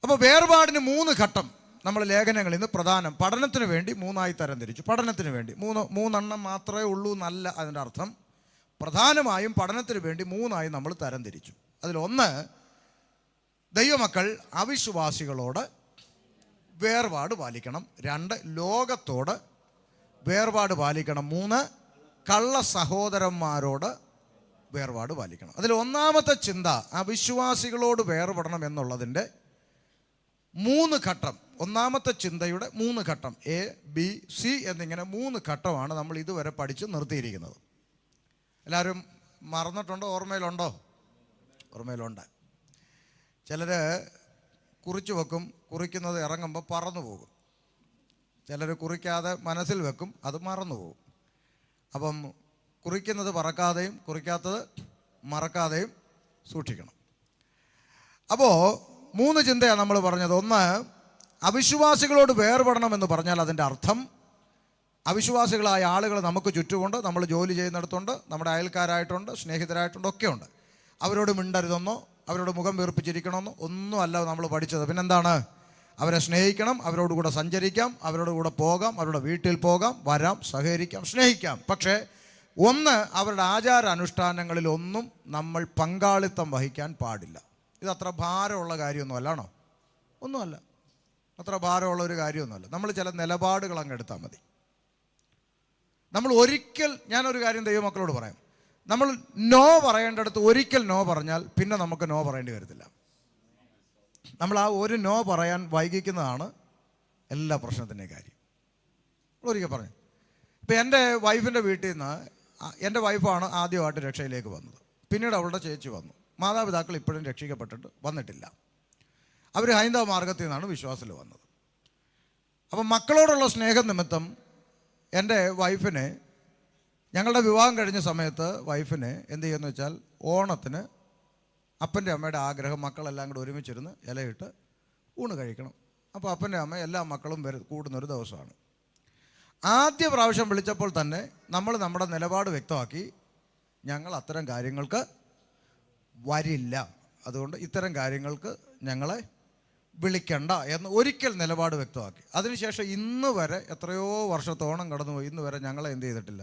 അപ്പോൾ വേർപാടിന് 3 ഘട്ടം നമ്മൾ ലേഖനങ്ങളിൽ നിന്ന് പ്രധാനം പഠനത്തിന് വേണ്ടി 3ആയി തരംതിരിച്ചു. പഠനത്തിന് വേണ്ടി മൂന്നെണ്ണം മാത്രമേ ഉള്ളൂ എന്നല്ല അതിൻ്റെ അർത്ഥം. പ്രധാനമായും പഠനത്തിന് വേണ്ടി 3ആയി നമ്മൾ തരംതിരിച്ചു. അതിലൊന്ന്, ദൈവമക്കൾ അവിശ്വാസികളോട് വേർപാട് പാലിക്കണം. 2, ലോകത്തോട് വേർപാട് പാലിക്കണം. 3, കള്ള സഹോദരന്മാരോട് വേർപാട് പാലിക്കണം. അതിൽ ഒന്നാമത്തെ ചിന്ത അവിശ്വാസികളോട് വേർപെടണം എന്നുള്ളതിൻ്റെ 3 ഘട്ടം. ഒന്നാമത്തെ ചിന്തയുടെ 3 ഘട്ടം, A, B, C എന്നിങ്ങനെ 3 ഘട്ടമാണ് നമ്മൾ ഇതുവരെ പഠിച്ച് നിർത്തിയിരിക്കുന്നത്. എല്ലാവരും മറന്നിട്ടുണ്ടോ? ഓർമ്മയിലുണ്ടോ? ഓർമ്മയിലുണ്ട്. ചിലർ കുറിച്ച് വെക്കും, കുറിക്കുന്നത് ഇറങ്ങുമ്പോൾ പറന്നു പോകും. ചിലർ കുറിക്കാതെ മനസ്സിൽ വെക്കും, അത് മറന്നു പോകും. അപ്പം കുറിക്കുന്നത് പറക്കാതെയും കുറിക്കാത്തത് മറക്കാതെയും സൂക്ഷിക്കണം. അപ്പോൾ 3 ചിന്തയാണ് നമ്മൾ പറഞ്ഞത്. ഒന്ന്, അവിശ്വാസികളോട് വേർപെടണമെന്ന് പറഞ്ഞാൽ അതിൻ്റെ അർത്ഥം അവിശ്വാസികളായ ആളുകൾ നമുക്ക് ചുറ്റുമുണ്ട്, നമ്മൾ ജോലി ചെയ്യുന്നിടത്തുണ്ട്, നമ്മുടെ അയൽക്കാരായിട്ടുണ്ട്, സ്നേഹിതരായിട്ടുണ്ട്, ഒക്കെ ഉണ്ട്. അവരോട് മിണ്ടരുതെന്നോ അവരോട് മുഖം വീർപ്പിച്ചിരിക്കണമെന്നോ ഒന്നുമല്ല നമ്മൾ പഠിച്ചത്. പിന്നെന്താണ്? അവരെ സ്നേഹിക്കണം, അവരോട് കൂടെ സഞ്ചരിക്കാം, അവരോട് കൂടെ പോകാം, അവരുടെ വീട്ടിൽ പോകാം, വരാം, സഹകരിക്കാം, സ്നേഹിക്കാം. പക്ഷേ അവരുടെ ആചാര അനുഷ്ഠാനങ്ങളിലൊന്നും നമ്മൾ പങ്കാളിത്തം വഹിക്കാൻ പാടില്ല. ഇതത്ര ഭാരമുള്ള കാര്യമൊന്നും അല്ലാണോ? ഒന്നുമല്ല, അത്ര ഭാരമുള്ള ഒരു കാര്യമൊന്നുമല്ല. നമ്മൾ ചില നിലപാടുകൾ അങ്ങ് എടുത്താൽ മതി. നമ്മൾ ഒരിക്കൽ, ഞാനൊരു കാര്യം ദൈവമക്കളോട് പറയാം, നമ്മൾ നോ പറയേണ്ടടുത്ത് ഒരിക്കൽ നോ പറഞ്ഞാൽ പിന്നെ നമുക്ക് നോ പറയേണ്ടി വരത്തില്ല. നമ്മൾ ആ ഒരു നോ പറയാൻ വൈകിക്കുന്നതാണ് എല്ലാ പ്രശ്നത്തിൻ്റെയും കാര്യം. ഒരിക്കൽ പറഞ്ഞു. ഇപ്പം എൻ്റെ വൈഫിൻ്റെ വീട്ടിൽ നിന്ന്, എൻ്റെ വൈഫാണ് ആദ്യമായിട്ട് രക്ഷയിലേക്ക് വന്നത്. പിന്നീട് അവളുടെ ചേച്ചി വന്നു. മാതാപിതാക്കൾ ഇപ്പോഴും രക്ഷിക്കപ്പെട്ടിട്ട് വന്നിട്ടില്ല. അവർ ഹൈന്ദവ മാർഗത്തിൽ നിന്നാണ് വിശ്വാസത്തിൽ വന്നത്. അപ്പം മക്കളോടുള്ള സ്നേഹം നിമിത്തം എൻ്റെ വൈഫിനെ, ഞങ്ങളുടെ വിവാഹം കഴിഞ്ഞ സമയത്ത് വൈഫിനെ എന്ത് ചെയ്യുമെന്ന് വെച്ചാൽ, ഓണത്തിന് അപ്പൻ്റെ അമ്മയുടെ ആഗ്രഹം മക്കളെല്ലാം കൂടെ ഒരുമിച്ചിരുന്ന് ഇലയിട്ട് ഊണ് കഴിക്കണം. അപ്പോൾ അപ്പൻ്റെ അമ്മ എല്ലാ മക്കളും കൂടുന്നൊരു ദിവസമാണ്. ആദ്യ പ്രാവശ്യം വിളിച്ചപ്പോൾ തന്നെ നമ്മൾ നമ്മുടെ നിലപാട് വ്യക്തമാക്കി, ഞങ്ങൾ അത്തരം കാര്യങ്ങൾക്ക് വരില്ല, അതുകൊണ്ട് ഇത്തരം കാര്യങ്ങൾക്ക് ഞങ്ങളെ വിളിക്കണ്ട എന്ന് ഒരിക്കൽ നിലപാട് വ്യക്തമാക്കി. അതിനുശേഷം ഇന്ന് വരെ എത്രയോ വർഷത്തോളം കടന്നുപോയി, ഇന്ന് വരെ ഞങ്ങളെ എന്ത് ചെയ്തിട്ടില്ല.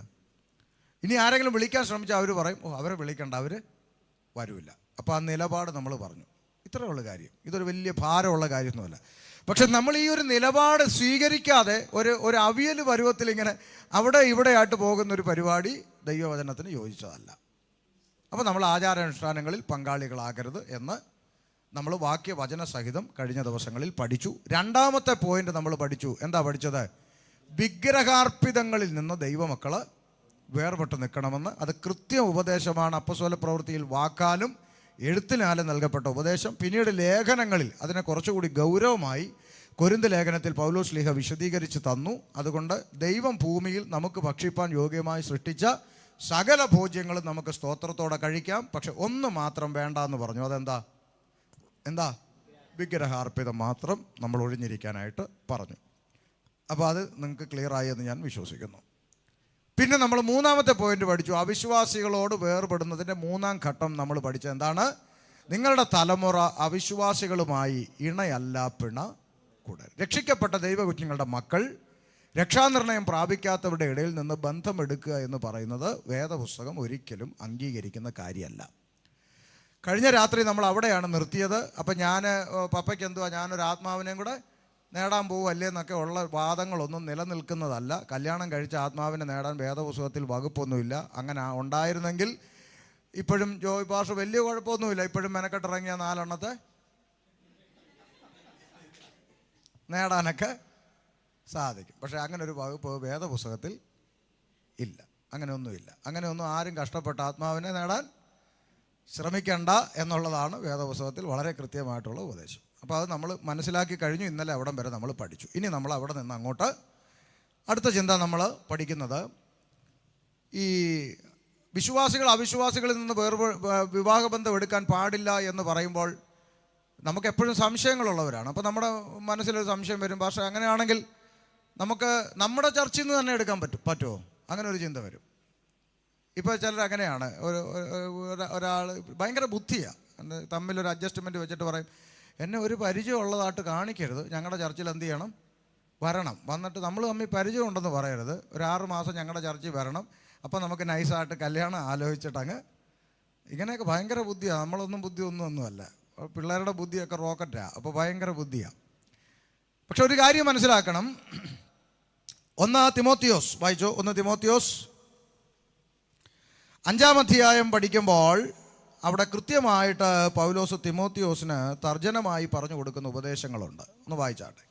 ഇനി ആരെങ്കിലും വിളിക്കാൻ ശ്രമിച്ചാൽ അവർ പറയും, ഓ അവരെ വിളിക്കണ്ട, അവർ വരില്ല. അപ്പോൾ ആ നിലപാട് നമ്മൾ പറഞ്ഞു. ഇത്രയുള്ള കാര്യം. ഇതൊരു വലിയ ഭാരമുള്ള കാര്യമൊന്നുമല്ല. പക്ഷെ നമ്മൾ ഈ ഒരു നിലപാട് സ്വീകരിക്കാതെ ഒരു അവിയൽ പരുവത്തിൽ ഇങ്ങനെ അവിടെ ഇവിടെയായിട്ട് പോകുന്നൊരു പരിപാടി ദൈവവചനത്തിന് യോജിച്ചതല്ല. അപ്പോൾ നമ്മൾ ആചാരാനുഷ്ഠാനങ്ങളിൽ പങ്കാളികളാകരുത് എന്ന് നമ്മൾ വാക്യവചന സഹിതം കഴിഞ്ഞ ദിവസങ്ങളിൽ പഠിച്ചു. രണ്ടാമത്തെ പോയിന്റ് നമ്മൾ പഠിച്ചു. എന്താ പഠിച്ചത്? വിഗ്രഹാർപ്പിതങ്ങളിൽ നിന്ന് ദൈവമക്കൾ വേർപെട്ട് നിൽക്കണമെന്ന്. അത് കൃത്യ ഉപദേശമാണ്. അപ്പസ്തോല പ്രവൃത്തിയിൽ വാക്കാലും എഴുത്തിനാലും നൽകപ്പെട്ട ഉപദേശം. പിന്നീട് ലേഖനങ്ങളിൽ അതിനെ കുറച്ചുകൂടി ഗൗരവമായി കൊരിന്ത് ലേഖനത്തിൽ പൗലോസ് ശ്ലീഹ വിശദീകരിച്ച് തന്നു. അതുകൊണ്ട് ദൈവം ഭൂമിയിൽ നമുക്ക് ഭക്ഷിപ്പാൻ യോഗ്യമായി സൃഷ്ടിച്ച സകല ഭോജ്യങ്ങളും നമുക്ക് സ്തോത്രത്തോടെ കഴിക്കാം. പക്ഷെ ഒന്ന് മാത്രം വേണ്ട എന്ന് പറഞ്ഞു. അതെന്താ? വിഗ്രഹാർപ്പിതം മാത്രം നമ്മൾ ഒഴിഞ്ഞിരിക്കാനായിട്ട് പറഞ്ഞു. അപ്പോൾ അത് നിങ്ങൾക്ക് ക്ലിയറായി എന്ന് ഞാൻ വിശ്വസിക്കുന്നു. പിന്നെ നമ്മൾ മൂന്നാമത്തെ പോയിന്റ് പഠിച്ചു. അവിശ്വാസികളോട് വേർപെടുന്നതിൻ്റെ 3-ാം ഘട്ടം നമ്മൾ പഠിച്ചത് എന്താണ്? നിങ്ങളുടെ തലമുറ അവിശ്വാസികളുമായി ഇണയല്ല പിണ കൂടരുത്. രക്ഷിക്കപ്പെട്ട ദൈവകുഞ്ഞുങ്ങളുടെ മക്കൾ രക്ഷാനിർണയം പ്രാപിക്കാത്തവരുടെ ഇടയിൽ നിന്ന് ബന്ധമെടുക്കുക എന്ന് പറയുന്നത് വേദപുസ്തകം ഒരിക്കലും അംഗീകരിക്കുന്ന കാര്യമല്ല. കഴിഞ്ഞ രാത്രി നമ്മൾ അവിടെയാണ് നിർത്തിയത്. അപ്പം പപ്പയ്ക്ക് എന്തുവാ, ഞാനൊരു ആത്മാവിനെയും കൂടെ നേടാൻ പോവല്ലേ എന്നൊക്കെ ഉള്ള വാദങ്ങളൊന്നും നിലനിൽക്കുന്നതല്ല. കല്യാണം കഴിച്ച ആത്മാവിനെ നേടാൻ വേദപുസ്തകത്തിൽ വകുപ്പൊന്നുമില്ല. അങ്ങനെ ഉണ്ടായിരുന്നെങ്കിൽ ഇപ്പോഴും ജോയ് പാഷ വലിയ കുഴപ്പമൊന്നുമില്ല. ഇപ്പോഴും മെനക്കെട്ടിറങ്ങിയ 4 എണ്ണത്തെ നേടാനൊക്കെ സാധിക്കും. പക്ഷേ അങ്ങനെ ഒരു വകുപ്പ് വേദപുസ്തകത്തിൽ ഇല്ല. അങ്ങനെയൊന്നുമില്ല. അങ്ങനെയൊന്നും ആരും കഷ്ടപ്പെട്ട ആത്മാവിനെ നേടാൻ ശ്രമിക്കേണ്ട എന്നുള്ളതാണ് വേദപുസ്തകത്തിൽ വളരെ കൃത്യമായിട്ടുള്ള ഉപദേശം. അപ്പോൾ അത് നമ്മൾ മനസ്സിലാക്കി കഴിഞ്ഞു. ഇന്നലെ അവിടം വരെ നമ്മൾ പഠിച്ചു. ഇനി നമ്മൾ അവിടെ നിന്ന് അങ്ങോട്ട് അടുത്ത ചിന്ത നമ്മൾ പഠിക്കുന്നത്, ഈ വിശ്വാസികൾ അവിശ്വാസികളിൽ നിന്ന് വിവാഹബന്ധം എടുക്കാൻ പാടില്ല എന്ന് പറയുമ്പോൾ നമുക്കെപ്പോഴും സംശയങ്ങളുള്ളവരാണ്. അപ്പോൾ നമ്മുടെ മനസ്സിലൊരു സംശയം വരും, പക്ഷേ അങ്ങനെയാണെങ്കിൽ നമുക്ക് നമ്മുടെ ചർച്ചയിൽ നിന്ന് തന്നെ എടുക്കാൻ പറ്റുമോ? അങ്ങനെ ഒരു ചിന്ത വരും. ഇപ്പോൾ ചിലർ അങ്ങനെയാണ്. ഒരാൾ ഭയങ്കര ബുദ്ധിയാണ്, തമ്മിലൊരു അഡ്ജസ്റ്റ്മെൻറ്റ് വെച്ചിട്ട് പറയും, എന്നെ ഒരു പരിചയമുള്ളതായിട്ട് കാണിക്കരുത്, ഞങ്ങളുടെ ചർച്ചിൽ എന്ത് ചെയ്യണം, വരണം, വന്നിട്ട് നമ്മൾ തമ്മിൽ പരിചയം ഉണ്ടെന്ന് പറയരുത്, ഒരു 6 മാസം ഞങ്ങളുടെ ചർച്ചിൽ വരണം, അപ്പോൾ നമുക്ക് നൈസായിട്ട് കല്യാണം ആലോചിച്ചിട്ടങ്ങ്. ഇങ്ങനെയൊക്കെ ഭയങ്കര ബുദ്ധിയാണ്. നമ്മളൊന്നും ഒന്നുമല്ല, പിള്ളേരുടെ ബുദ്ധിയൊക്കെ റോക്കറ്റാണ്, അപ്പോൾ ഭയങ്കര ബുദ്ധിയാണ്. പക്ഷെ ഒരു കാര്യം മനസ്സിലാക്കണം. 1 തിമോത്തിയോസ് വായിച്ചോ. 1 തിമോത്തിയോസ് 5-ാം അധ്യായം പഠിക്കുമ്പോൾ അവിടെ കൃത്യമായിട്ട് പൗലോസ് തിമോത്തിയോസിന് തർജ്ജനമായി പറഞ്ഞു കൊടുക്കുന്ന ഉപദേശങ്ങളുണ്ട്. ഒന്ന് വായിച്ചാട്ടെ.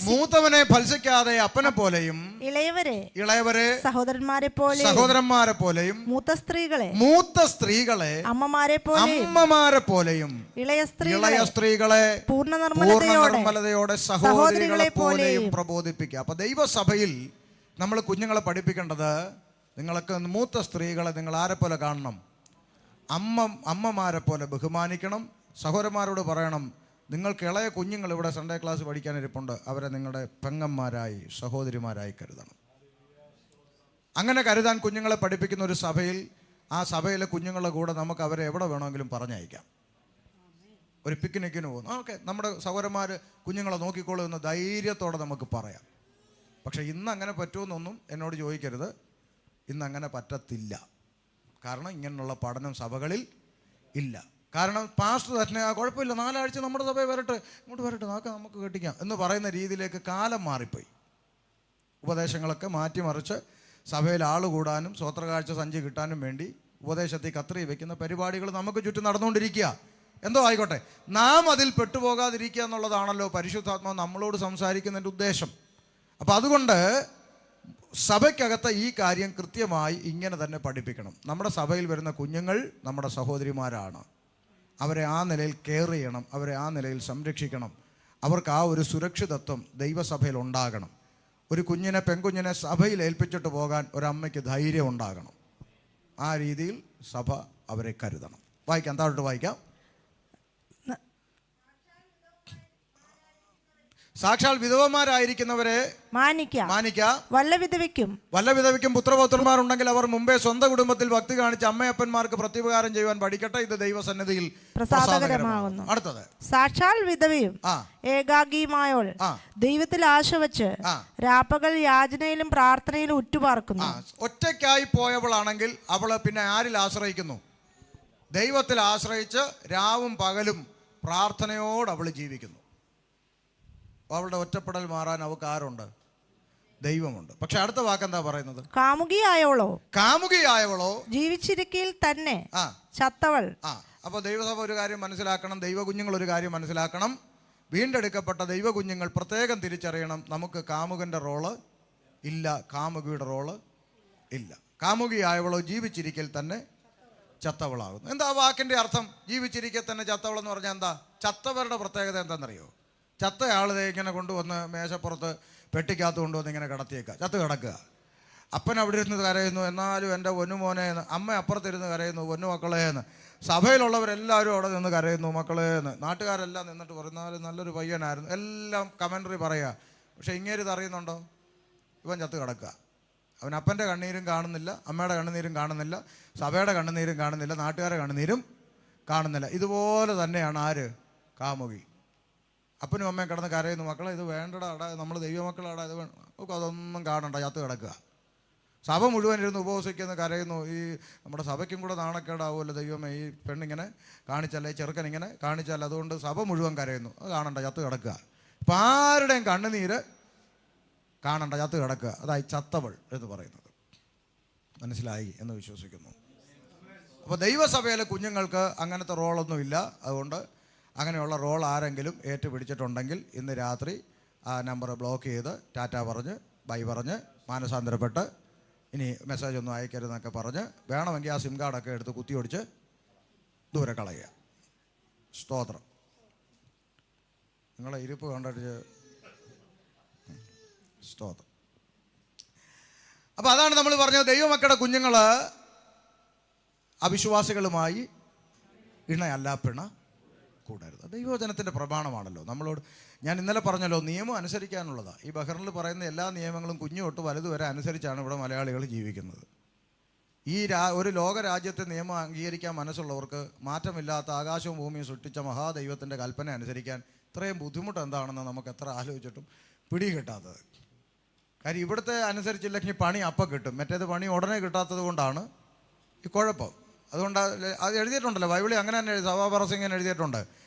മൂത്തവനെ ഭത്സിക്കാതെ അപ്പനെ പോലെയും ഇളയവരെ സഹോദരന്മാരെ പോലെയും മൂത്ത സ്ത്രീകളെ അമ്മമാരെ പോലെയും ഇളയ സ്ത്രീകളെ പൂർണ്ണ നിർമ്മലതയോടെ സഹോദരികളെ പോലെയും പ്രബോധിപ്പിക്കുക. അപ്പൊ ദൈവസഭയിൽ നമ്മൾ കുഞ്ഞുങ്ങളെ പഠിപ്പിക്കേണ്ടത്, നിങ്ങൾക്ക് മൂത്ത സ്ത്രീകളെ നിങ്ങൾ ആരെ പോലെ കാണണം? അമ്മമാരെ പോലെ ബഹുമാനിക്കണം. സഹോദരന്മാരോട് പറയണം, നിങ്ങൾക്ക് ഇളയ കുഞ്ഞുങ്ങൾ ഇവിടെ സൺഡേ ക്ലാസ് പഠിക്കാനിരിപ്പുണ്ട്, അവരെ നിങ്ങളുടെ പെങ്ങന്മാരായി സഹോദരിമാരായി കരുതണം. അങ്ങനെ കരുതാൻ കുഞ്ഞുങ്ങളെ പഠിപ്പിക്കുന്ന ഒരു സഭയിൽ, ആ സഭയിലെ കുഞ്ഞുങ്ങളുടെ കൂടെ നമുക്ക് അവരെ എവിടെ വേണമെങ്കിലും പറഞ്ഞയക്കാം. ഒരു പിക്നിക്കിന് പോകുന്നു, ഓക്കെ, നമ്മുടെ സഹോദരന്മാർ കുഞ്ഞുങ്ങളെ നോക്കിക്കോളൂ എന്ന് ധൈര്യത്തോടെ നമുക്ക് പറയാം. പക്ഷേ ഇന്ന് അങ്ങനെ പറ്റുമെന്നൊന്നും എന്നോട് ചോദിക്കരുത്. ഇന്നങ്ങനെ പറ്റത്തില്ല. കാരണം ഇങ്ങനെയുള്ള പഠനം സഭകളിൽ ഇല്ല. കാരണം പാസ്റ്റർ തന്നെ കുഴപ്പമില്ല, 4 ആഴ്ച നമ്മുടെ സഭയിൽ വരട്ടെ, ഇങ്ങോട്ട് വരട്ടെ, നമുക്ക് കെട്ടിക്കാം എന്ന് പറയുന്ന രീതിയിലേക്ക് കാലം മാറിപ്പോയി. ഉപദേശങ്ങളൊക്കെ മാറ്റിമറിച്ച് സഭയിൽ ആൾ കൂടാനും സ്വോത്രകാഴ്ച സഞ്ചി കിട്ടാനും വേണ്ടി ഉപദേശത്തിൽ കത്രി വയ്ക്കുന്ന പരിപാടികൾ നമുക്ക് ചുറ്റും നടന്നുകൊണ്ടിരിക്കുക. എന്തോ ആയിക്കോട്ടെ, നാം അതിൽ പെട്ടുപോകാതിരിക്കുക എന്നുള്ളതാണല്ലോ പരിശുദ്ധാത്മാവ് നമ്മളോട് സംസാരിക്കുന്നതിൻ്റെ ഉദ്ദേശം. അപ്പം അതുകൊണ്ട് സഭയ്ക്കകത്ത് ഈ കാര്യം കൃത്യമായി ഇങ്ങനെ തന്നെ പഠിപ്പിക്കണം. നമ്മുടെ സഭയിൽ വരുന്ന കുഞ്ഞുങ്ങൾ നമ്മുടെ സഹോദരിമാരാണ്. അവരെ ആ നിലയിൽ കെയർ ചെയ്യണം, അവരെ ആ നിലയിൽ സംരക്ഷിക്കണം. അവർക്ക് ആ ഒരു സുരക്ഷിതത്വം ദൈവസഭയിൽ ഉണ്ടാകണം. ഒരു പെൺകുഞ്ഞിനെ സഭയിൽ ഏൽപ്പിച്ചിട്ട് പോകാൻ ഒരമ്മയ്ക്ക് ധൈര്യം ഉണ്ടാകണം. ആ രീതിയിൽ സഭ അവരെ കരുതണം. വായിക്കാം, താഴോട്ട് വായിക്കാം. സാക്ഷാൽ വിധവമാരായിരിക്കുന്നവരെ മാനിക്ക. വല്ലവിധവയ്ക്കും പുത്രപൗത്രന്മാരുണ്ടെങ്കിൽ അവർ മുമ്പേ സ്വന്തം കുടുംബത്തിൽ ഭക്തി കാണിച്ച് അമ്മയപ്പന്മാർക്ക് പ്രത്യുപകാരം ചെയ്യുവാൻ പഠിക്കട്ടെ, ഇത് ദൈവസന്നിധിയിൽ പ്രസാദകരമാകുന്നു. അടുത്തത്, സാക്ഷാൽ വിധവയും ഏകാഗിയുമായോൾ ദൈവത്തിൽ ആശ വച്ച് രാപ്പകൽ യാചനയിലും പ്രാർത്ഥനയിലും ഉറ്റുപാർക്കുന്നു. ഒറ്റയ്ക്കായി പോയവളാണെങ്കിൽ അവള് പിന്നെ ആരിൽ ആശ്രയിക്കുന്നു? ദൈവത്തിൽ ആശ്രയിച്ച് രാവും പകലും പ്രാർത്ഥനയോട് അവൾ ജീവിക്കുന്നു. അവളുടെ ഒറ്റപ്പെടൽ മാറാൻ അവൾക്ക് ആരുണ്ട്? ദൈവമുണ്ട്. പക്ഷെ അടുത്ത വാക്കെന്താ പറയുന്നത്? കാമുകിയായവളോ ജീവിച്ചിരിക്കയിൽ തന്നെ ചത്തവൾ. അപ്പോൾ ദൈവസഭ ഒരു കാര്യം മനസ്സിലാക്കണം, ദൈവ കുഞ്ഞുങ്ങൾ ഒരു കാര്യം മനസ്സിലാക്കണം. വീണ്ടെടുക്കപ്പെട്ട ദൈവ കുഞ്ഞുങ്ങൾ പ്രത്യേകം തിരിച്ചറിയണം, നമുക്ക് കാമുകന്റെ റോള് ഇല്ല, കാമുകിയുടെ റോള് ഇല്ല. കാമുകിയായവളോ ജീവിച്ചിരിക്കൽ തന്നെ ചത്തവളാകുന്നു. എന്താ വാക്കിന്റെ അർത്ഥം? ജീവിച്ചിരിക്കെ തന്നെ ചത്തവൾ എന്ന് പറഞ്ഞാൽ എന്താ? ചത്തവരുടെ പ്രത്യേകത എന്താണെന്നറിയോ? ചത്തയാളെ ഇങ്ങനെ കൊണ്ടുവന്ന് മേശപ്പുറത്ത് പെട്ടിക്കകത്ത് കൊണ്ടുവന്ന് ഇങ്ങനെ കിടത്തിയേക്കുക, ചത്ത് കിടക്കുക. അപ്പൻ അവിടെ ഇരുന്ന് കരയുന്നു, എന്നാലും എൻ്റെ പൊന്നുമോനേന്ന്. അമ്മ അപ്പുറത്തിരുന്ന് കരയുന്നു, പൊന്നു മക്കളേന്ന്. സഭയിലുള്ളവരെല്ലാവരും അവിടെ നിന്ന് കരയുന്നു, മക്കളേന്ന്. നാട്ടുകാരെല്ലാം നിന്നിട്ട് പറയുന്നാലും നല്ലൊരു പയ്യനായിരുന്നു, എല്ലാം കമൻട്രി പറയുക. പക്ഷെ ഇങ്ങേരിത് അറിയുന്നുണ്ടോ? ഇവൻ ചത്ത് കിടക്കുക. അവൻ അപ്പൻ്റെ കണ്ണീരും കാണുന്നില്ല, അമ്മയുടെ കണ്ണുനീരും കാണുന്നില്ല, സഭയുടെ കണ്ണുനീരും കാണുന്നില്ല, നാട്ടുകാരുടെ കണ്ണുനീരും കാണുന്നില്ല. ഇതുപോലെ തന്നെയാണ് ആര്? കാമുകി. അപ്പനും അമ്മയും കിടന്ന് കരയുന്നു, മക്കളെ ഇത് വേണ്ടടാ, നമ്മൾ ദൈവമക്കളാടാ, ഇത് വേണം. നമുക്ക് അതൊന്നും കാണണ്ട, ചത്ത് കിടക്കുക. സഭ മുഴുവൻ ഇരുന്ന് ഉപവസിക്കുന്ന കരയുന്നു. ഈ നമ്മുടെ സഭയ്ക്കും കൂടെ നാണക്കേടാവുമല്ലോ, ദൈവമേ ഈ പെണ്ണിങ്ങനെ കാണിച്ചല്ലേ, ചെറുക്കൻ ഇങ്ങനെ കാണിച്ചല്ല, അതുകൊണ്ട് സഭ മുഴുവൻ കരയുന്നു. അത് കാണണ്ട, ചത്ത് കിടക്കുക. ഇപ്പം ആരുടെയും കണ്ണുനീര് കാണണ്ട, ചത്ത് കിടക്കുക. അതായി ചത്തവൾ എന്ന് പറയുന്നത്. മനസ്സിലായി എന്ന് വിശ്വസിക്കുന്നു. അപ്പോൾ ദൈവസഭയിലെ കുഞ്ഞുങ്ങൾക്ക് അങ്ങനത്തെ റോളൊന്നുമില്ല. അതുകൊണ്ട് അങ്ങനെയുള്ള റോൾ ആരെങ്കിലും ഏറ്റുപിടിച്ചിട്ടുണ്ടെങ്കിൽ ഇന്ന് രാത്രി ആ നമ്പർ ബ്ലോക്ക് ചെയ്ത് ടാറ്റ പറഞ്ഞ് ബൈ പറഞ്ഞ് മാനസാന്തരപ്പെട്ട് ഇനി മെസ്സേജ് ഒന്നും അയക്കരുതെന്നൊക്കെ പറഞ്ഞ് വേണമെങ്കിൽ ആ സിം കാർഡൊക്കെ എടുത്ത് കുത്തിയൊടിച്ച് ദൂരെ കളയുക. സ്തോത്രം. നിങ്ങളെ ഇരിപ്പ് കണ്ടിട്ട് സ്തോത്രം. അപ്പോൾ അതാണ് നമ്മൾ പറഞ്ഞത്, ദൈവമക്കളുടെ കുഞ്ഞുങ്ങൾ അവിശ്വാസികളുമായി ഇണയല്ല പിണ കൂടരുത്. ദൈവവചനത്തിൻ്റെ പ്രമാണമാണല്ലോ നമ്മളോട്. ഞാൻ ഇന്നലെ പറഞ്ഞല്ലോ, നിയമം അനുസരിക്കാനുള്ളതാണ്. ഈ ബഹറിനിൽ പറയുന്ന എല്ലാ നിയമങ്ങളും കുഞ്ഞു തൊട്ട് വലുത് വരെ അനുസരിച്ചാണ് ഇവിടെ മലയാളികൾ ജീവിക്കുന്നത്. ഈ ഒരു ലോകരാജ്യത്തെ നിയമം അംഗീകരിക്കാൻ മനസ്സുള്ളവർക്ക് മാറ്റമില്ലാത്ത ആകാശവും ഭൂമിയും സൃഷ്ടിച്ച മഹാദൈവത്തിൻ്റെ കൽപ്പന അനുസരിക്കാൻ ഇത്രയും ബുദ്ധിമുട്ട് എന്താണെന്ന് നമുക്ക് എത്ര ആലോചിച്ചിട്ടും പിടി കിട്ടാത്തത്. കാര്യം ഇവിടുത്തെ അനുസരിച്ചില്ലെങ്കിൽ പണി അപ്പം കിട്ടും, മറ്റേത് പണി ഉടനെ കിട്ടാത്തത് കൊണ്ടാണ് ഈ കുഴപ്പം. അതുകൊണ്ട് അത് എഴുതിയിട്ടുണ്ടല്ലോ ബൈബിളിൽ, അങ്ങനെ തന്നെ സഭാപരസിംഗൻ എഴുതിയിട്ടുണ്ട്.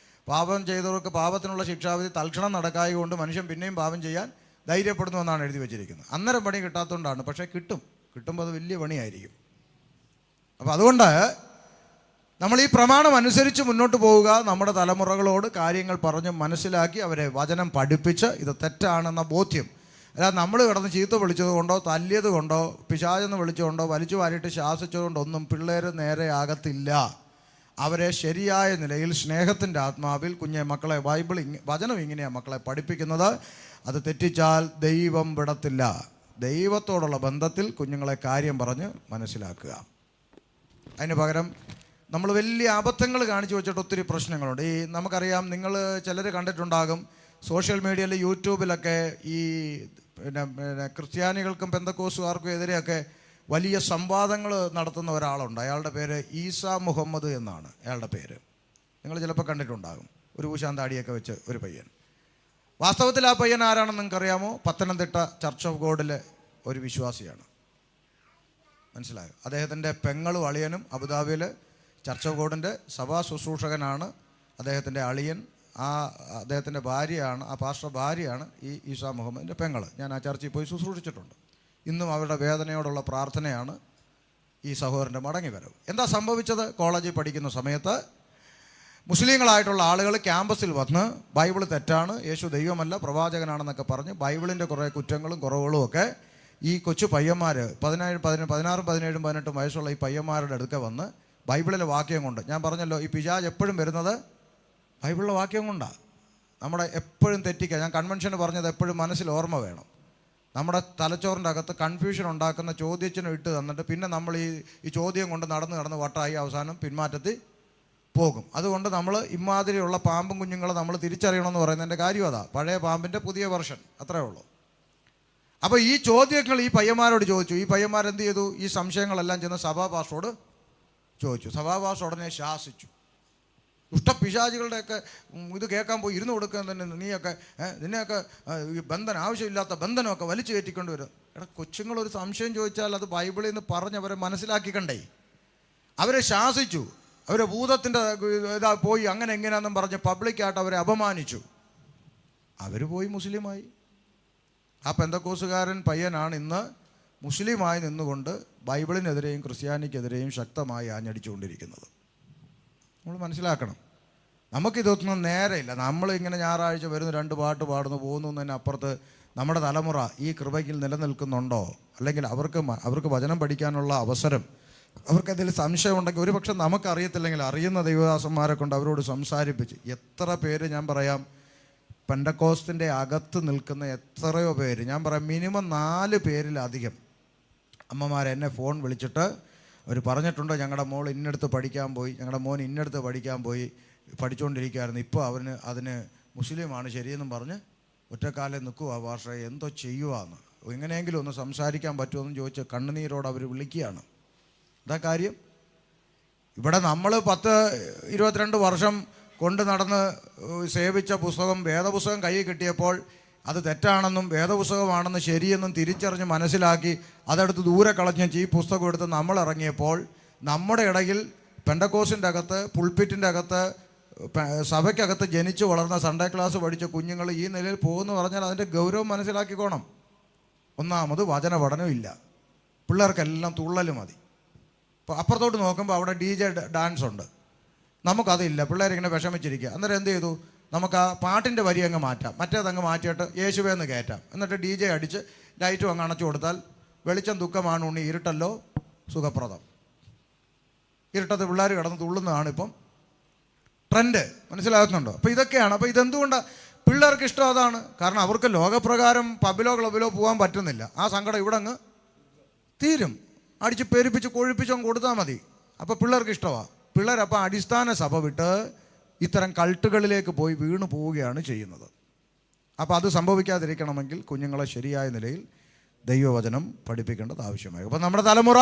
പാപം ചെയ്തവർക്ക് പാപത്തിനുള്ള ശിക്ഷാവിധി തൽക്ഷണം നടക്കായി കൊണ്ട് മനുഷ്യൻ പിന്നെയും പാപം ചെയ്യാൻ ധൈര്യപ്പെടുന്നു എന്നാണ് എഴുതി വെച്ചിരിക്കുന്നത്. അന്നേരം പണി കിട്ടാത്തതുകൊണ്ടാണ്. പക്ഷേ കിട്ടുമ്പോൾ അത് വലിയ പണിയായിരിക്കും. അപ്പം അതുകൊണ്ട് നമ്മൾ ഈ പ്രമാണം അനുസരിച്ച് മുന്നോട്ട് പോവുക, നമ്മുടെ തലമുറകളോട് കാര്യങ്ങൾ പറഞ്ഞ് മനസ്സിലാക്കി അവരെ വചനം പഠിപ്പിച്ച് ഇത് തെറ്റാണെന്ന ബോധ്യം. അല്ലാതെ നമ്മൾ കിടന്ന് ചീത്ത വിളിച്ചത് കൊണ്ടോ തല്ലിയത് കൊണ്ടോ പിശാചെന്ന് വിളിച്ചുകൊണ്ടോ വലിച്ചു വാരിയിട്ട് ശാസിച്ചതുകൊണ്ടൊന്നും പിള്ളേർ നേരെയാകത്തില്ല. അവരെ ശരിയായ നിലയിൽ സ്നേഹത്തിൻ്റെ ആത്മാവിൽ കുഞ്ഞെ മക്കളെ വചനം ഇങ്ങനെയാണ് മക്കളെ പഠിപ്പിക്കുന്നത്. അത് തെറ്റിച്ചാൽ ദൈവം വിടത്തില്ല. ദൈവത്തോടുള്ള ബന്ധത്തിൽ കുഞ്ഞുങ്ങളെ കാര്യം പറഞ്ഞ് മനസ്സിലാക്കുക. അതിന് പകരം നമ്മൾ വലിയ അബദ്ധങ്ങൾ കാണിച്ചു വെച്ചിട്ട് ഒത്തിരി പ്രശ്നങ്ങളുണ്ട്. ഈ നമുക്കറിയാം, നിങ്ങൾ ചിലർ കണ്ടിട്ടുണ്ടാകും സോഷ്യൽ മീഡിയയിൽ യൂട്യൂബിലൊക്കെ ഈ പിന്നെ ക്രിസ്ത്യാനികൾക്കും പെന്തക്കോസുകാർക്കും എതിരെയൊക്കെ വലിയ സംവാദങ്ങൾ നടത്തുന്ന ഒരാളുണ്ട്. അയാളുടെ പേര് ഈസാ മുഹമ്മദ് എന്നാണ് അയാളുടെ പേര്. നിങ്ങൾ ചിലപ്പോൾ കണ്ടിട്ടുണ്ടാകും. ഒരു ഊശാന്താടിയൊക്കെ വെച്ച് ഒരു പയ്യൻ. വാസ്തവത്തിൽ ആ പയ്യൻ ആരാണെന്ന് നിങ്ങൾക്കറിയാമോ? പത്തനംതിട്ട ചർച്ച് ഓഫ് ഗോഡിലെ ഒരു വിശ്വാസിയാണ്. മനസ്സിലായോ? അദ്ദേഹത്തിൻ്റെ പെങ്ങളും അളിയനും അബുദാബിയിൽ ചർച്ച് ഓഫ് ഗോഡിൻ്റെ സഭാ ശുശ്രൂഷകനാണ്. അദ്ദേഹത്തിൻ്റെ അളിയൻ അദ്ദേഹത്തിൻ്റെ ഭാര്യയാണ്, ആ പാസ്റ്റർ ഭാര്യയാണ് ഈ ഈസാ മുഹമ്മദിൻ്റെ പെങ്ങൾ. ഞാൻ ആ ചർച്ചിൽ പോയി ശുശ്രൂഷിച്ചിട്ടുണ്ട്. ഇന്നും അവരുടെ വേദനയോടുള്ള പ്രാർത്ഥനയാണ് ഈ സഹോദരൻ്റെ മടങ്ങി വരവ്. എന്താ സംഭവിച്ചത്? കോളേജിൽ പഠിക്കുന്ന സമയത്ത് മുസ്ലിങ്ങളായിട്ടുള്ള ആളുകൾ ക്യാമ്പസിൽ വന്ന് ബൈബിൾ തെറ്റാണ്, യേശു ദൈവമല്ല, പ്രവാചകനാണെന്നൊക്കെ പറഞ്ഞ് ബൈബിളിൻ്റെ കുറേ കുറ്റങ്ങളും കുറവുകളും ഒക്കെ ഈ കൊച്ചു പയ്യന്മാർ 16, 17, 18 വയസ്സുള്ള ഈ പയ്യന്മാരുടെ അടുക്ക വന്ന് ബൈബിളിലെ വാക്യം കൊണ്ട്, ഞാൻ പറഞ്ഞല്ലോ ഈ പിശാച് എപ്പോഴും വരുന്നത് ബൈബിളിലെ വാക്യം കൊണ്ടാണ്. നമ്മുടെ എപ്പോഴും തെറ്റിക്കുക, ഞാൻ കൺവെൻഷന് പറഞ്ഞത് എപ്പോഴും മനസ്സിൽ ഓർമ്മ വേണം. നമ്മുടെ തലച്ചോറിൻ്റെ അകത്ത് കൺഫ്യൂഷൻ ഉണ്ടാക്കുന്ന ചോദ്യത്തിനും ഇട്ട് തന്നിട്ട് പിന്നെ നമ്മൾ ഈ ചോദ്യം കൊണ്ട് നടന്ന് വട്ടായി അവസാനം പിന്മാറ്റത്തിൽ പോകും. അതുകൊണ്ട് നമ്മൾ ഇമാതിരിയുള്ള പാമ്പും കുഞ്ഞുങ്ങളെ നമ്മൾ തിരിച്ചറിയണമെന്ന് പറയുന്നതിൻ്റെ കാര്യം അതാ. പഴയ പാമ്പിൻ്റെ പുതിയ വെർഷൻ, അത്രേ ഉള്ളൂ. അപ്പോൾ ഈ ചോദ്യങ്ങൾ ഈ പയ്യന്മാരോട് ചോദിച്ചു. ഈ പയ്യന്മാരെന്ത് ചെയ്തു? ഈ സംശയങ്ങളെല്ലാം ചെന്ന് സഭാപാസ്റ്ററോട് ചോദിച്ചു. സഭാപാസ്റ്റർ ഉടനെ ശാസിച്ചു. ദുഷ്ടപിശാചികളുടെയൊക്കെ ഇത് കേൾക്കാൻ പോയി ഇരുന്ന് കൊടുക്കാൻ തന്നെ നീയൊക്കെ നിന്നെയൊക്കെ ഈ ബന്ധനം, ആവശ്യമില്ലാത്ത ബന്ധനമൊക്കെ വലിച്ചു കയറ്റിക്കൊണ്ട് വരും. കൊച്ചുങ്ങളൊരു സംശയം ചോദിച്ചാൽ അത് ബൈബിളിൽ നിന്ന് പറഞ്ഞവരെ മനസ്സിലാക്കിക്കണ്ടേ? അവരെ ശാസിച്ചു. അവരെ ഭൂതത്തിൻ്റെ ഇതാ പോയി അങ്ങനെ എങ്ങനെയാണെന്നും പറഞ്ഞ് പബ്ലിക്കായിട്ട് അവരെ അപമാനിച്ചു. അവർ പോയി മുസ്ലിമായി. ആ പെന്തക്കോസുകാരൻ പയ്യനാണ് ഇന്ന് മുസ്ലിമായി നിന്നുകൊണ്ട് ബൈബിളിനെതിരെയും ക്രിസ്ത്യാനിക്കെതിരെയും ശക്തമായി ആഞ്ഞടിച്ചുകൊണ്ടിരിക്കുന്നത്. നമ്മൾ മനസ്സിലാക്കണം, നമുക്കിതൊന്നും നേരെയില്ല. നമ്മളിങ്ങനെ ഞായറാഴ്ച വരുന്നു, 2 പാട്ട് പാടുന്നു, പോകുന്നു എന്നതിന് അപ്പുറത്ത് നമ്മുടെ തലമുറ ഈ കൃപയിൽ നിലനിൽക്കുന്നുണ്ടോ? അല്ലെങ്കിൽ അവർക്ക് വചനം പഠിക്കാനുള്ള അവസരം, അവർക്കതിൽ സംശയം ഉണ്ടെങ്കിൽ ഒരുപക്ഷെ നമുക്കറിയത്തില്ലെങ്കിൽ അറിയുന്ന ദൈവദാസന്മാരെ കൊണ്ട് അവരോട് സംസാരിപ്പിച്ച്, എത്ര പേര് ഞാൻ പറയാം പെന്തക്കോസ്തിൻ്റെ അകത്ത് നിൽക്കുന്ന എത്രയോ പേര്, ഞാൻ പറയാം മിനിമം 4 പേരിലധികം അമ്മമാരെന്നെ ഫോൺ വിളിച്ചിട്ട് അവർ പറഞ്ഞിട്ടുണ്ട്, ഞങ്ങളുടെ മോൾ ഇന്നടുത്ത് പഠിക്കാൻ പോയി, ഞങ്ങളുടെ മോൻ ഇന്നടുത്ത് പഠിക്കാൻ പോയി, പഠിച്ചുകൊണ്ടിരിക്കുകയായിരുന്നു, ഇപ്പോൾ അതിന് മുസ്ലിമാണ് ശരിയെന്നും പറഞ്ഞ് ഒറ്റക്കാലം നിൽക്കുക. ഭാഷ എന്തോ ചെയ്യുവാന്ന്, എങ്ങനെയെങ്കിലും ഒന്ന് സംസാരിക്കാൻ പറ്റുമെന്ന് ചോദിച്ച് കണ്ണുനീരോട് അവർ വിളിക്കുകയാണ്. എന്താ കാര്യം? ഇവിടെ നമ്മൾ 10-22 വർഷം കൊണ്ട് നടന്ന് സേവിച്ച പുസ്തകം, വേദപുസ്തകം കയ്യിൽ കിട്ടിയപ്പോൾ അത് തെറ്റാണെന്നും വേദപുസ്തകമാണെന്ന് ശരിയെന്നും തിരിച്ചറിഞ്ഞ് മനസ്സിലാക്കി അതെടുത്ത് ദൂരെ കളഞ്ഞ് ഈ പുസ്തകം എടുത്ത് നമ്മൾ ഇറങ്ങിയപ്പോൾ നമ്മുടെ ഇടയിൽ പെന്തക്കോസിൻ്റെ അകത്ത്, പുൾപിറ്റിൻ്റെ അകത്ത്, സഭയ്ക്കകത്ത് ജനിച്ചു വളർന്ന സൺഡേ ക്ലാസ് പഠിച്ച കുഞ്ഞുങ്ങൾ ഈ നിലയിൽ പോകുമെന്ന് പറഞ്ഞാൽ അതിൻ്റെ ഗൗരവം മനസ്സിലാക്കിക്കോണം. ഒന്നാമത് വചന പഠനമില്ല, പിള്ളേർക്കെല്ലാം തുള്ളൽ മതി. അപ്പോൾ അപ്പുറത്തോട്ട് നോക്കുമ്പോൾ അവിടെ DJ ഡാൻസ് ഉണ്ട്, നമുക്കതില്ല. പിള്ളേരിങ്ങനെ വിഷമിച്ചിരിക്കുക. അന്നേരം എന്ത് ചെയ്തു? നമുക്ക് ആ പാട്ടിൻ്റെ വരി അങ്ങ് മാറ്റാം, മറ്റേതങ്ങ് മാറ്റിയിട്ട് യേശുവേന്ന് കയറ്റാം. എന്നിട്ട് DJ അടിച്ച് ലൈറ്റും അങ്ങ് അണച്ചു കൊടുത്താൽ വെളിച്ചം ദുഃഖമാണ് ഉണ്ണി, ഇരുട്ടല്ലോ സുഖപ്രദം. ഇരുട്ടത്ത് പിള്ളേർ കിടന്ന് തുള്ളുന്നതാണ് ഇപ്പം ട്രെൻഡ്. മനസ്സിലാക്കുന്നുണ്ടോ? അപ്പോൾ ഇതൊക്കെയാണ്. അപ്പോൾ ഇതെന്തുകൊണ്ടാണ് പിള്ളേർക്ക് ഇഷ്ടം? അതാണ് കാരണം. അവർക്ക് ലോകപ്രകാരം പബ്ബിലോ ക്ലബിലോ പോകാൻ പറ്റുന്നില്ല. ആ സങ്കടം ഇവിടെ അങ്ങ് തീരും. അടിച്ച് പെരുപ്പിച്ച് കൊഴുപ്പിച്ചോ കൊടുത്താൽ മതി. അപ്പോൾ പിള്ളേർക്ക് ഇഷ്ടമാണ്. പിള്ളേരപ്പോൾ അടിസ്ഥാന സഭ വിട്ട് ഇത്തരം കൾട്ടുകളിലേക്ക് പോയി വീണു പോവുകയാണ് ചെയ്യുന്നത്. അപ്പോൾ അത് സംഭവിക്കാതിരിക്കണമെങ്കിൽ കുഞ്ഞുങ്ങളെ ശരിയായ നിലയിൽ ദൈവവചനം പഠിപ്പിക്കേണ്ടത് ആവശ്യമായി. അപ്പോൾ നമ്മുടെ തലമുറ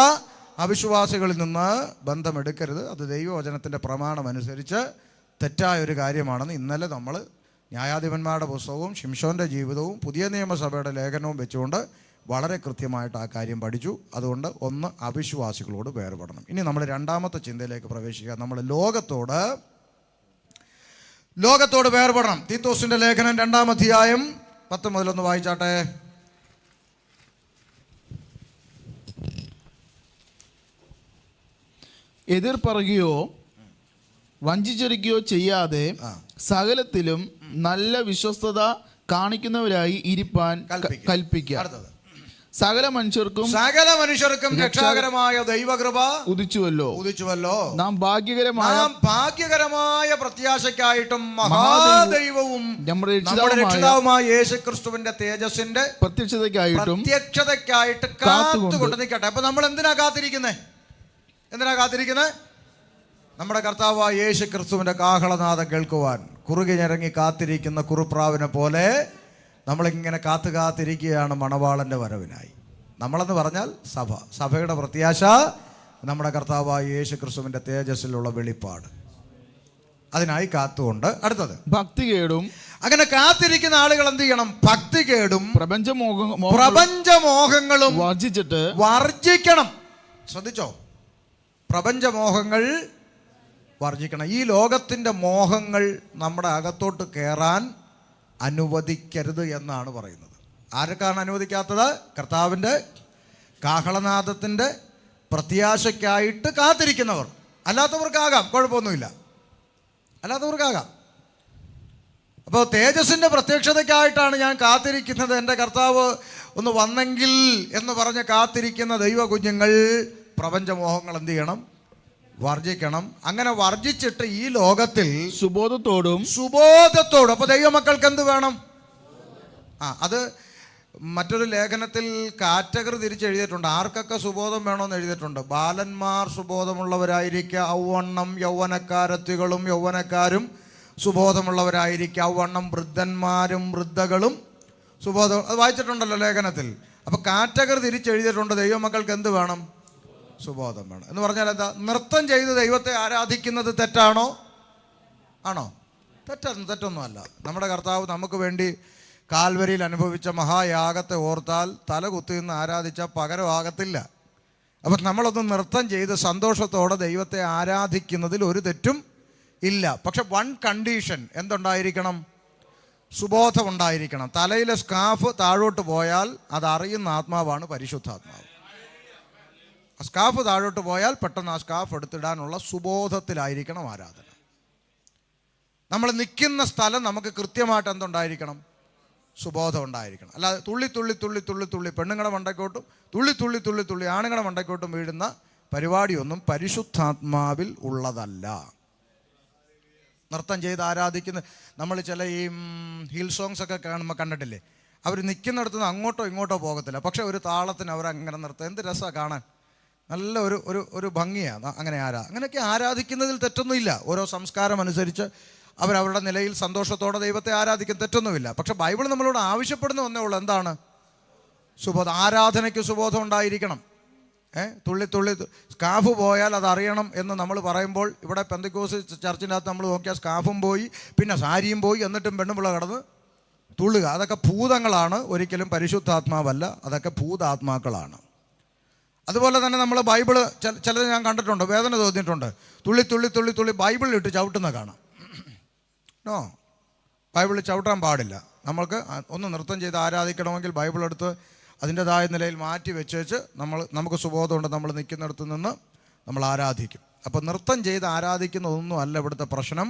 അവിശ്വാസികളിൽ നിന്ന് ബന്ധമെടുക്കരുത്. അത് ദൈവവചനത്തിൻ്റെ പ്രമാണമനുസരിച്ച് തെറ്റായ ഒരു കാര്യമാണെന്ന് ഇന്നലെ നമ്മൾ ന്യായാധിപന്മാരുടെ പുസ്തകവും ശിംശോൻ്റെ ജീവിതവും പുതിയ നിയമസഭയുടെ ലേഖനവും വെച്ചുകൊണ്ട് വളരെ കൃത്യമായിട്ട് ആ കാര്യം പഠിച്ചു. അതുകൊണ്ട് ഒന്ന് അവിശ്വാസികളോട് വേർപെടണം. ഇനി നമ്മൾ രണ്ടാമത്തെ ചിന്തയിലേക്ക് പ്രവേശിക്കുക. നമ്മൾ ലോകത്തോട് വേർപെടണം. തീത്തോസിൻ്റെ ലേഖനം 2-ാം അധ്യായം 10 മുതൽ ഒന്ന് വായിച്ചാട്ടെ. എതിർ പറയുകയോ വഞ്ചിച്ചെടുക്കുകയോ ചെയ്യാതെ സകലത്തിലും നല്ല വിശ്വസ്തത കാണിക്കുന്നവരായി ഇരിപ്പാൻ കൽപ്പിക്കുക. സകല മനുഷ്യർക്കും രക്ഷാകരമായ ദൈവകൃപ ഉദിച്ചുവല്ലോ. നാം ഭാഗ്യകരമായ പ്രത്യാശയ്ക്കായിട്ടും മഹാദൈവവും നമ്മുടെ രക്ഷിതാവുമായ യേശുക്രിസ്തുവിന്റെ തേജസ്സിന്റെ പ്രത്യക്ഷതയ്ക്കായിട്ട് കാത്തുകൊണ്ട് നിൽക്കട്ടെ. അപ്പൊ നമ്മൾ എന്തിനാ കാത്തിരിക്കുന്നത്? നമ്മുടെ കർത്താവായ യേശു ക്രിസ്തുവിൻ്റെ കാഹളനാദം കേൾക്കുവാൻ കുറുകെ ഞരങ്ങി കാത്തിരിക്കുന്ന കുറുപ്രാവിനെ പോലെ നമ്മളിങ്ങനെ കാത്തിരിക്കുകയാണ് മണവാളൻ്റെ വരവിനായി. നമ്മളെന്ന് പറഞ്ഞാൽ സഭയുടെ പ്രത്യാശ നമ്മുടെ കർത്താവായ യേശു ക്രിസ്തുവിൻ്റെ തേജസ്സിലുള്ള വെളിപ്പാട്. അതിനായി കാത്തുകൊണ്ട് അടുത്തത് ഭക്തികേടും. അങ്ങനെ കാത്തിരിക്കുന്ന ആളുകൾ എന്ത് ചെയ്യണം? ഭക്തികേടും പ്രപഞ്ചമോഹങ്ങളും വർജിക്കണം. ശ്രദ്ധിച്ചോ? പ്രപഞ്ചമോഹങ്ങൾ വർജിക്കണം. ഈ ലോകത്തിൻ്റെ മോഹങ്ങൾ നമ്മുടെ അകത്തോട്ട് കയറാൻ അനുവദിക്കരുത് എന്നാണ് പറയുന്നത്. ആർക്കാണ് അനുവദിക്കാത്തത്? കർത്താവിൻ്റെ കാഹളനാദത്തിൻ്റെ പ്രത്യാശയ്ക്കായിട്ട് കാത്തിരിക്കുന്നവർ. അല്ലാത്തവർക്കാകാം, കുഴപ്പമൊന്നുമില്ല, അല്ലാത്തവർക്കാകാം. അപ്പോൾ തേജസ്സിൻ്റെ പ്രത്യക്ഷതയ്ക്കായിട്ടാണ് ഞാൻ കാത്തിരിക്കുന്നത്, എൻ്റെ കർത്താവ് ഒന്ന് വന്നെങ്കിൽ എന്ന് പറഞ്ഞ് കാത്തിരിക്കുന്ന ദൈവ കുഞ്ഞുങ്ങൾ പ്രപഞ്ചമോഹങ്ങൾ എന്ത് ചെയ്യണം? വർജിക്കണം. അങ്ങനെ വർജിച്ചിട്ട് ഈ ലോകത്തിൽ സുബോധത്തോടും. അപ്പൊ ദൈവമക്കൾക്ക് എന്ത് വേണം? അത് മറ്റൊരു ലേഖനത്തിൽ കാറ്റഗറി തിരിച്ചെഴുതിയിട്ടുണ്ട്. ആർക്കൊക്കെ സുബോധം വേണമെന്ന് എഴുതിയിട്ടുണ്ട്. ബാലന്മാർ സുബോധമുള്ളവരായിരിക്കുക, ഔവണ്ണം യൗവനക്കാരത്തികളും യൗവനക്കാരും സുബോധമുള്ളവരായിരിക്കുക, ഔവണ്ണം വൃദ്ധന്മാരും വൃദ്ധകളും സുബോധം. അത് വായിച്ചിട്ടുണ്ടല്ലോ ലേഖനത്തിൽ. അപ്പൊ കാറ്റഗറി തിരിച്ചെഴുതിയിട്ടുണ്ട്. ദൈവമക്കൾക്ക് എന്ത് വേണം? സുബോധം വേണം. എന്ന് പറഞ്ഞാൽ എന്താ? നൃത്തം ചെയ്ത് ദൈവത്തെ ആരാധിക്കുന്നത് തെറ്റാണോ? ആണോ? തെറ്റൊന്നുമല്ല. നമ്മുടെ കർത്താവ് നമുക്ക് വേണ്ടി കാൽവരിയിൽ അനുഭവിച്ച മഹായാഗത്തെ ഓർത്താൽ തല കുത്തിന്ന് ആരാധിച്ചാൽ പകരമാകത്തില്ല. അപ്പം നമ്മളൊന്ന് നൃത്തം ചെയ്ത് സന്തോഷത്തോടെ ദൈവത്തെ ആരാധിക്കുന്നതിൽ ഒരു തെറ്റും ഇല്ല. പക്ഷെ വൺ കണ്ടീഷൻ എന്തുണ്ടായിരിക്കണം? സുബോധം ഉണ്ടായിരിക്കണം. തലയിലെ സ്കാഫ് താഴോട്ട് പോയാൽ അതറിയുന്ന ആത്മാവാണ് പരിശുദ്ധാത്മാവ്. ആ സ്കാഫ് താഴോട്ട് പോയാൽ പെട്ടെന്ന് ആ സ്കാഫ് എടുത്തിടാനുള്ള സുബോധത്തിലായിരിക്കണം ആരാധന. നമ്മൾ നിൽക്കുന്ന സ്ഥലം നമുക്ക് കൃത്യമായിട്ട് എന്തുണ്ടായിരിക്കണം? സുബോധം ഉണ്ടായിരിക്കണം. അല്ലാതെ തുള്ളി പെണ്ണുങ്ങളുടെ മണ്ടക്കോട്ടും തുള്ളി ആണുങ്ങളുടെ മണ്ടക്കോട്ടും വീഴുന്ന പരിപാടിയൊന്നും പരിശുദ്ധാത്മാവിൽ ഉള്ളതല്ല. നൃത്തം ചെയ്ത് ആരാധിക്കുന്ന നമ്മൾ ചില ഈ ഹിൽ സോങ്സ് ഒക്കെ കാണുമ്പോൾ കണ്ടിട്ടില്ലേ? അവർ നിൽക്കുന്നിടത്തുനിന്ന് അങ്ങോട്ടോ ഇങ്ങോട്ടോ പോകത്തില്ല, പക്ഷെ ഒരു താളത്തിന് അവരങ്ങനെ നൃത്തം. എന്ത് രസമാണ് കാണാൻ, നല്ല ഒരു ഭംഗിയാണ്. അങ്ങനെയൊക്കെ ആരാധിക്കുന്നതിൽ തെറ്റൊന്നുമില്ല. ഓരോ സംസ്കാരം അനുസരിച്ച് അവരവരുടെ നിലയിൽ സന്തോഷത്തോടെ ദൈവത്തെ ആരാധിക്കും, തെറ്റൊന്നുമില്ല. പക്ഷെ ബൈബിൾ നമ്മളോട് ആവശ്യപ്പെടുന്ന ഒന്നേ ഉള്ളൂ. എന്താണ്? സുബോധം. ആരാധനയ്ക്ക് സുബോധം ഉണ്ടായിരിക്കണം. തുള്ളി സ്കാഫ് പോയാൽ അതറിയണം എന്ന് നമ്മൾ പറയുമ്പോൾ ഇവിടെ പെന്തക്കോസ് ചർച്ചിൻ്റെ അകത്ത് നമ്മൾ നോക്കിയാൽ സ്കാഫും പോയി, പിന്നെ സാരിയും പോയി, എന്നിട്ടും പെണ്ണുപിള്ള കടന്ന് തുള്ളുക. അതൊക്കെ ഭൂതങ്ങളാണ്, ഒരിക്കലും പരിശുദ്ധാത്മാവല്ല. അതൊക്കെ ഭൂതാത്മാക്കളാണ്. അതുപോലെ തന്നെ നമ്മൾ ബൈബിള് ചിലത് ഞാൻ കണ്ടിട്ടുണ്ട്, വേദന തോന്നിയിട്ടുണ്ട്. തുള്ളി ബൈബിളിലിട്ട് ചവിട്ടുന്ന കാണാം. ബൈബിളിൽ ചവിട്ടാൻ പാടില്ല. നമ്മൾക്ക് ഒന്ന് നൃത്തം ചെയ്ത് ആരാധിക്കണമെങ്കിൽ ബൈബിളെടുത്ത് അതിൻ്റെതായ നിലയിൽ മാറ്റി വെച്ചേച്ച് നമുക്ക് സുബോധമുണ്ട്, നമ്മൾ നിൽക്കുന്നിടത്ത് നിന്ന് നമ്മൾ ആരാധിക്കും. അപ്പോൾ നൃത്തം ചെയ്ത് ആരാധിക്കുന്നതൊന്നും അല്ല ഇവിടുത്തെ പ്രശ്നം.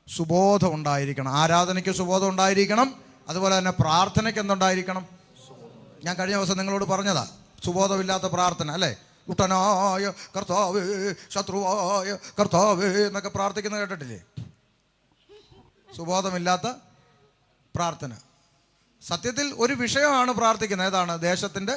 സുബോധം ഉണ്ടായിരിക്കണം. ആരാധനയ്ക്ക് സുബോധം ഉണ്ടായിരിക്കണം. അതുപോലെ തന്നെ പ്രാർത്ഥനയ്ക്ക് എന്തുണ്ടായിരിക്കണം? ഞാൻ കഴിഞ്ഞ ദിവസം നിങ്ങളോട് പറഞ്ഞതാ, സുബോധമില്ലാത്ത പ്രാർത്ഥന അല്ലേ? ഉട്ടനായ കർത്താവേ, ശത്രുവായ കർത്താവേ എന്നൊക്കെ പ്രാർത്ഥിക്കുന്നത് കേട്ടിട്ടില്ലേ? സുബോധമില്ലാത്ത പ്രാർത്ഥന. സത്യത്തിൽ ഒരു വിഷയമാണ് പ്രാർത്ഥിക്കുന്നത്. ഏതാണ്? ദേശത്തിൻ്റെ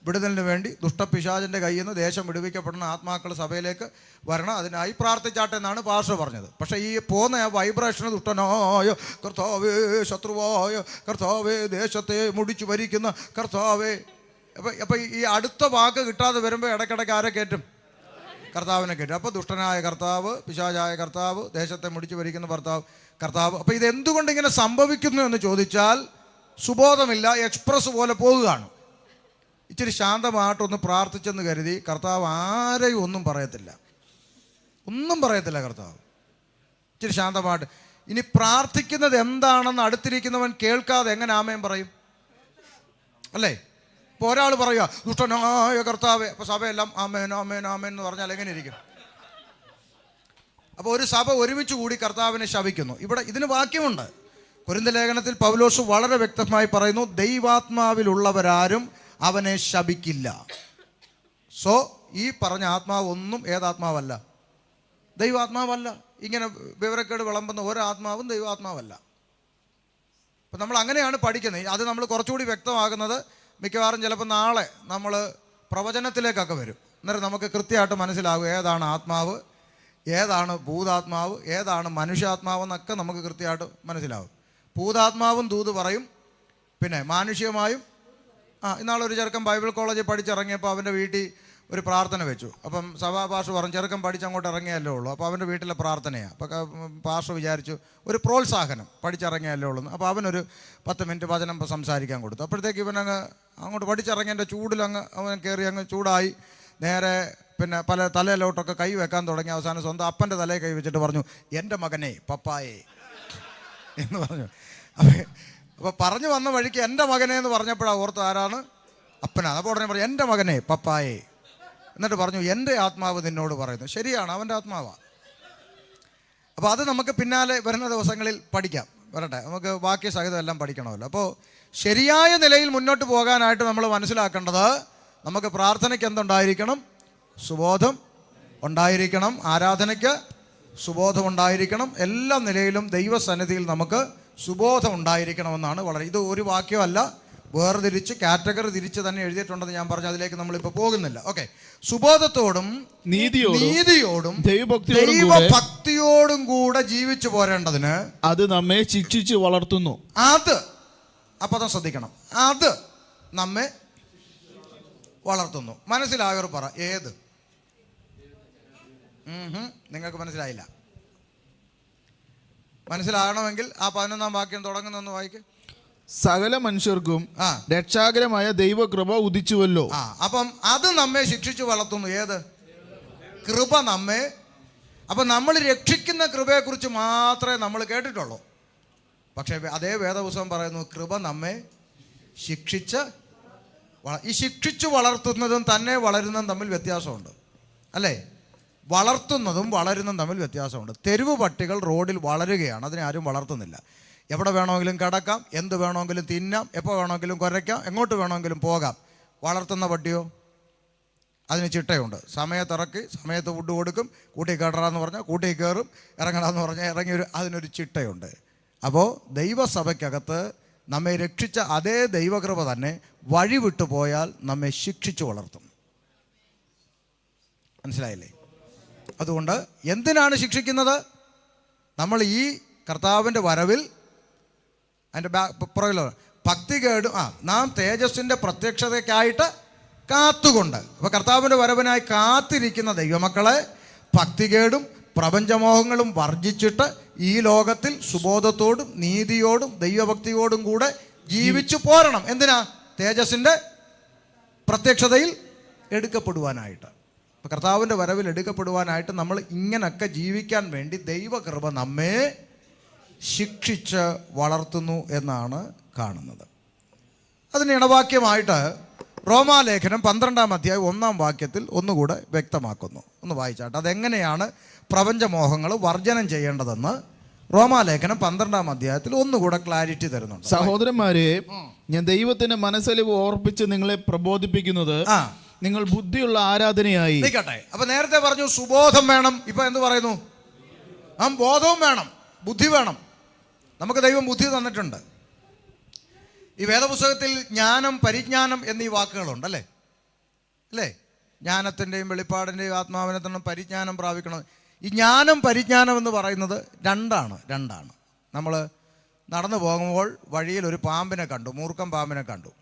വിടുതലിന് വേണ്ടി ദുഷ്ടപിശാചിൻ്റെ കയ്യിൽ നിന്ന് ദേശം വിടുവിക്കപ്പെടുന്ന ആത്മാക്കൾ സഭയിലേക്ക് വരണം, അതിനായി പ്രാർത്ഥിച്ചാട്ടെ എന്നാണ് പാസ്റ്റർ പറഞ്ഞത്. പക്ഷേ ഈ പോകുന്ന വൈബ്രേഷന് ദുഷ്ടനായ കർത്താവേ, ശത്രുവായ കർത്താവേ, ദേശത്തെ മുടിച്ചു ഭരിക്കുന്ന കർത്താവേ. അപ്പം ഈ അടുത്ത വാക്ക് കിട്ടാതെ വരുമ്പോൾ ഇടയ്ക്കിടയ്ക്ക് ആരെ കയറ്റും? കർത്താവിനെ കയറ്റും. അപ്പോൾ ദുഷ്ടനായ കർത്താവ്, പിശാചായ കർത്താവ്, ദേശത്തെ മുടിച്ചു ഭരിക്കുന്ന കർത്താവ്. അപ്പോൾ ഇതെന്തുകൊണ്ട് ഇങ്ങനെ സംഭവിക്കുന്നു എന്ന് ചോദിച്ചാൽ സുബോധമില്ല, എക്സ്പ്രസ് പോലെ പോകുകയാണ്. ഇച്ചിരി ശാന്തമായിട്ടൊന്ന് പ്രാർത്ഥിച്ചെന്ന് കരുതി കർത്താവ് ആരെയും ഒന്നും പറയത്തില്ല കർത്താവ്. ഇച്ചിരി ശാന്തമായിട്ട് ഇനി പ്രാർത്ഥിക്കുന്നത് എന്താണെന്ന് അടുത്തിരിക്കുന്നവൻ കേൾക്കാതെ എങ്ങനെ ആമേൻ പറയും? അല്ലേ? ഇപ്പോൾ ഒരാൾ പറയുക ദുഷ്ടനായ കർത്താവേ, അപ്പോൾ സഭയെല്ലാം ആമേൻ ആമേൻ ആമേൻ എന്ന് പറഞ്ഞാൽ എങ്ങനെ ഇരിക്കും? അപ്പോൾ ഒരു സഭ ഒരുമിച്ച് കൂടി കർത്താവിനെ ശപിക്കുന്നു. ഇവിടെ ഇതിന് വാക്യമുണ്ട്. കൊരിന്ത്യർ ലേഖനത്തിൽ പൗലോസ് വളരെ വ്യക്തമായി പറയുന്നു, ദൈവാത്മാവിലുള്ളവരാരും അവനെ ശപിക്കില്ല. സോ ഈ പറഞ്ഞ ആത്മാവ് ഒന്നും ഏതാത്മാവല്ല? ദൈവാത്മാവല്ല. ഇങ്ങനെ വിവരക്കേട് വിളമ്പുന്ന ഒരാത്മാവും ദൈവാത്മാവല്ല. അപ്പം നമ്മൾ അങ്ങനെയാണ് പഠിക്കുന്നത്. അത് നമ്മൾ കുറച്ചുകൂടി വ്യക്തമാകുന്നത് മിക്കവാറും ചിലപ്പോൾ നാളെ നമ്മൾ പ്രവചനത്തിലേക്കൊക്കെ വരും. അന്നേരം നമുക്ക് കൃത്യമായിട്ട് മനസ്സിലാകും ഏതാണ് ആത്മാവ്, ഏതാണ് ഭൂതാത്മാവ്, ഏതാണ് മനുഷ്യാത്മാവെന്നൊക്കെ നമുക്ക് കൃത്യമായിട്ട് മനസ്സിലാവും. ഭൂതാത്മാവും ദൂത് പറയും, പിന്നെ മാനുഷികമായും. ഇന്നാളൊരു ചെറുക്കൻ ബൈബിൾ കോളേജിൽ പഠിച്ചിറങ്ങിയപ്പോൾ അവൻ്റെ വീട്ടിൽ ഒരു പ്രാർത്ഥന വെച്ചു. അപ്പം സഭാഭാഷ പറഞ്ഞു ചെറുക്കൻ പഠിച്ചങ്ങോട്ട് ഇറങ്ങിയല്ലേ ഉള്ളൂ, അപ്പോൾ അവൻ്റെ വീട്ടിലെ പ്രാർത്ഥനയാണ്. അപ്പോൾ പാഷ വിചാരിച്ചു ഒരു പ്രോത്സാഹനം, പഠിച്ചിറങ്ങിയല്ലേ ഉള്ളൂ. അപ്പോൾ അവനൊരു 10 മിനിറ്റ് വചനം സംസാരിക്കാൻ കൊടുത്തു. അപ്പോഴത്തേക്ക് ഇവനങ്ങ് അങ്ങോട്ട് പഠിച്ചിറങ്ങിയതിൻ്റെ ചൂടിലങ്ങ് അവൻ കയറി അങ്ങ് ചൂടായി നേരെ പിന്നെ പല തലയിലോട്ടൊക്കെ കൈ വെക്കാൻ തുടങ്ങി. അവസാനം സ്വന്തം അപ്പൻ്റെ തലയിൽ കൈ വെച്ചിട്ട് പറഞ്ഞു, എൻ്റെ മകനെ പപ്പായേ എന്ന് പറഞ്ഞു. അപ്പോൾ പറഞ്ഞു വന്ന വഴിക്ക് എൻ്റെ മകനെ എന്ന് പറഞ്ഞപ്പോഴാണ് ഓർത്ത് ആരാണ്? അപ്പനാണ്. അപ്പോൾ ഉടനെ പറഞ്ഞു എൻ്റെ മകനെ പപ്പായേ. എന്നിട്ട് പറഞ്ഞു എൻ്റെ ആത്മാവ് നിന്നോട് പറയുന്നു. ശരിയാണ്, അവൻ്റെ ആത്മാവാണ്. അപ്പോൾ അത് നമുക്ക് പിന്നാലെ വരുന്ന ദിവസങ്ങളിൽ പഠിക്കാം. വരട്ടെ, നമുക്ക് ബാക്കി സഹിതം എല്ലാം പഠിക്കണമല്ലോ. അപ്പോൾ ശരിയായ നിലയിൽ മുന്നോട്ട് പോകാനായിട്ട് നമ്മൾ മനസ്സിലാക്കേണ്ടത്, നമുക്ക് പ്രാർത്ഥനയ്ക്ക് എന്തുണ്ടായിരിക്കണം? സുബോധം ഉണ്ടായിരിക്കണം. ആരാധനയ്ക്ക് സുബോധം ഉണ്ടായിരിക്കണം. എല്ലാ നിലയിലും ദൈവസന്നിധിയിൽ നമുക്ക് സുബോധം ഉണ്ടായിരിക്കണമെന്നാണ്. ഇത് ഒരു വാക്യമല്ല, വേർതിരിച്ച് കാറ്റഗറി തിരിച്ച് തന്നെ എഴുതിയിട്ടുണ്ടെന്ന് ഞാൻ പറഞ്ഞു. അതിലേക്ക് നമ്മളിപ്പോൾ പോകുന്നില്ല. ഓക്കെ. സുബോധത്തോടും നീതിയോടും ദൈവഭക്തിയോടും കൂടെ ജീവിച്ചു പോരേണ്ടതിന് അത് നമ്മെ ശിക്ഷിച്ച് വളർത്തുന്നു. അപ്പം ശ്രദ്ധിക്കണം, അത് നമ്മെ വളർത്തുന്നു. മനസ്സിലായവർ പറ, ഏത്? നിങ്ങൾക്ക് മനസ്സിലായില്ല. മനസ്സിലാകണമെങ്കിൽ ആ 11-ാം വാക്യം തുടങ്ങുന്നൊന്ന് വായിക്ക്. സകല മനുഷ്യർക്കും രക്ഷാകരമായ ദൈവകൃപ ഉദിച്ചുവല്ലോ. അപ്പം അത് നമ്മെ ശിക്ഷിച്ചു വളർത്തുന്നു. ഏത്? കൃപ നമ്മെ. അപ്പം നമ്മൾ രക്ഷിക്കുന്ന കൃപയെക്കുറിച്ച് മാത്രമേ നമ്മൾ കേട്ടിട്ടുള്ളൂ. പക്ഷേ അതേ വേദപുസ്തകം പറയുന്നു, കൃപ നമ്മെ ശിക്ഷിച്ച് ഈ ശിക്ഷിച്ചു വളർത്തുന്നതും തന്നെ വളരുന്നതും തമ്മിൽ വ്യത്യാസമുണ്ട്, അല്ലേ? വളർത്തുന്നതും വളരുന്നതും തമ്മിൽ വ്യത്യാസമുണ്ട്. തെരുവ് പട്ടികൾ റോഡിൽ വളരുകയാണ്, അതിനെ ആരും വളർത്തുന്നില്ല. എവിടെ വേണമെങ്കിലും കിടക്കാം, എന്ത് വേണമെങ്കിലും തിന്നാം, എപ്പോൾ വേണമെങ്കിലും കുരയ്ക്കാം, എങ്ങോട്ട് വേണമെങ്കിലും പോകാം. വളർത്തുന്ന പട്ടിയോ? അതിന് ചിട്ടയുണ്ട്. സമയത്തിറക്കി സമയത്ത് ഫുഡ് കൊടുക്കും. കൂട്ടി കയറാന്ന് പറഞ്ഞാൽ കൂട്ടി കയറും, ഇറങ്ങണമെന്ന് പറഞ്ഞാൽ ഇറങ്ങി. അതിനൊരു ചിട്ടയുണ്ട്. അപ്പോൾ ദൈവസഭയ്ക്കകത്ത് നമ്മെ രക്ഷിച്ച അതേ ദൈവകൃപ തന്നെ വഴി വിട്ടു പോയാൽ നമ്മെ ശിക്ഷിച്ചു വളർത്തും. മനസ്സിലായില്ലേ? അതുകൊണ്ട് എന്തിനാണ് ശിക്ഷിക്കുന്നത്? നമ്മൾ ഈ കർത്താവിൻ്റെ വരവിൽ അതിൻ്റെ പുറകിലോ ഭക്തികേടും നാം തേജസ്സിൻ്റെ പ്രത്യക്ഷതയ്ക്കായിട്ട് കാത്തുകൊണ്ട്. അപ്പോൾ കർത്താവിൻ്റെ വരവിനായി കാത്തിരിക്കുന്ന ദൈവമക്കളെ ഭക്തികേടും പ്രപഞ്ചമോഹങ്ങളും വർജിച്ചിട്ട് ഈ ലോകത്തിൽ സുബോധത്തോടും നീതിയോടും ദൈവഭക്തിയോടും കൂടെ ജീവിച്ചു പോരണം. എന്തിനാ? തേജസ്സിൻ്റെ പ്രത്യക്ഷതയിൽ എടുക്കപ്പെടുവാനായിട്ട്. അപ്പോൾ കർത്താവിൻ്റെ വരവിൽ എടുക്കപ്പെടുവാനായിട്ട് നമ്മൾ ഇങ്ങനൊക്കെ ജീവിക്കാൻ വേണ്ടി ദൈവകൃപ നമ്മെ ശിക്ഷിച്ച് വളർത്തുന്നു എന്നാണ് കാണുന്നത്. അതിന് ഇണവാക്യമായിട്ട് റോമാലേഖനം 12-ാം അധ്യായം 1-ാം വാക്യത്തിൽ ഒന്നുകൂടെ വ്യക്തമാക്കുന്നു. ഒന്ന് വായിച്ചാട്ടെ. അതെങ്ങനെയാണ് പ്രപഞ്ചമോഹങ്ങൾ വർജനം ചെയ്യേണ്ടതെന്ന് റോമാലേഖനം 12-ാം അധ്യായത്തിൽ ഒന്നുകൂടെ ക്ലാരിറ്റി തരുന്നുണ്ട്. സഹോദരന്മാരെ, ഞാൻ ദൈവത്തിന്റെ മനസ്സലിവ് ഓർപ്പിച്ച് നിങ്ങളെ പ്രബോധിപ്പിക്കുന്നത് നിങ്ങൾ ബുദ്ധിയുള്ള ആരാധനയായി നിൽക്കട്ടെ. അപ്പൊ നേരത്തെ പറഞ്ഞു സുബോധം വേണം. ഇപ്പൊ എന്ത് പറയുന്നു? ബോധവും വേണം, ബുദ്ധി വേണം. നമുക്ക് ദൈവം ബുദ്ധി തന്നിട്ടുണ്ട്. ഈ വേദപുസ്തകത്തിൽ ജ്ഞാനം, പരിജ്ഞാനം എന്നീ വാക്കുകളുണ്ട്, അല്ലേ? അല്ലേ? ജ്ഞാനത്തിൻ്റെയും വെളിപ്പാടിൻ്റെയും ആത്മാവിനെ തന്നെ പരിജ്ഞാനം പ്രാപിക്കണം. ഈ ജ്ഞാനം പരിജ്ഞാനം എന്ന് പറയുന്നത് രണ്ടാണ്. നമ്മൾ നടന്നു പോകുമ്പോൾ വഴിയിൽ ഒരു പാമ്പിനെ കണ്ടു, മൂർഖൻ പാമ്പിനെ കണ്ടു.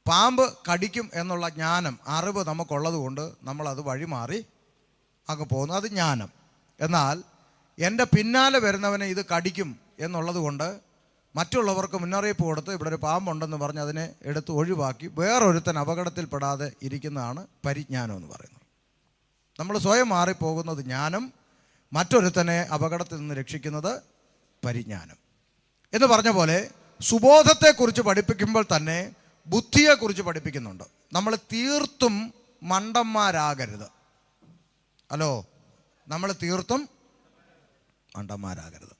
പാമ്പ് കടിക്കും എന്നുള്ള ജ്ഞാനം, അറിവ് നമുക്കുള്ളത് കൊണ്ട് നമ്മളത് വഴിമാറി അങ്ങ് പോകുന്നു. അത് ജ്ഞാനം. എന്നാൽ എൻ്റെ പിന്നാലെ വരുന്നവനെ ഇത് കടിക്കും എന്നുള്ളത് കൊണ്ട് മറ്റുള്ളവർക്ക് മുന്നറിയിപ്പ് കൊടുത്ത് ഇവിടെ ഒരു പാമ്പുണ്ടെന്ന് പറഞ്ഞ് അതിനെ എടുത്ത് ഒഴിവാക്കി വേറൊരുത്തൻ അപകടത്തിൽപ്പെടാതെ ഇരിക്കുന്നതാണ് പരിജ്ഞാനം എന്ന് പറയുന്നത്. നമ്മൾ സ്വയം മാറിപ്പോകുന്നത് ജ്ഞാനം, മറ്റൊരുത്തനെ അപകടത്തിൽ നിന്ന് രക്ഷിക്കുന്നത് പരിജ്ഞാനം. എന്ന് പറഞ്ഞ പോലെ സുബോധത്തെക്കുറിച്ച് പഠിപ്പിക്കുമ്പോൾ തന്നെ ബുദ്ധിയെക്കുറിച്ച് പഠിപ്പിക്കുന്നുണ്ട്. നമ്മൾ തീർത്തും മണ്ടന്മാരാകരുത്. ഹലോ, നമ്മൾ തീർത്തും മണ്ടന്മാരാകരുത്.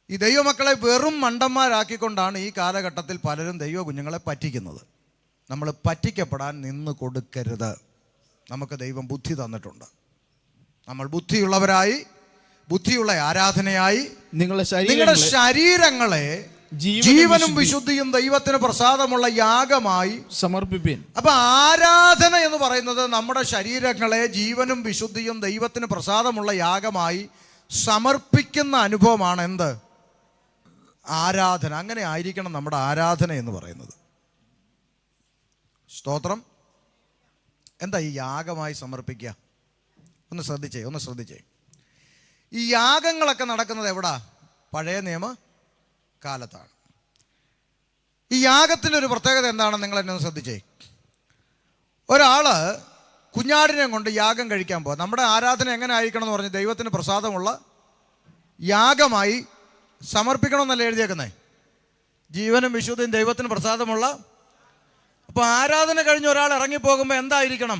ഈ ദൈവമക്കളെ വെറും മണ്ടന്മാരാക്കിക്കൊണ്ടാണ് ഈ കാലഘട്ടത്തിൽ പലരും ദൈവ കുഞ്ഞുങ്ങളെ പറ്റിക്കുന്നത്. നമ്മൾ പറ്റിക്കപ്പെടാൻ നിന്ന് കൊടുക്കരുത്. നമുക്ക് ദൈവം ബുദ്ധി തന്നിട്ടുണ്ട്. നമ്മൾ ബുദ്ധിയുള്ളവരായി, ബുദ്ധിയുള്ള ആരാധനയായി നിങ്ങളുടെ ശരീരങ്ങളെ ജീവനും വിശുദ്ധിയും ദൈവത്തിന് പ്രസാദമുള്ള യാഗമായി സമർപ്പിപ്പീൻ. അപ്പൊ ആരാധന എന്ന് പറയുന്നത് നമ്മുടെ ശരീരങ്ങളെ ജീവനും വിശുദ്ധിയും ദൈവത്തിന് പ്രസാദമുള്ള യാഗമായി സമർപ്പിക്കുന്ന അനുഭവമാണ്. എന്ത്? ആരാധന. അങ്ങനെ ആയിരിക്കണം നമ്മുടെ ആരാധന എന്ന് പറയുന്നത്. സ്തോത്രം. എന്താ ഈ യാഗമായി സമർപ്പിക്കുക? ഒന്ന് ശ്രദ്ധിച്ചേ. ഈ യാഗങ്ങളൊക്കെ നടക്കുന്നത് എവിടാ? പഴയ നിയമ കാലത്താണ്. ഈ യാഗത്തിൻ്റെ ഒരു പ്രത്യേകത എന്താണെന്ന് നിങ്ങൾ എന്നെ ഒന്ന് ശ്രദ്ധിച്ചേ. ഒരാള് കുഞ്ഞാടിനെ കൊണ്ട് യാഗം കഴിക്കാൻ പോവാം. നമ്മുടെ ആരാധന എങ്ങനെ ആയിരിക്കണം എന്ന് പറഞ്ഞ് ദൈവത്തിന് പ്രസാദമുള്ള യാഗമായി സമർപ്പിക്കണമെന്നല്ല എഴുതിയേക്കുന്നേ. ജീവനും വിശുദ്ധിയും ദൈവത്തിന് പ്രസാദമുള്ള. അപ്പോൾ ആരാധന കഴിഞ്ഞ് ഒരാൾ ഇറങ്ങിപ്പോകുമ്പോൾ എന്തായിരിക്കണം?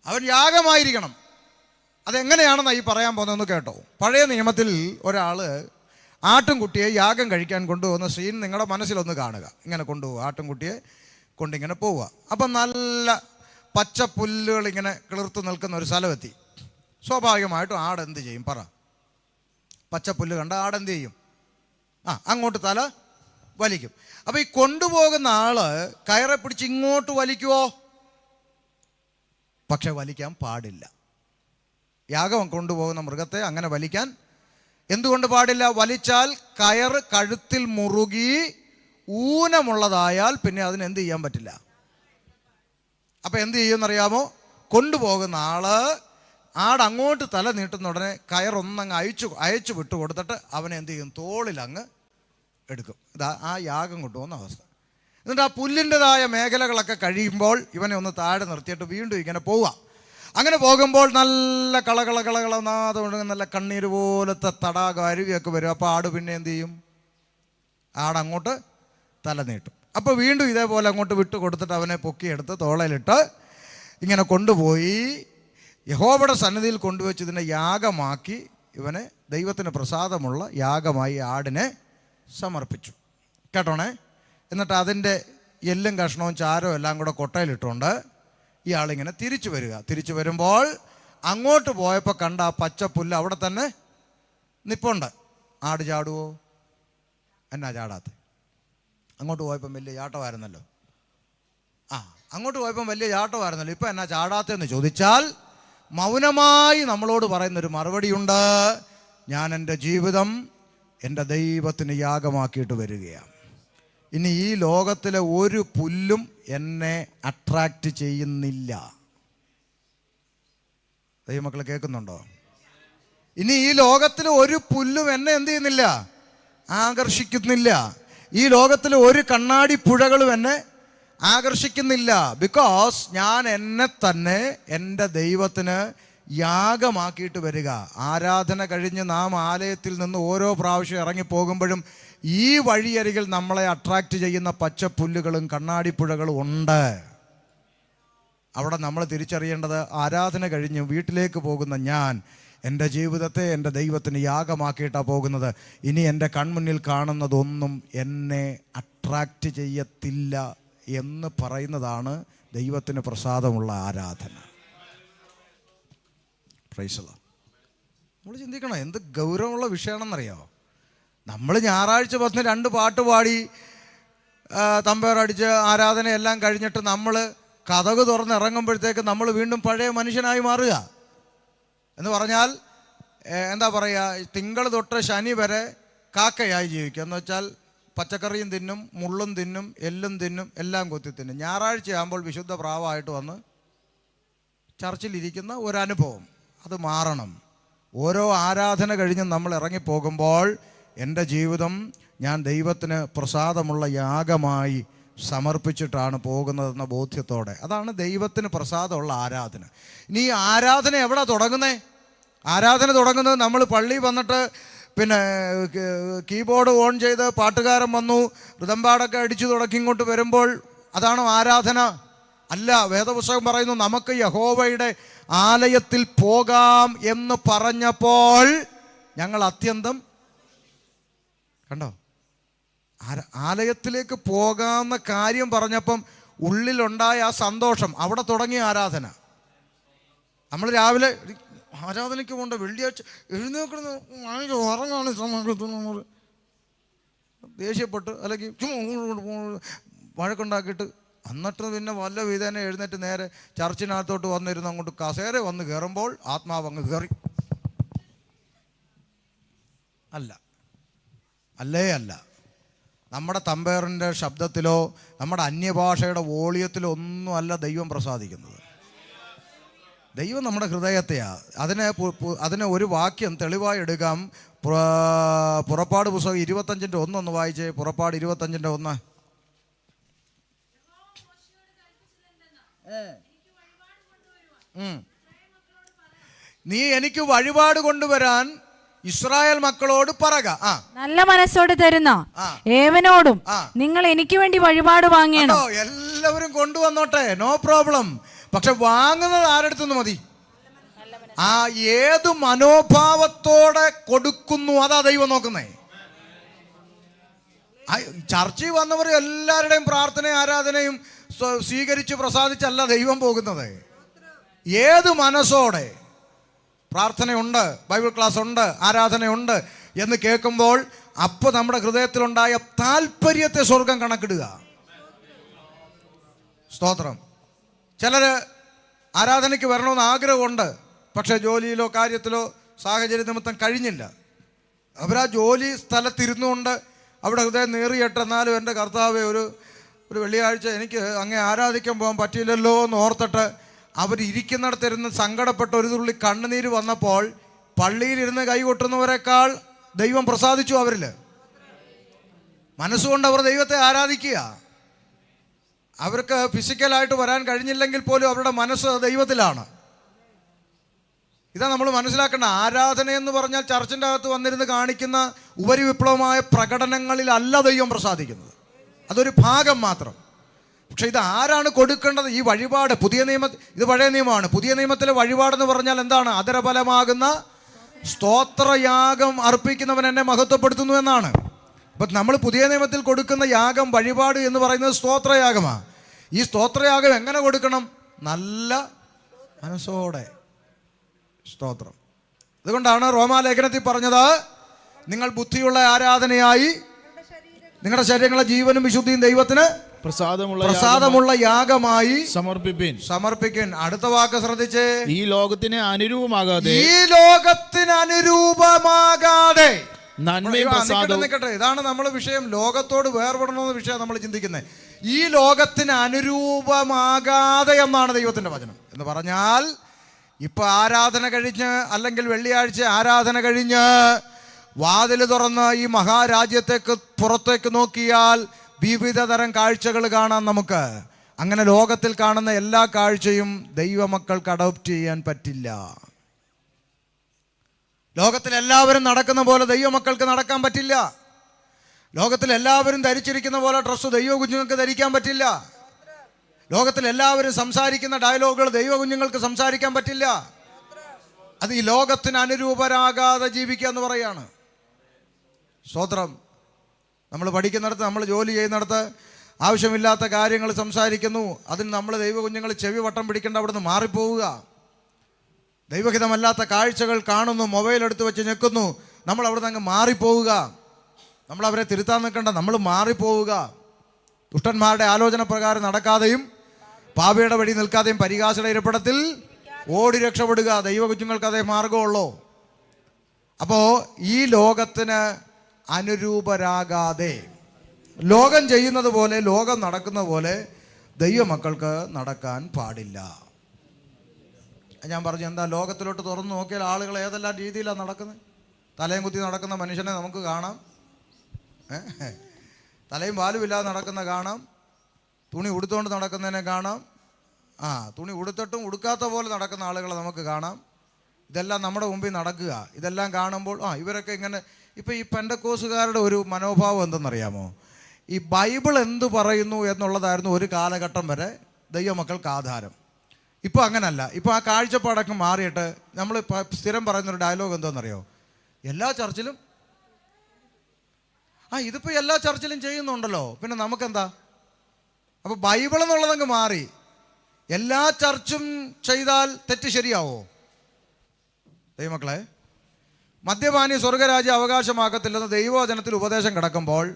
അവൻ യാഗമായിരിക്കണം. അതെങ്ങനെയാണെന്നാണ് ഈ പറയാൻ പോകുന്നതെന്ന് കേട്ടോ. പഴയ നിയമത്തിൽ ഒരാൾ ആട്ടിൻകുട്ടിയെ യാഗം കഴിക്കാൻ കൊണ്ടുപോകുന്ന സീൻ നിങ്ങളുടെ മനസ്സിലൊന്ന് കാണുക. ഇങ്ങനെ കൊണ്ടുപോവുക, ആട്ടിൻകുട്ടിയെ കൊണ്ടിങ്ങനെ പോവുക. അപ്പം നല്ല പച്ച പുല്ലുകൾ ഇങ്ങനെ കിളിർത്ത് നിൽക്കുന്ന ഒരു സ്ഥലമെത്തി. സ്വാഭാവികമായിട്ടും ആട് എന്ത് ചെയ്യും? പറ. പച്ചപ്പുല്ല് കണ്ട ആടെന്ത് ചെയ്യും? അങ്ങോട്ട് തല വലിക്കും. അപ്പം ഈ കൊണ്ടുപോകുന്ന ആള് കയറെ പിടിച്ച് ഇങ്ങോട്ട് വലിക്കുവോ? പക്ഷെ വലിക്കാൻ പാടില്ല. യാഗം കൊണ്ടുപോകുന്ന മൃഗത്തെ അങ്ങനെ വലിക്കാൻ എന്തുകൊണ്ട് പാടില്ല? വലിച്ചാൽ കയറ് കഴുത്തിൽ മുറുകി ഊനമുള്ളതായാൽ പിന്നെ അതിന് എന്ത് ചെയ്യാൻ പറ്റില്ല. അപ്പം എന്ത് ചെയ്യുമെന്നറിയാമോ? കൊണ്ടുപോകുന്ന ആള് ആട് അങ്ങോട്ട് തല നീട്ടുന്ന ഉടനെ കയറൊന്നങ്ങ് അയച്ചു വിട്ടു കൊടുത്തിട്ട് അവനെ എന്ത് ചെയ്യും? തോളിലങ്ങ് എടുക്കും. ഇതാ ആ യാഗം കൊണ്ടുപോകുന്ന അവസ്ഥ. എന്നിട്ട് ആ പുല്ലിൻ്റെതായ മേഖലകളൊക്കെ കഴിയുമ്പോൾ ഇവനെ ഒന്ന് താഴെ നിർത്തിയിട്ട് വീണ്ടും ഇങ്ങനെ പോവുക. അങ്ങനെ പോകുമ്പോൾ നല്ല കളകളനാഥം നല്ല കണ്ണീര് പോലത്തെ തടാകം അരുവിയൊക്കെ വരും. അപ്പോൾ ആട് പിന്നെ എന്ത് ചെയ്യും? ആടങ്ങോട്ട് തല നീട്ടും. അപ്പോൾ വീണ്ടും ഇതേപോലെ അങ്ങോട്ട് വിട്ട് കൊടുത്തിട്ട് അവനെ പൊക്കിയെടുത്ത് തോളയിലിട്ട് ഇങ്ങനെ കൊണ്ടുപോയി യഹോവയുടെ സന്നിധിയിൽ കൊണ്ടുവച്ച് ഇതിനെ യാഗമാക്കി ഇവനെ ദൈവത്തിന് പ്രസാദമുള്ള യാഗമായി ആടിനെ സമർപ്പിച്ചു. കേട്ടോണേ. എന്നിട്ട് അതിൻ്റെ എല്ലും കഷ്ണവും ചാരവും എല്ലാം കൂടെ കൊട്ടയിലിട്ടുകൊണ്ട് ഇയാളിങ്ങനെ തിരിച്ചു വരുമ്പോൾ അങ്ങോട്ട് പോയപ്പോൾ കണ്ട ആ പച്ച പുല്ല് അവിടെ തന്നെ നിപ്പുണ്ട്. ആട് ചാടുവോ? എന്നാ ചാടാത്ത? അങ്ങോട്ട് പോയപ്പം വലിയ ചാട്ടമായിരുന്നല്ലോ. അങ്ങോട്ട് പോയപ്പം വലിയ ചാട്ടമായിരുന്നല്ലോ. ഇപ്പം എന്നാ ചാടാത്തെന്ന് ചോദിച്ചാൽ മൗനമായി നമ്മളോട് പറയുന്നൊരു മറുപടിയുണ്ട്. ഞാൻ എൻ്റെ ജീവിതം എൻ്റെ ദൈവത്തിന് യാഗമാക്കിയിട്ട് വരികയാണ്. ഇനി ഈ ലോകത്തിലെ ഒരു പുല്ലും എന്നെ അട്രാക്റ്റ് ചെയ്യുന്നില്ല. ദൈവമക്കൾ കേൾക്കുന്നുണ്ടോ? ഇനി ഈ ലോകത്തിലെ ഒരു പുല്ലും എന്നെ എന്ത് ചെയ്യുന്നില്ല? ആകർഷിക്കുന്നില്ല. ഈ ലോകത്തിലെ ഒരു കണ്ണാടി പുഴകളും എന്നെ ആകർഷിക്കുന്നില്ല. ബിക്കോസ് ഞാൻ എന്നെ തന്നെ എൻ്റെ ദൈവത്തിന് യാഗമാക്കിയിട്ട് വരിക. ആരാധന കഴിഞ്ഞ് നാം ആലയത്തിൽ നിന്ന് ഓരോ പ്രാവശ്യം ഇറങ്ങിപ്പോകുമ്പോഴും ഈ വഴിയരികിൽ നമ്മളെ അട്രാക്റ്റ് ചെയ്യുന്ന പച്ചപ്പുല്ലുകളും കണ്ണാടിപ്പുഴകളും ഉണ്ട്. അവിടെ നമ്മൾ തിരിച്ചറിയേണ്ടത് ആരാധന കഴിഞ്ഞ് വീട്ടിലേക്ക് പോകുന്ന ഞാൻ എൻ്റെ ജീവിതത്തെ എൻ്റെ ദൈവത്തിന് യാഗമാക്കിയിട്ടാണ് പോകുന്നത്. ഇനി എൻ്റെ കൺമുന്നിൽ കാണുന്നതൊന്നും എന്നെ അട്രാക്റ്റ് ചെയ്യത്തില്ല എന്ന് പറയുന്നതാണ് ദൈവത്തിന് പ്രസാദമുള്ള ആരാധന. Praise the Lord. നമ്മൾ ചിന്തിക്കണം, എന്ത് ഗൗരവമുള്ള വിഷയമാണെന്നറിയാമോ? നമ്മൾ ഞായറാഴ്ച 2 പാട്ട് പാടി തമ്പേറടിച്ച് ആരാധനയെല്ലാം കഴിഞ്ഞിട്ട് നമ്മൾ കതക് തുറന്ന് ഇറങ്ങുമ്പോഴത്തേക്ക് നമ്മൾ വീണ്ടും പഴയ മനുഷ്യനായി മാറുക. എന്ന് പറഞ്ഞാൽ എന്താ പറയുക, തിങ്കൾ തൊട്ട് ശനി വരെ കാക്കയായി ജീവിക്കുക. എന്ന് വെച്ചാൽ പച്ചക്കറിയും തിന്നും, മുള്ളും തിന്നും, എല്ലും തിന്നും, എല്ലാം കൊത്തി തിന്നും. ഞായറാഴ്ച ആകുമ്പോൾ വിശുദ്ധ പ്രാവായിട്ട് വന്ന് ചർച്ചിലിരിക്കുന്ന ഒരനുഭവം, അത് മാറണം. ഓരോ ആരാധന കഴിഞ്ഞ് നമ്മൾ ഇറങ്ങിപ്പോകുമ്പോൾ എൻ്റെ ജീവിതം ഞാൻ ദൈവത്തിന് പ്രസാദമുള്ള യാഗമായി സമർപ്പിച്ചിട്ടാണ് പോകുന്നതെന്ന ബോധ്യത്തോടെ. അതാണ് ദൈവത്തിന് പ്രസാദമുള്ള ആരാധന. ഇനി ഈ ആരാധന എവിടെ തുടങ്ങുന്നേ? ആരാധന തുടങ്ങുന്നത് നമ്മൾ പള്ളി വന്നിട്ട് പിന്നെ കീബോർഡ് ഓൺ ചെയ്ത് പാട്ടുകാരൻ വന്നു ഋതമ്പാടൊക്കെ അടിച്ചു തുടക്കി ഇങ്ങോട്ട് വരുമ്പോൾ അതാണോ ആരാധന? അല്ല. വേദപുസ്തകം പറയുന്നു നമുക്ക് യഹോവയുടെ ആലയത്തിൽ പോകാം എന്ന് പറഞ്ഞപ്പോൾ ഞങ്ങൾ അത്യന്തം കണ്ടോ, ആലയത്തിലേക്ക് പോകാമെന്ന കാര്യം പറഞ്ഞപ്പം ഉള്ളിലുണ്ടായ ആ സന്തോഷം, അവിടെ തുടങ്ങിയ ആരാധന. നമ്മൾ രാവിലെ ആരാധനയ്ക്ക് പോകണ്ട, വെള്ളിയാഴ്ച എഴുന്നേൽക്കുന്ന ഉറങ്ങാണ് നമ്മൾ ദേഷ്യപ്പെട്ട് അല്ലെങ്കിൽ വഴക്കുണ്ടാക്കിയിട്ട് എന്നിട്ട് പിന്നെ വല്ല വിധേന എഴുന്നേറ്റ് നേരെ ചർച്ചിനകത്തോട്ട് വന്നിരുന്ന് അങ്ങോട്ട് കസേര വന്ന് കയറുമ്പോൾ ആത്മാവ് അങ്ങ് കയറി. അല്ല, അല്ലേ അല്ല. നമ്മുടെ തമ്പേറിൻ്റെ ശബ്ദത്തിലോ നമ്മുടെ അന്യഭാഷയുടെ വോളിയത്തിലോ ഒന്നും അല്ല ദൈവം പ്രസാദിക്കുന്നത്. ദൈവം നമ്മുടെ ഹൃദയത്തെയാണ്. അതിനെ ഒരു വാക്യം തെളിവായി എടുക്കാം. പുറപ്പാട് പുസ്തകം 25:1 ഒന്ന് വായിച്ചേ. പുറപ്പാട് 25:1. നീ എനിക്ക് വഴിപാട് കൊണ്ടുവരാൻ ഇസ്രായേൽ മക്കളോട് പറക. നല്ല മനസ്സോടെ തരുന്ന ഏവനോടും നിങ്ങൾ എനിക്ക് വേണ്ടി വഴിപാട് വാങ്ങണം. എല്ലാവരും കൊണ്ടുവന്നോട്ടെ, നോ പ്രോബ്ലം. പക്ഷെ വാങ്ങുന്നത് ആരെടുത്തുനിന്ന് മതി? ആ ഏത് മനോഭാവത്തോടെ കൊടുക്കുന്നു അതാ ദൈവം നോക്കുന്നേ. ചർച്ചയിൽ വന്നവർ എല്ലാവരുടെയും പ്രാർത്ഥനയും ആരാധനയും സ്വീകരിച്ച് പ്രസാദിച്ചല്ല ദൈവം പോകുന്നത്. ഏത് മനസ്സോടെ പ്രാർത്ഥനയുണ്ട്, ബൈബിൾ ക്ലാസ് ഉണ്ട്, ആരാധനയുണ്ട് എന്ന് കേൾക്കുമ്പോൾ അപ്പോൾ നമ്മുടെ ഹൃദയത്തിലുണ്ടായ താല്പര്യത്തെ സ്വർഗം കണക്കിടുക. സ്തോത്രം. ചിലർ ആരാധനയ്ക്ക് വരണമെന്ന് ആഗ്രഹമുണ്ട്, പക്ഷേ ജോലിയിലോ കാര്യത്തിലോ സാഹചര്യ നിമിത്തം കഴിഞ്ഞില്ല. അവരാ ജോലി സ്ഥലത്തിരുന്നുകൊണ്ട് അവിടെ ഹൃദയം നേറിയിട്ട് എന്നാലും എൻ്റെ കർത്താവേ ഒരു വെള്ളിയാഴ്ച എനിക്ക് അങ്ങേ ആരാധിക്കാൻ പോകാൻ പറ്റിയില്ലല്ലോ എന്ന് ഓർത്തിട്ട് അവരിയ്ക്കുന്നിടത്തിരുന്ന് സങ്കടപ്പെട്ട ഒരു തുള്ളി കണ്ണുനീര് വന്നപ്പോൾ പള്ളിയിലിരുന്ന് കൈകൊട്ടുന്നവരെക്കാൾ ദൈവം പ്രസാദിച്ചു അവരിൽ. മനസ്സുകൊണ്ട് അവർ ദൈവത്തെ ആരാധിക്കുക. അവർക്ക് ഫിസിക്കലായിട്ട് വരാൻ കഴിഞ്ഞില്ലെങ്കിൽ പോലും അവരുടെ മനസ്സ് ദൈവത്തിലാണ്. ഇതാ നമ്മൾ മനസ്സിലാക്കേണ്ട. ആരാധന എന്ന് പറഞ്ഞാൽ ചർച്ചിൻ്റെ അകത്ത് വന്നിരുന്ന് കാണിക്കുന്ന ഉപരിവിപ്ലവമായ പ്രകടനങ്ങളിലല്ല ദൈവം പ്രസാദിക്കുന്നത്. അതൊരു ഭാഗം മാത്രം. പക്ഷെ ഇത് ആരാണ് കൊടുക്കേണ്ടത്? ഈ വഴിപാട് ഇത് പഴയ നിയമമാണ്. പുതിയ നിയമത്തിലെ വഴിപാടെന്ന് പറഞ്ഞാൽ എന്താണ്? അധരഫലമാകുന്ന സ്തോത്രയാഗം അർപ്പിക്കുന്നവൻ എന്നെ മഹത്വപ്പെടുത്തുന്നു എന്നാണ്. അപ്പം നമ്മൾ പുതിയ നിയമത്തിൽ കൊടുക്കുന്ന യാഗം, വഴിപാട് എന്ന് പറയുന്നത് സ്തോത്രയാഗമാണ്. ഈ സ്തോത്രയാഗം എങ്ങനെ കൊടുക്കണം? നല്ല മനസ്സോടെ. സ്തോത്രം. അതുകൊണ്ടാണ് റോമാലേഖനത്തിൽ പറഞ്ഞത്, നിങ്ങൾ ബുദ്ധിയുള്ള ആരാധനയായി നിങ്ങളുടെ ശരീരങ്ങളെ ജീവനും വിശുദ്ധിയും ദൈവത്തിന് പ്രസാദമുള്ള യാഗമായി സമർപ്പിപ്പിൻ. അടുത്ത വാക്ക് ശ്രദ്ധിച്ചേ. ഈ ലോകത്തിന് അനുരൂപമാകാതെ നിൽക്കട്ടെ. ഇതാണ് നമ്മൾ വിഷയം. ലോകത്തോട് വേർപെടണമെന്ന വിഷയം നമ്മൾ ചിന്തിക്കുന്നത്. ഈ ലോകത്തിന് അനുരൂപമാകാതെ എന്നാണ് ദൈവത്തിന്റെ വചനം. എന്ന് പറഞ്ഞാൽ ഇപ്പൊ ആരാധന കഴിഞ്ഞ് അല്ലെങ്കിൽ വെള്ളിയാഴ്ച ആരാധന കഴിഞ്ഞ് വാതിൽ തുറന്ന് ഈ മഹാരാജ്യത്തേക്ക് പുറത്തേക്ക് നോക്കിയാൽ വിവിധ തരം കാഴ്ചകൾ കാണാം നമുക്ക്. അങ്ങനെ ലോകത്തിൽ കാണുന്ന എല്ലാ കാഴ്ചയും ദൈവമക്കൾക്ക് അഡോപ്റ്റ് ചെയ്യാൻ പറ്റില്ല. ലോകത്തിൽ എല്ലാവരും നടക്കുന്ന പോലെ ദൈവമക്കൾക്ക് നടക്കാൻ പറ്റില്ല. ലോകത്തിൽ എല്ലാവരും ധരിച്ചിരിക്കുന്ന പോലെ ഡ്രസ്സ് ദൈവ കുഞ്ഞുങ്ങൾക്ക് ധരിക്കാൻ പറ്റില്ല. ലോകത്തിൽ എല്ലാവരും സംസാരിക്കുന്ന ഡയലോഗുകൾ ദൈവ കുഞ്ഞുങ്ങൾക്ക് സംസാരിക്കാൻ പറ്റില്ല. അത് ഈ ലോകത്തിന് അനുരൂപരാകാതെ ജീവിക്കുക എന്ന് പറയാണ്. സ്തോത്രം. നമ്മൾ പഠിക്കുന്നിടത്ത്, നമ്മൾ ജോലി ചെയ്യുന്നിടത്ത് ആവശ്യമില്ലാത്ത കാര്യങ്ങൾ സംസാരിക്കുന്നു. അതിന് നമ്മൾ ദൈവ കുഞ്ഞുങ്ങൾ ചെവി വട്ടം പിടിക്കേണ്ട, അവിടെ നിന്ന് മാറിപ്പോവുക. ദൈവഹിതമല്ലാത്ത കാഴ്ചകൾ കാണുന്നു, മൊബൈൽ എടുത്ത് വെച്ച് ഞെക്കുന്നു, നമ്മൾ അവിടെ നിന്ന് അങ്ങ് മാറിപ്പോവുക. നമ്മൾ അവരെ തിരുത്താൻ നിൽക്കേണ്ട, നമ്മൾ മാറിപ്പോവുക. ദുഷ്ടന്മാരുടെ ആലോചന പ്രകാരം നടക്കാതെയും പാപിയുടെ വഴി നിൽക്കാതെയും പരിഹാസയുടെ ഇരിപ്പിടത്തിൽ ഓടി രക്ഷപ്പെടുക. ദൈവ കുഞ്ഞുങ്ങൾക്ക് അതേ മാർഗമുള്ളൂ. അപ്പോൾ ഈ ലോകത്തിന് അനുരൂപരാകാതെ, ലോകം ചെയ്യുന്നത് പോലെ, ലോകം നടക്കുന്ന പോലെ ദൈവമക്കൾക്ക് നടക്കാൻ പാടില്ല. ഞാൻ പറഞ്ഞു എന്താ ലോകത്തിലോട്ട് തുറന്നു നോക്കിയാൽ ആളുകൾ ഏതെല്ലാം രീതിയിലാണ് നടക്കുന്നത്. തലയും കുത്തി നടക്കുന്ന മനുഷ്യനെ നമുക്ക് കാണാം, തലയും പാലും ഇല്ലാതെ നടക്കുന്ന കാണാം, തുണി ഉടുത്തുകൊണ്ട് നടക്കുന്നതിനെ കാണാം, തുണി ഉടുത്തിട്ടും ഉടുക്കാത്ത പോലെ നടക്കുന്ന ആളുകളെ നമുക്ക് കാണാം. ഇതെല്ലാം നമ്മുടെ മുമ്പിൽ നടക്കുക. ഇതെല്ലാം കാണുമ്പോൾ ഇവരൊക്കെ ഇങ്ങനെ. ഇപ്പം ഈ പെന്തക്കോസുകാരുടെ ഒരു മനോഭാവം എന്തെന്നറിയാമോ? ഈ ബൈബിൾ എന്തു പറയുന്നു എന്നുള്ളതായിരുന്നു ഒരു കാലഘട്ടം വരെ ദൈവമക്കൾക്ക് ആധാരം. ഇപ്പോൾ അങ്ങനല്ല. ഇപ്പോൾ ആ കാഴ്ചപ്പാടൊക്കെ മാറിയിട്ട് നമ്മൾ സ്ഥിരം പറയുന്നൊരു ഡയലോഗ് എന്താണെന്നറിയോ? എല്ലാ ചർച്ചിലും ഇതിപ്പോൾ എല്ലാ ചർച്ചിലും ചെയ്യുന്നുണ്ടല്ലോ, പിന്നെ നമുക്കെന്താ? അപ്പോൾ ബൈബിൾ എന്നുള്ളതങ്ങ് മാറി. എല്ലാ ചർച്ചും ചെയ്താൽ തെറ്റ് ശരിയാവോ? ദൈവമക്കളെ, മദ്യപാനി സ്വർഗരാജ്യം അവകാശമാക്കത്തില്ലെന്ന് ദൈവവചനത്തിൽ ഉപദേശം കിടക്കുമ്പോൾ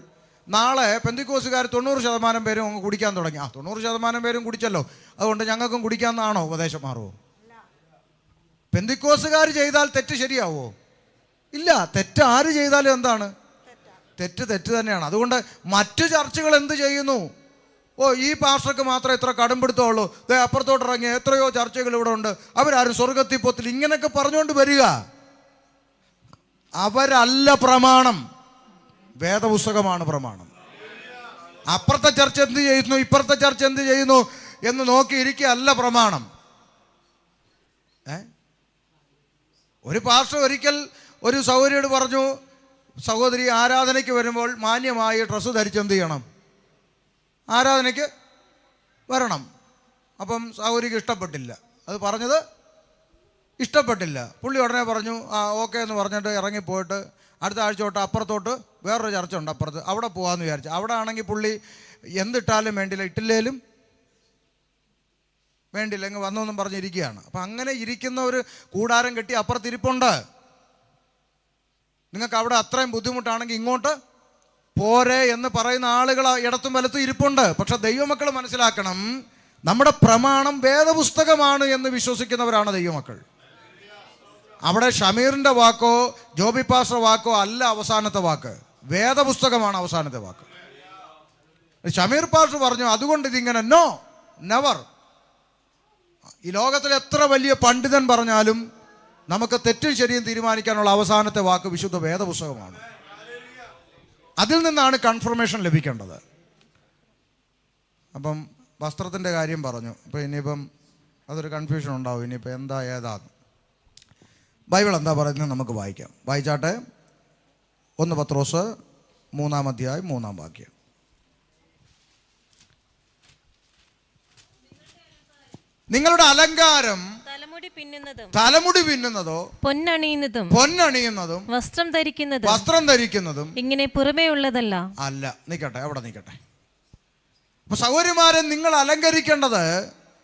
നാളെ പെന്തിക്കോസുകാർ 90% പേരും അങ്ങ് കുടിക്കാൻ തുടങ്ങി. 90% പേരും കുടിച്ചല്ലോ, അതുകൊണ്ട് ഞങ്ങൾക്കും കുടിക്കാമെന്നാണോ ഉപദേശം? മാറുമോ? പെന്തിക്കോസുകാർ ചെയ്താൽ തെറ്റ് ശരിയാവോ? ഇല്ല. തെറ്റ് ആര് ചെയ്താലും എന്താണ്? തെറ്റ് തന്നെയാണ്. അതുകൊണ്ട് മറ്റു ചർച്ചുകൾ എന്ത് ചെയ്യുന്നു? ഈ പാസ്റ്റർക്ക് മാത്രമേ ഇത്ര കടുംപിടുത്തമുള്ളൂ, അപ്പുറത്തോട്ട് ഇറങ്ങിയ എത്രയോ ചർച്ചകൾ ഇവിടെ ഉണ്ട്, അവരാരും സ്വർഗത്തിൽ പോത്തില്ല, ഇങ്ങനെയൊക്കെ പറഞ്ഞുകൊണ്ട് വരിക. അവരല്ല പ്രമാണം, വേദപുസ്തകമാണ് പ്രമാണം. അപ്പുറത്തെ ചർച്ച എന്ത് ചെയ്യുന്നു, ഇപ്പുറത്തെ ചർച്ച എന്ത് ചെയ്യുന്നു എന്ന് നോക്കിയിരിക്കുകയല്ല പ്രമാണം. ഒരു പാസ്റ്റർ ഒരിക്കൽ ഒരു സഹോദരിയോട് പറഞ്ഞു, സഹോദരി ആരാധനയ്ക്ക് വരുമ്പോൾ മാന്യമായി ഡ്രസ്സ് ധരിച്ച് എന്ത് ചെയ്യണം? ആരാധനയ്ക്ക് വരണം. അപ്പം സഹോദരിക്ക് ഇഷ്ടപ്പെട്ടില്ല. അത് പറഞ്ഞത് ഇഷ്ടപ്പെട്ടില്ല. പുള്ളി ഉടനെ പറഞ്ഞു ഓക്കെ എന്ന് പറഞ്ഞിട്ട് ഇറങ്ങിപ്പോയിട്ട് അടുത്ത ആഴ്ച തൊട്ട് അപ്പുറത്തോട്ട് വേറൊരു ചർച്ച ഉണ്ട്, അപ്പുറത്ത് അവിടെ പോകാമെന്ന് വിചാരിച്ചു. അവിടെ ആണെങ്കിൽ പുള്ളി എന്തിട്ടാലും വേണ്ടില്ല, ഇട്ടില്ലേലും വേണ്ടില്ല, ഇങ്ങ് വന്നൊന്നും പറഞ്ഞിരിക്കുകയാണ്. അപ്പം അങ്ങനെ ഇരിക്കുന്ന ഒരു കൂടാരം കെട്ടി അപ്പുറത്തിരിപ്പുണ്ട്. നിങ്ങൾക്ക് അവിടെ അത്രയും ബുദ്ധിമുട്ടാണെങ്കിൽ ഇങ്ങോട്ട് പോരെ എന്ന് പറയുന്ന ആളുകൾ ഇടത്തും വലത്തും ഇരിപ്പുണ്ട്. പക്ഷെ ദൈവമക്കൾ മനസ്സിലാക്കണം, നമ്മുടെ പ്രമാണം വേദപുസ്തകമാണ് എന്ന് വിശ്വസിക്കുന്നവരാണ് ദൈവമക്കൾ. അവിടെ ഷമീറിൻ്റെ വാക്കോ ജോബി പാസ്റ്റർ വാക്കോ അല്ല അവസാനത്തെ വാക്ക്, വേദപുസ്തകമാണ് അവസാനത്തെ വാക്ക്. ഷമീർ പാസ്റ്റർ പറഞ്ഞു അതുകൊണ്ട് ഇതിങ്ങനെ നോ നെവർ. ഈ ലോകത്തിൽ എത്ര വലിയ പണ്ഡിതൻ പറഞ്ഞാലും നമുക്ക് തെറ്റും ശരിയും തീരുമാനിക്കാനുള്ള അവസാനത്തെ വാക്ക് വിശുദ്ധ വേദപുസ്തകമാണ്. അതിൽ നിന്നാണ് കൺഫർമേഷൻ ലഭിക്കേണ്ടത്. അപ്പം വസ്ത്രത്തിൻ്റെ കാര്യം പറഞ്ഞു. അപ്പോൾ ഇനിയിപ്പം അതൊരു കൺഫ്യൂഷൻ ഉണ്ടാവും, ഇനിയിപ്പോൾ എന്താ ഏതാന്ന്. ബൈബിൾ എന്താ പറയുന്നത് നമുക്ക് വായിക്കാം. വായിച്ചാട്ടെ. 1 പത്രോസ് 3-ാം അധ്യായം 3-ാം വാക്യം. നിങ്ങളുടെ അലങ്കാരം തലമുടി പിന്നുന്നതോ പൊന്നണിയുന്നതും വസ്ത്രം ധരിക്കുന്നതും ഇങ്ങനെ പുറമേ ഉള്ളതല്ല. അല്ല. നിൽക്കട്ടെ, അവിടെ നിൽക്കട്ടെ. അപ്പൊ സഹോദരിമാരെ, നിങ്ങൾ അലങ്കരിക്കേണ്ടത്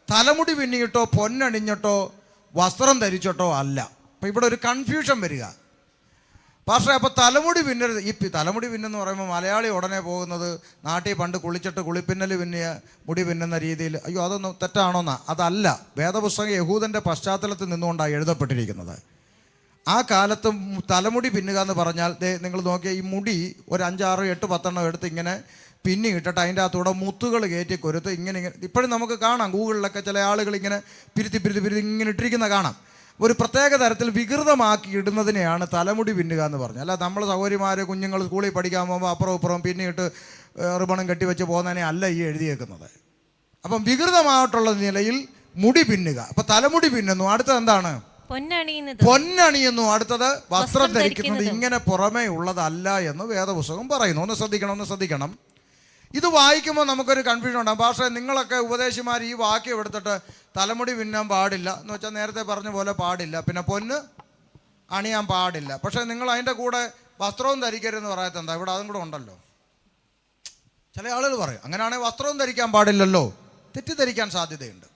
തലമുടി പിന്നിയിട്ടോ പൊന്നണിഞ്ഞിട്ടോ വസ്ത്രം ധരിച്ചിട്ടോ അല്ല. അപ്പൊ ഇവിടെ ഒരു കൺഫ്യൂഷൻ വരിക. പക്ഷേ അപ്പോൾ തലമുടി പിന്നരുത്. ഈ തലമുടി പിന്നെന്ന് പറയുമ്പോൾ മലയാളി ഉടനെ പോകുന്നത് നാട്ടിൽ പണ്ട് കുളിച്ചിട്ട് കുളിപ്പിന്നൽ പിന്നിയ മുടി പിന്നുന്ന രീതിയിൽ, അയ്യോ അതൊന്നും തെറ്റാണോന്നാ. അതല്ല. വേദപുസ്തകം യഹൂദൻ്റെ പശ്ചാത്തലത്തിൽ നിന്നുകൊണ്ടാണ് എഴുതപ്പെട്ടിരിക്കുന്നത്. ആ കാലത്ത് തലമുടി പിന്നുക എന്ന് പറഞ്ഞാൽ നിങ്ങൾ നോക്കിയാൽ ഈ മുടി ഒരു 5, 6, 8, 10 എടുത്ത് ഇങ്ങനെ പിന്നി ഇട്ടിട്ട് അതിൻ്റെ അകത്തൂടെ മുത്തുകൾ കയറ്റി കൊരുത്ത് ഇങ്ങനെ ഇപ്പോഴും നമുക്ക് കാണാം. ഗൂഗിളിലൊക്കെ ചില ആളുകൾ ഇങ്ങനെ പിരുത്തി ഇങ്ങനെ ഇട്ടിരിക്കുന്ന കാണാം. ഒരു പ്രത്യേക തരത്തിൽ വികൃതമാക്കി ഇടുന്നതിനെയാണ് തലമുടി പിന്നുക എന്ന് പറഞ്ഞാൽ. അല്ല നമ്മൾ സഹോദരിമാർ കുഞ്ഞുങ്ങൾ സ്കൂളിൽ പഠിക്കാൻ പോകുമ്പോൾ അപ്പുറം ഇപ്പുറം പിന്നിട്ട് റിബണും കെട്ടിവെച്ച് പോകുന്നതിനെ അല്ല ഈ എഴുതിയേക്കുന്നത്. അപ്പം വികൃതമായിട്ടുള്ള നിലയിൽ മുടി പിന്നുക. അപ്പം തലമുടി പിന്നുന്നു. അടുത്തത് എന്താണ്? പൊന്നണിയുന്നു. അടുത്തത് വസ്ത്രം ധരിക്കുന്നത്. ഇങ്ങനെ പുറമേ ഉള്ളതല്ല എന്ന് വേദപുസ്തകം പറയുന്നു. ഒന്ന് ശ്രദ്ധിക്കണം. ഇത് വായിക്കുമ്പോൾ നമുക്കൊരു കൺഫ്യൂഷൻ ഉണ്ടാകും. പക്ഷേ നിങ്ങളൊക്കെ ഉപദേശിമാർ ഈ വാക്യം എടുത്തിട്ട് തലമുടി പിന്നാൻ പാടില്ല എന്ന് വെച്ചാൽ നേരത്തെ പറഞ്ഞ പോലെ പാടില്ല, പിന്നെ പൊന്ന് അണിയാൻ പാടില്ല, പക്ഷേ നിങ്ങൾ അതിൻ്റെ കൂടെ വസ്ത്രവും ധരിക്കരുതെന്ന് പറയാത്ത എന്താ? ഇവിടെ അതും കൂടെ ഉണ്ടല്ലോ. ചില ആളുകൾ പറയും അങ്ങനെയാണെങ്കിൽ വസ്ത്രവും ധരിക്കാൻ പാടില്ലല്ലോ. തെറ്റിദ്ധരിക്കാൻ സാധ്യതയുണ്ട്.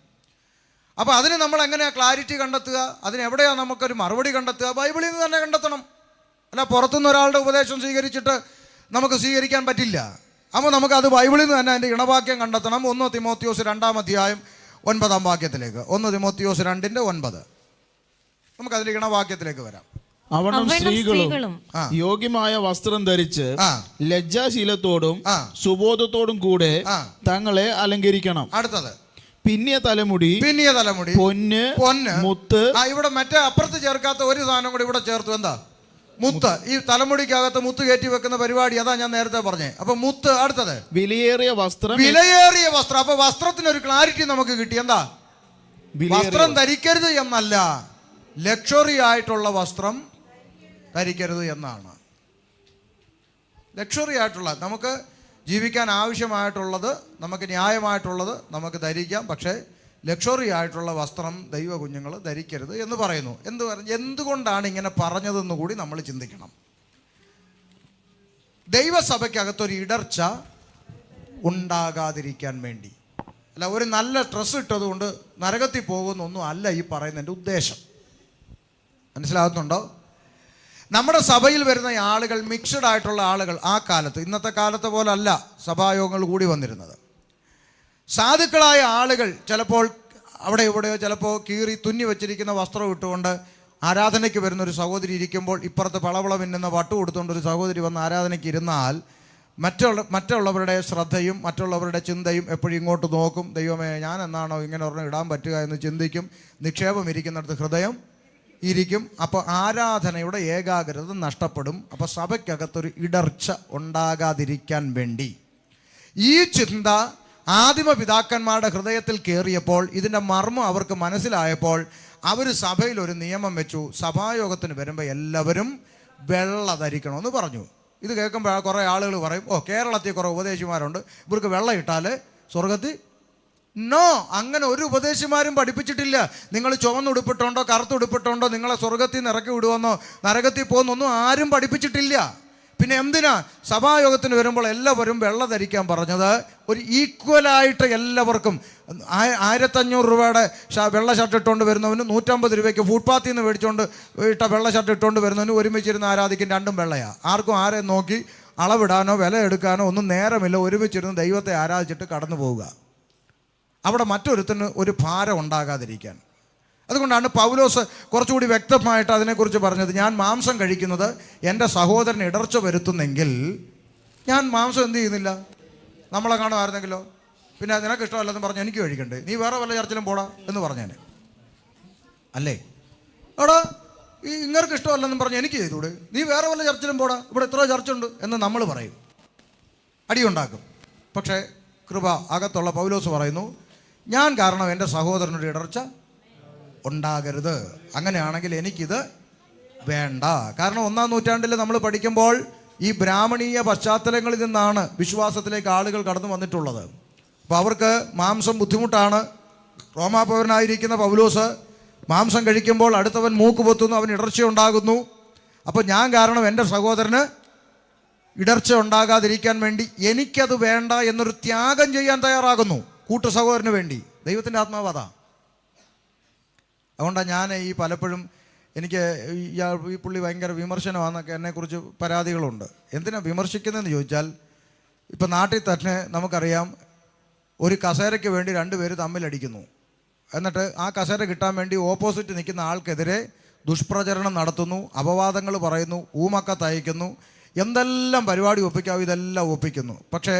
അപ്പോൾ അതിന് നമ്മൾ എങ്ങനെയാണ് ക്ലാരിറ്റി കണ്ടെത്തുക? അതിനെവിടെയാണ് നമുക്കൊരു മറുപടി കണ്ടെത്തുക? ബൈബിളിൽ നിന്ന് തന്നെ കണ്ടെത്തണം. അല്ല പുറത്തുനിന്ന് ഒരാളുടെ ഉപദേശം സ്വീകരിച്ചിട്ട് നമുക്ക് സ്വീകരിക്കാൻ പറ്റില്ല. അപ്പോൾ നമുക്കത് ബൈബിളിൽ നിന്ന് തന്നെ അതിൻ്റെ ഇണവാക്യം കണ്ടെത്തണം. 1 തിമോത്തിയോസ് 2-ാം അധ്യായം 9-ാം വാക്യത്തിലേക്ക്. 1 തിമോത്തിയോസ് 2:9. നമുക്കതിൽ ഇണവാക്യത്തിലേക്ക് വരാം. അവനും സ്ത്രീകളും യോഗ്യമായ വസ്ത്രം ധരിച്ച് ലജ്ജാശീലത്തോടും സുബോധത്തോടും കൂടെ തങ്ങളെ അലങ്കരിക്കണം. അടുത്തത് പിന്നിയ തലമുടി, പൊന്ന്, മുത്ത്. ഇവിടെ മറ്റേ അപ്പുറത്ത് ചേർക്കാത്ത ഒരു സാധനം കൂടി ഇവിടെ ചേർത്തു. എന്താ? മുത്ത്. ഈ തലമുടിക്കകത്ത് മുത്ത് കയറ്റി വെക്കുന്ന പരിപാടി, അതാ ഞാൻ നേരത്തെ പറഞ്ഞേ. അപ്പൊ മുത്ത്. അടുത്തത് വിലയേറിയ വസ്ത്രം. അപ്പൊ വസ്ത്രത്തിന് ഒരു ക്ലാരിറ്റി നമുക്ക് കിട്ടി. എന്താ? വസ്ത്രം ധരിക്കരുത് എന്നല്ല, ലക്ഷറി ആയിട്ടുള്ള വസ്ത്രം ധരിക്കരുത് എന്നാണ്. ലക്ഷറി ആയിട്ടുള്ള, നമുക്ക് ജീവിക്കാൻ ആവശ്യമായിട്ടുള്ളത്, നമുക്ക് ന്യായമായിട്ടുള്ളത് നമുക്ക് ധരിക്കാം. പക്ഷേ ലക്ഷറി ആയിട്ടുള്ള വസ്ത്രം ദൈവ കുഞ്ഞുങ്ങൾ ധരിക്കരുത് എന്ന് പറയുന്നു. എന്തുകൊണ്ടാണ് ഇങ്ങനെ പറഞ്ഞതെന്ന് കൂടി നമ്മൾ ചിന്തിക്കണം. ദൈവസഭയ്ക്കകത്തൊരു ഇടർച്ച ഉണ്ടാകാതിരിക്കാൻ വേണ്ടി. അല്ല, ഒരു നല്ല ഡ്രസ്സ് ഇട്ടതുകൊണ്ട് നരകത്തിൽ പോകുന്നൊന്നും അല്ല ഈ പറയുന്നതിൻ്റെ ഉദ്ദേശം. മനസ്സിലാകുന്നുണ്ടോ? നമ്മുടെ സഭയിൽ വരുന്ന ആളുകൾ മിക്സഡ് ആയിട്ടുള്ള ആളുകൾ, ആ കാലത്ത്, ഇന്നത്തെ കാലത്തെ പോലെ അല്ല സഭായോഗങ്ങൾ കൂടി വന്നിരുന്നത്. സാധുക്കളായ ആളുകൾ ചിലപ്പോൾ അവിടെ ഇവിടെയോ ചിലപ്പോൾ കീറി തുന്നി വെച്ചിരിക്കുന്ന വസ്ത്രം ഇട്ടുകൊണ്ട് ആരാധനയ്ക്ക് വരുന്ന ഒരു സഹോദരി ഇരിക്കുമ്പോൾ ഇപ്പുറത്ത് പളവള മിന്നുന്ന വട്ടു കൊടുത്തുകൊണ്ട് ഒരു സഹോദരി വന്ന് ആരാധനയ്ക്ക് ഇരുന്നാൽ മറ്റുള്ളവരുടെ ശ്രദ്ധയും മറ്റുള്ളവരുടെ ചിന്തയും എപ്പോഴും ഇങ്ങോട്ട് നോക്കും. ദൈവമേ, ഞാൻ എന്നാണോ ഇങ്ങനെ ഒരെണ്ണം ഇടാൻ പറ്റുക എന്ന് ചിന്തിക്കും. നിക്ഷേപം ഇരിക്കുന്നിടത്ത് ഹൃദയം ഇരിക്കും. അപ്പോൾ ആരാധനയുടെ ഏകാഗ്രത നഷ്ടപ്പെടും. അപ്പോൾ സഭയ്ക്കകത്തൊരു ഇടർച്ച ഉണ്ടാകാതിരിക്കാൻ വേണ്ടി ഈ ചിന്ത ആദിമ പിതാക്കന്മാരുടെ ഹൃദയത്തിൽ കയറിയപ്പോൾ, ഇതിൻ്റെ മർമ്മം അവർക്ക് മനസ്സിലായപ്പോൾ, അവർ സഭയിൽ ഒരു നിയമം വെച്ചു. സഭായോഗത്തിന് വരുമ്പോൾ എല്ലാവരും വെള്ള ധരിക്കണമെന്ന് പറഞ്ഞു. ഇത് കേൾക്കുമ്പോൾ കുറേ ആളുകൾ പറയും, ഓ, കേരളത്തിൽ കുറേ ഉപദേശിമാരുണ്ട്, ഇവർക്ക് വെള്ളം ഇട്ടാൽ സ്വർഗത്തിൽ. നോ, അങ്ങനെ ഒരു ഉപദേശിമാരും പഠിപ്പിച്ചിട്ടില്ല. നിങ്ങൾ ചുവന്നുടുപ്പിട്ടുണ്ടോ കറുത്തുടുപ്പിട്ടുണ്ടോ നിങ്ങളെ സ്വർഗത്തിൽ നിന്ന് ഇറക്കി വിടുവെന്നോ നരകത്തിൽ പോകുന്നൊന്നും ആരും പഠിപ്പിച്ചിട്ടില്ല. പിന്നെ എന്തിനാ സഭായോഗത്തിന് വരുമ്പോൾ എല്ലാവരും വെള്ള ധരിക്കാൻ പറഞ്ഞത്? ഒരു ഈക്വലായിട്ട് എല്ലാവർക്കും 1500 രൂപയുടെ വെള്ള ഷർട്ട് ഇട്ടുകൊണ്ട് വരുന്നവന് 150 രൂപയ്ക്ക് ഫുട്പാത്തിൽ നിന്ന് മേടിച്ചുകൊണ്ട് ഇട്ട വെള്ള ഷർട്ട് ഇട്ടുകൊണ്ട് വരുന്നവന് ഒരുമിച്ചിരുന്ന് ആരാധിക്കും. രണ്ടും വെള്ളയാണ്. ആർക്കും ആരെയും നോക്കി അളവിടാനോ വില എടുക്കാനോ ഒന്നും നേരമില്ല. ഒരുമിച്ചിരുന്ന് ദൈവത്തെ ആരാധിച്ചിട്ട് കടന്നു പോവുക. അവിടെ മറ്റൊരുത്തിന് ഒരു ഭാരം ഉണ്ടാകാതിരിക്കാൻ. അതുകൊണ്ടാണ് പൗലോസ് കുറച്ചുകൂടി വ്യക്തമായിട്ട് അതിനെക്കുറിച്ച് പറഞ്ഞത്. ഞാൻ മാംസം കഴിക്കുന്നത് എൻ്റെ സഹോദരന് ഇടർച്ച വരുത്തുന്നെങ്കിൽ ഞാൻ മാംസം എന്ത് ചെയ്യുന്നില്ല? നമ്മളെ കാണുമായിരുന്നെങ്കിലോ, പിന്നെ നിനക്ക് ഇഷ്ടമല്ലെന്ന് പറഞ്ഞ് എനിക്ക് കഴിക്കണ്ടേ? നീ വേറെ വല്ല ചർച്ചിലും പോടാ എന്ന് പറഞ്ഞേനെ അല്ലേ? അവിടെ ഇങ്ങർക്ക് ഇഷ്ടമല്ലെന്നും പറഞ്ഞ് എനിക്ക് ചെയ്തൂടെ? നീ വേറെ വല്ല ചർച്ചിലും പോടാ, ഇവിടെ ഇത്ര ചർച്ചുണ്ട് എന്ന് നമ്മൾ പറയും, അടിയുണ്ടാക്കും. പക്ഷേ കൃപ അകത്തുള്ള പൗലോസ് പറയുന്നു, ഞാൻ കാരണം എൻ്റെ സഹോദരനൊരു ഇടർച്ച ഉണ്ടാകരുത്. അങ്ങനെയാണെങ്കിൽ എനിക്കിത് വേണ്ട. കാരണം 1-ാം നൂറ്റാണ്ടിൽ നമ്മൾ പഠിക്കുമ്പോൾ ഈ ബ്രാഹ്മണീയ പശ്ചാത്തലങ്ങളിൽ നിന്നാണ് വിശ്വാസത്തിലേക്ക് ആളുകൾ കടന്നു വന്നിട്ടുള്ളത്. അപ്പോൾ അവർക്ക് മാംസം ബുദ്ധിമുട്ടാണ്. റോമാപൗരനായിരിക്കുന്ന പൗലോസ് മാംസം കഴിക്കുമ്പോൾ അടുത്തവൻ മൂക്ക് പൊത്തുന്നു, അവന് ഇടർച്ച ഉണ്ടാകുന്നു. അപ്പോൾ ഞാൻ കാരണം എൻ്റെ സഹോദരന് ഇടർച്ച ഉണ്ടാകാതിരിക്കാൻ വേണ്ടി എനിക്കത് വേണ്ട എന്നൊരു ത്യാഗം ചെയ്യാൻ തയ്യാറാകുന്നു കൂട്ടു സഹോദരന് വേണ്ടി. ദൈവത്തിൻ്റെ ആത്മാവ് അതാ. അതുകൊണ്ടാണ് ഞാൻ ഈ പലപ്പോഴും എനിക്ക് ഈ പുള്ളി ഭയങ്കര വിമർശനമാണെന്നൊക്കെ എന്നെക്കുറിച്ച് പരാതികളുണ്ട്. എന്തിനാണ് വിമർശിക്കുന്നതെന്ന് ചോദിച്ചാൽ, ഇപ്പം നാട്ടിൽ തന്നെ നമുക്കറിയാം, ഒരു കസേരയ്ക്ക് വേണ്ടി 2 പേര് തമ്മിലടിക്കുന്നു. എന്നിട്ട് ആ കസേര കിട്ടാൻ വേണ്ടി ഓപ്പോസിറ്റ് നിൽക്കുന്ന ആൾക്കെതിരെ ദുഷ്പ്രചരണം നടത്തുന്നു, അപവാദങ്ങൾ പറയുന്നു, ഊമക്ക തയ്ക്കുന്നു, എന്തെല്ലാം പരിപാടി ഒപ്പിക്കാവോ ഇതെല്ലാം ഒപ്പിക്കുന്നു. പക്ഷേ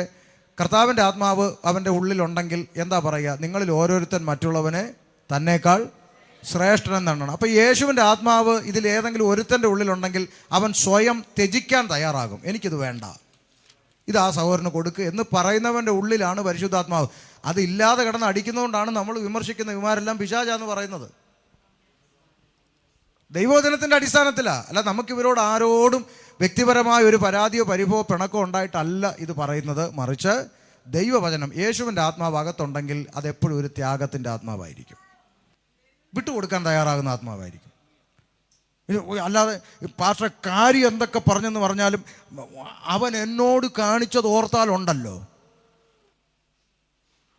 കർത്താവിൻ്റെ ആത്മാവ് അവൻ്റെ ഉള്ളിലുണ്ടെങ്കിൽ എന്താ പറയുക? നിങ്ങളിൽ ഓരോരുത്തൻ മറ്റുള്ളവനെ തന്നേക്കാൾ ശ്രേഷ്ഠനെന്നാണ്. അപ്പോൾ യേശുവിൻ്റെ ആത്മാവ് ഇതിലേതെങ്കിലും ഒരുത്തൻ്റെ ഉള്ളിലുണ്ടെങ്കിൽ അവൻ സ്വയം ത്യജിക്കാൻ തയ്യാറാകും. എനിക്കിത് വേണ്ട, ഇത് ആ സഹോദരന് കൊടുക്കുക എന്ന് പറയുന്നവൻ്റെ ഉള്ളിലാണ് പരിശുദ്ധാത്മാവ്. അതില്ലാതെ കിടന്ന് അടിക്കുന്നതുകൊണ്ടാണ് നമ്മൾ വിമർശിക്കുന്ന ഇവന്മാരെല്ലാം പിശാചാന്ന് പറയുന്നത്. ദൈവവചനത്തിൻ്റെ അടിസ്ഥാനത്തിലാണ്. അല്ല, നമുക്കിവരോട് ആരോടും വ്യക്തിപരമായ ഒരു പരാതിയോ പരിഭവോ പിണക്കോ ഉണ്ടായിട്ടല്ല ഇത് പറയുന്നത്. മറിച്ച് ദൈവവചനം, യേശുവിൻ്റെ ആത്മാവ് അകത്തുണ്ടെങ്കിൽ അതെപ്പോഴും ഒരു ത്യാഗത്തിൻ്റെ ആത്മാവായിരിക്കും, വിട്ടുകൊടുക്കാൻ തയ്യാറാകുന്ന ആത്മാവായിരിക്കും. അല്ലാതെ പാസ്റ്റർ കാര്യം എന്തൊക്കെ പറഞ്ഞെന്ന് പറഞ്ഞാലും അവൻ എന്നോട് കാണിച്ചത് ഓർത്താലുണ്ടല്ലോ,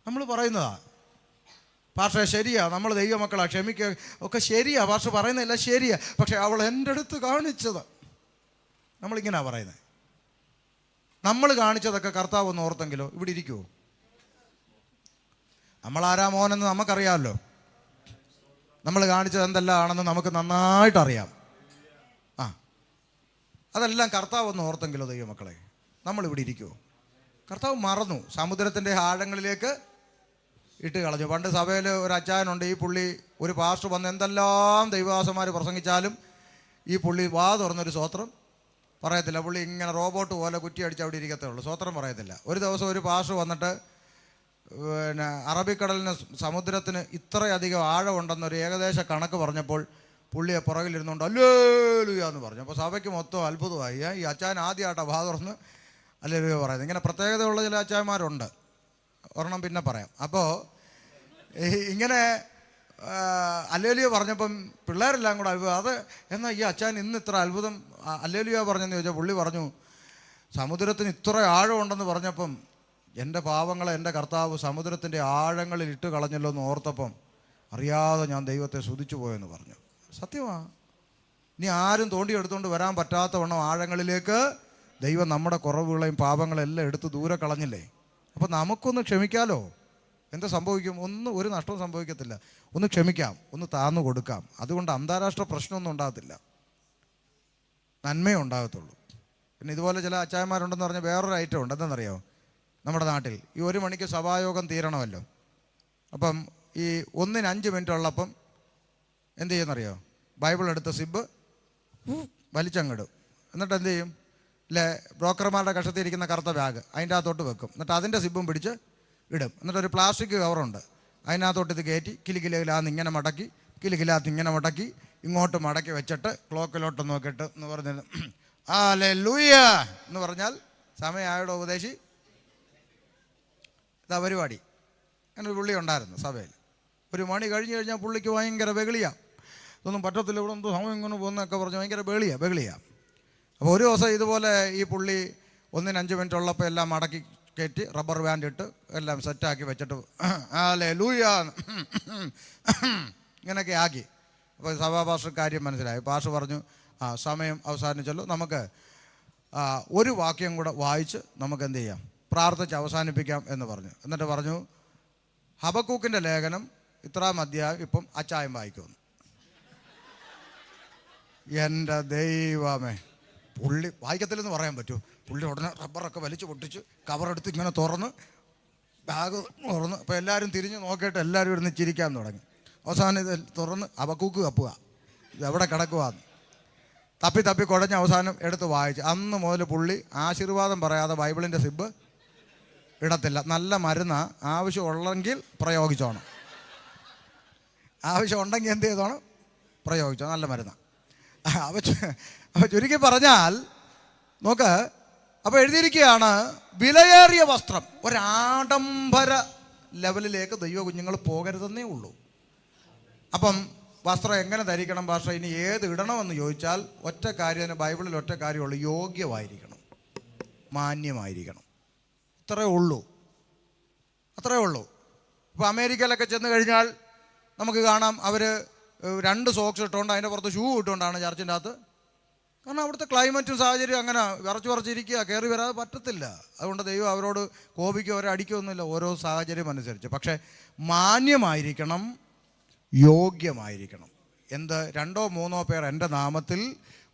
നമ്മൾ പറയുന്നതാ. പാസ്റ്റർ ശരിയാ, നമ്മൾ ദൈവമക്കളാ, ക്ഷമിക്കുക ഒക്കെ ശരിയാ, പാസ്റ്റർ പറയുന്നതല്ല ശരിയാ, പക്ഷെ അവൾ എൻ്റെ അടുത്ത് കാണിച്ചത്, നമ്മളിങ്ങനെയാ പറയുന്നത്. നമ്മൾ കാണിച്ചതൊക്കെ കർത്താവ് ഒന്ന് ഓർത്തെങ്കിലോ ഇവിടെ ഇരിക്കുമോ? നമ്മളാരാ മോനെന്ന് നമുക്കറിയാമല്ലോ. നമ്മൾ കാണിച്ചത് എന്തെല്ലാം ആണെന്ന് നമുക്ക് നന്നായിട്ടറിയാം. അതെല്ലാം കർത്താവ് ഒന്ന് ഓർത്തെങ്കിലോ ദൈവമക്കളെ, നമ്മളിവിടെ ഇരിക്കുമോ? കർത്താവ് മറന്നു. സമുദ്രത്തിൻ്റെ ആഴങ്ങളിലേക്ക് ഇട്ട് കളഞ്ഞു. പണ്ട് സഭയിൽ ഒരു അച്ചായനുണ്ട്, ഈ പുള്ളി ഒരു പാസ്റ്റർ വന്ന് എന്തെല്ലാം ദൈവദാസന്മാർ പ്രസംഗിച്ചാലും ഈ പുള്ളി വാ തുറന്നൊരു സ്വോത്രം പറയത്തില്ല. പുള്ളി ഇങ്ങനെ റോബോട്ട് പോലെ കുറ്റി അടിച്ച് അവിടെ ഇരിക്കത്തേ ഉള്ളൂ, സ്വോത്രം പറയത്തില്ല. ഒരു ദിവസം ഒരു പാസ്റ്റർ വന്നിട്ട് അറബിക്കടലിന് സമുദ്രത്തിന് ഇത്രയധികം ആഴമുണ്ടെന്നൊരു ഏകദേശ കണക്ക് പറഞ്ഞപ്പോൾ പുള്ളിയെ പുറകിലിരുന്നുകൊണ്ട് ഹല്ലേലൂയ എന്ന് പറഞ്ഞു. അപ്പോൾ സഭയ്ക്ക് മൊത്തം അത്ഭുതമായി. ഈ അച്ചായൻ ആദ്യമായിട്ടാണ് വാ തുറന്ന് ഹല്ലേലൂയ പറയുന്നത്. ഇങ്ങനെ പ്രത്യേകതയുള്ള ചില അച്ചായന്മാരുണ്ട്, ഒരെണ്ണം പിന്നെ പറയാം. അപ്പോൾ ഇങ്ങനെ ഹല്ലേലൂയ പറഞ്ഞപ്പം പിള്ളേരെല്ലാം കൂടെ അത്ഭുതം. അത് എന്നാൽ ഈ അച്ചായൻ ഇന്ന് ഇത്ര അത്ഭുതം ഹല്ലേലൂയ പറഞ്ഞെന്ന് ചോദിച്ചാൽ പുള്ളി പറഞ്ഞു, സമുദ്രത്തിന് ഇത്ര ആഴമുണ്ടെന്ന് പറഞ്ഞപ്പം എൻ്റെ പാവങ്ങളെ എൻ്റെ കർത്താവ് സമുദ്രത്തിൻ്റെ ആഴങ്ങളിൽ ഇട്ട് കളഞ്ഞല്ലോ എന്ന് ഓർത്തപ്പം അറിയാതെ ഞാൻ ദൈവത്തെ സ്തുതിച്ചു പോയെന്ന് പറഞ്ഞു. സത്യമാണ്. ഇനി ആരും തോണ്ടിയെടുത്തുകൊണ്ട് വരാൻ പറ്റാത്തവണ്ണം ആഴങ്ങളിലേക്ക് ദൈവം നമ്മുടെ കുറവുകളെയും പാപങ്ങളെല്ലാം എടുത്ത് ദൂരെ കളഞ്ഞില്ലേ. അപ്പം നമുക്കൊന്ന് ക്ഷമിക്കാലോ. എന്താ സംഭവിക്കും? ഒരു നഷ്ടവും സംഭവിക്കത്തില്ല. ഒന്ന് ക്ഷമിക്കാം, ഒന്ന് താന്നു കൊടുക്കാം. അതുകൊണ്ട് അന്താരാഷ്ട്ര പ്രശ്നമൊന്നും ഉണ്ടാകത്തില്ല, നന്മയേ ഉണ്ടാകത്തുള്ളൂ. പിന്നെ ഇതുപോലെ ചില അച്ചായന്മാരുണ്ടെന്ന് പറഞ്ഞാൽ വേറൊരു ഐറ്റം ഉണ്ട്. എന്തെന്നറിയാമോ? നമ്മുടെ നാട്ടിൽ ഈ 1 മണിക്ക് സഭായോഗം തീരണമല്ലോ. അപ്പം ഈ 1-ന് 5 മിനിറ്റ് ഉള്ളപ്പം എന്ത് ചെയ്യുമെന്നറിയോ? ബൈബിൾ എടുത്ത സിബ് വലിച്ചങ്ങിടും. എന്നിട്ട് എന്ത് ചെയ്യും? ബ്രോക്കർമാരുടെ കഷത്തിൽ ഇരിക്കുന്ന കറുത്ത ബാഗ് അതിൻ്റെ അകത്തോട്ട് വെക്കും. എന്നിട്ട് അതിൻ്റെ സിബും പിടിച്ച് ഇടും. എന്നിട്ടൊരു പ്ലാസ്റ്റിക് കവറുണ്ട്, അതിനകത്തോട്ട് ഇത് കയറ്റി കിലുകിലാന്ന് ഇങ്ങനെ മടക്കി, കിലുകിലാത്ത് ഇങ്ങനെ മടക്കി ഇങ്ങോട്ട് മടക്കി വെച്ചിട്ട് ക്ലോക്കിലോട്ട് നോക്കിയിട്ട് എന്ന് പറഞ്ഞത് ഹല്ലേലൂയ എന്ന് പറഞ്ഞാൽ സമയമായോടെ ഉപദേശി ഇതാ പരിപാടി. അങ്ങനെ ഒരു പുള്ളി ഉണ്ടായിരുന്നു സഭയിൽ. 1 മണി കഴിഞ്ഞ് കഴിഞ്ഞാൽ പുള്ളിക്ക് ഭയങ്കര ബഹളിയാണ്. ഇതൊന്നും പറ്റത്തില്ല, ഇവിടെ എന്തോ സമയം ഇങ്ങനെ പോകുന്നതൊക്കെ പറഞ്ഞ് ഭയങ്കര ബഹളിയാണ്. അപ്പോൾ ഒരു ദിവസം ഇതുപോലെ ഈ പുള്ളി 1-ന് 5 മിനിറ്റ് ഉള്ളപ്പോൾ എല്ലാം മടക്കി കയറ്റി റബ്ബർ ബാൻഡ് ഇട്ട് എല്ലാം സെറ്റാക്കി വെച്ചിട്ട് ഹല്ലേലൂയ ഇങ്ങനെയൊക്കെ ആക്കി. അപ്പോൾ സഭാ പാസ്റ്റർ കാര്യം മനസ്സിലായി. പാസ്റ്റർ പറഞ്ഞു, സമയം അവസാനിച്ചല്ലോ, നമുക്ക് ഒരു വാക്യം കൂടെ വായിച്ച് നമുക്ക് എന്ത് ചെയ്യാം, പ്രാർത്ഥിച്ച് അവസാനിപ്പിക്കാം എന്ന് പറഞ്ഞു. എന്നിട്ട് പറഞ്ഞു, ഹബക്കൂക്കിൻ്റെ ലേഖനം ഇത്രാം അധ്യായം ഇപ്പം അച്ചായം വായിക്കുമെന്ന്. എൻ്റെ ദൈവമേ, പുള്ളി വായിക്കത്തില്ലെന്ന് പറയാൻ പറ്റുമോ? പുള്ളി ഉടനെ റബ്ബറൊക്കെ വലിച്ചു പൊട്ടിച്ച് കവറെടുത്ത് ഇങ്ങനെ തുറന്ന് ബാഗ് തുറന്ന് അപ്പോൾ എല്ലാവരും തിരിഞ്ഞ് നോക്കിയിട്ട് എല്ലാവരും ഇരുന്ന് ചിരിക്കാൻ തുടങ്ങി. അവസാനം ഇത് തുറന്ന് ഹബക്കൂക്ക് കപ്പുക, ഇതെവിടെ കിടക്കുക തപ്പി തപ്പി കുഴഞ്ഞ് അവസാനം എടുത്ത് വായിച്ച്. അന്ന് മുതൽ പുള്ളി ആശീർവാദം പറയാതെ ബൈബിളിൻ്റെ സിബ് ഇടത്തില്ല. നല്ല മരുന്ന് ആവശ്യമുള്ളെങ്കിൽ പ്രയോഗിച്ചോണം, ആവശ്യമുണ്ടെങ്കിൽ എന്ത് ചെയ്തോണം, പ്രയോഗിച്ചോ, നല്ല മരുന്ന്. അപ്പോൾ ചുരുക്കി പറഞ്ഞാൽ നോക്ക്, അപ്പോൾ എഴുതിയിരിക്കുകയാണ് വിലയേറിയ വസ്ത്രം. ഒരാഡംബര ലെവലിലേക്ക് ദൈവ കുഞ്ഞുങ്ങൾ പോകരുതെന്നേ ഉള്ളൂ. അപ്പം വസ്ത്രം എങ്ങനെ ധരിക്കണം ഭാഷ, ഇനി ഏത് ഇടണമെന്ന് ചോദിച്ചാൽ ഒറ്റ കാര്യം, ബൈബിളിൽ ഒറ്റ കാര്യമുള്ളൂ, യോഗ്യമായിരിക്കണം, മാന്യമായിരിക്കണം. അത്രയേ ഉള്ളൂ. ഇപ്പോൾ അമേരിക്കയിലൊക്കെ ചെന്ന് കഴിഞ്ഞാൽ നമുക്ക് കാണാം, അവർ 2 സോക്സ് ഇട്ടുകൊണ്ട് അതിൻ്റെ പുറത്ത് ഷൂ ഇട്ടുകൊണ്ടാണ് ചർച്ചിൻ്റെ അകത്ത്. കാരണം അവിടുത്തെ ക്ലൈമറ്റും സാഹചര്യം അങ്ങനെ വിറച്ചിരിക്കുക, കയറി വരാതെ പറ്റത്തില്ല. അതുകൊണ്ട് ദൈവം അവരോട് കോപിക്കോ അവരെ അടിക്കുകയൊന്നുമില്ല, ഓരോ സാഹചര്യം അനുസരിച്ച്. പക്ഷേ മാന്യമായിരിക്കണം, യോഗ്യമായിരിക്കണം. 2-3 പേർ എൻ്റെ നാമത്തിൽ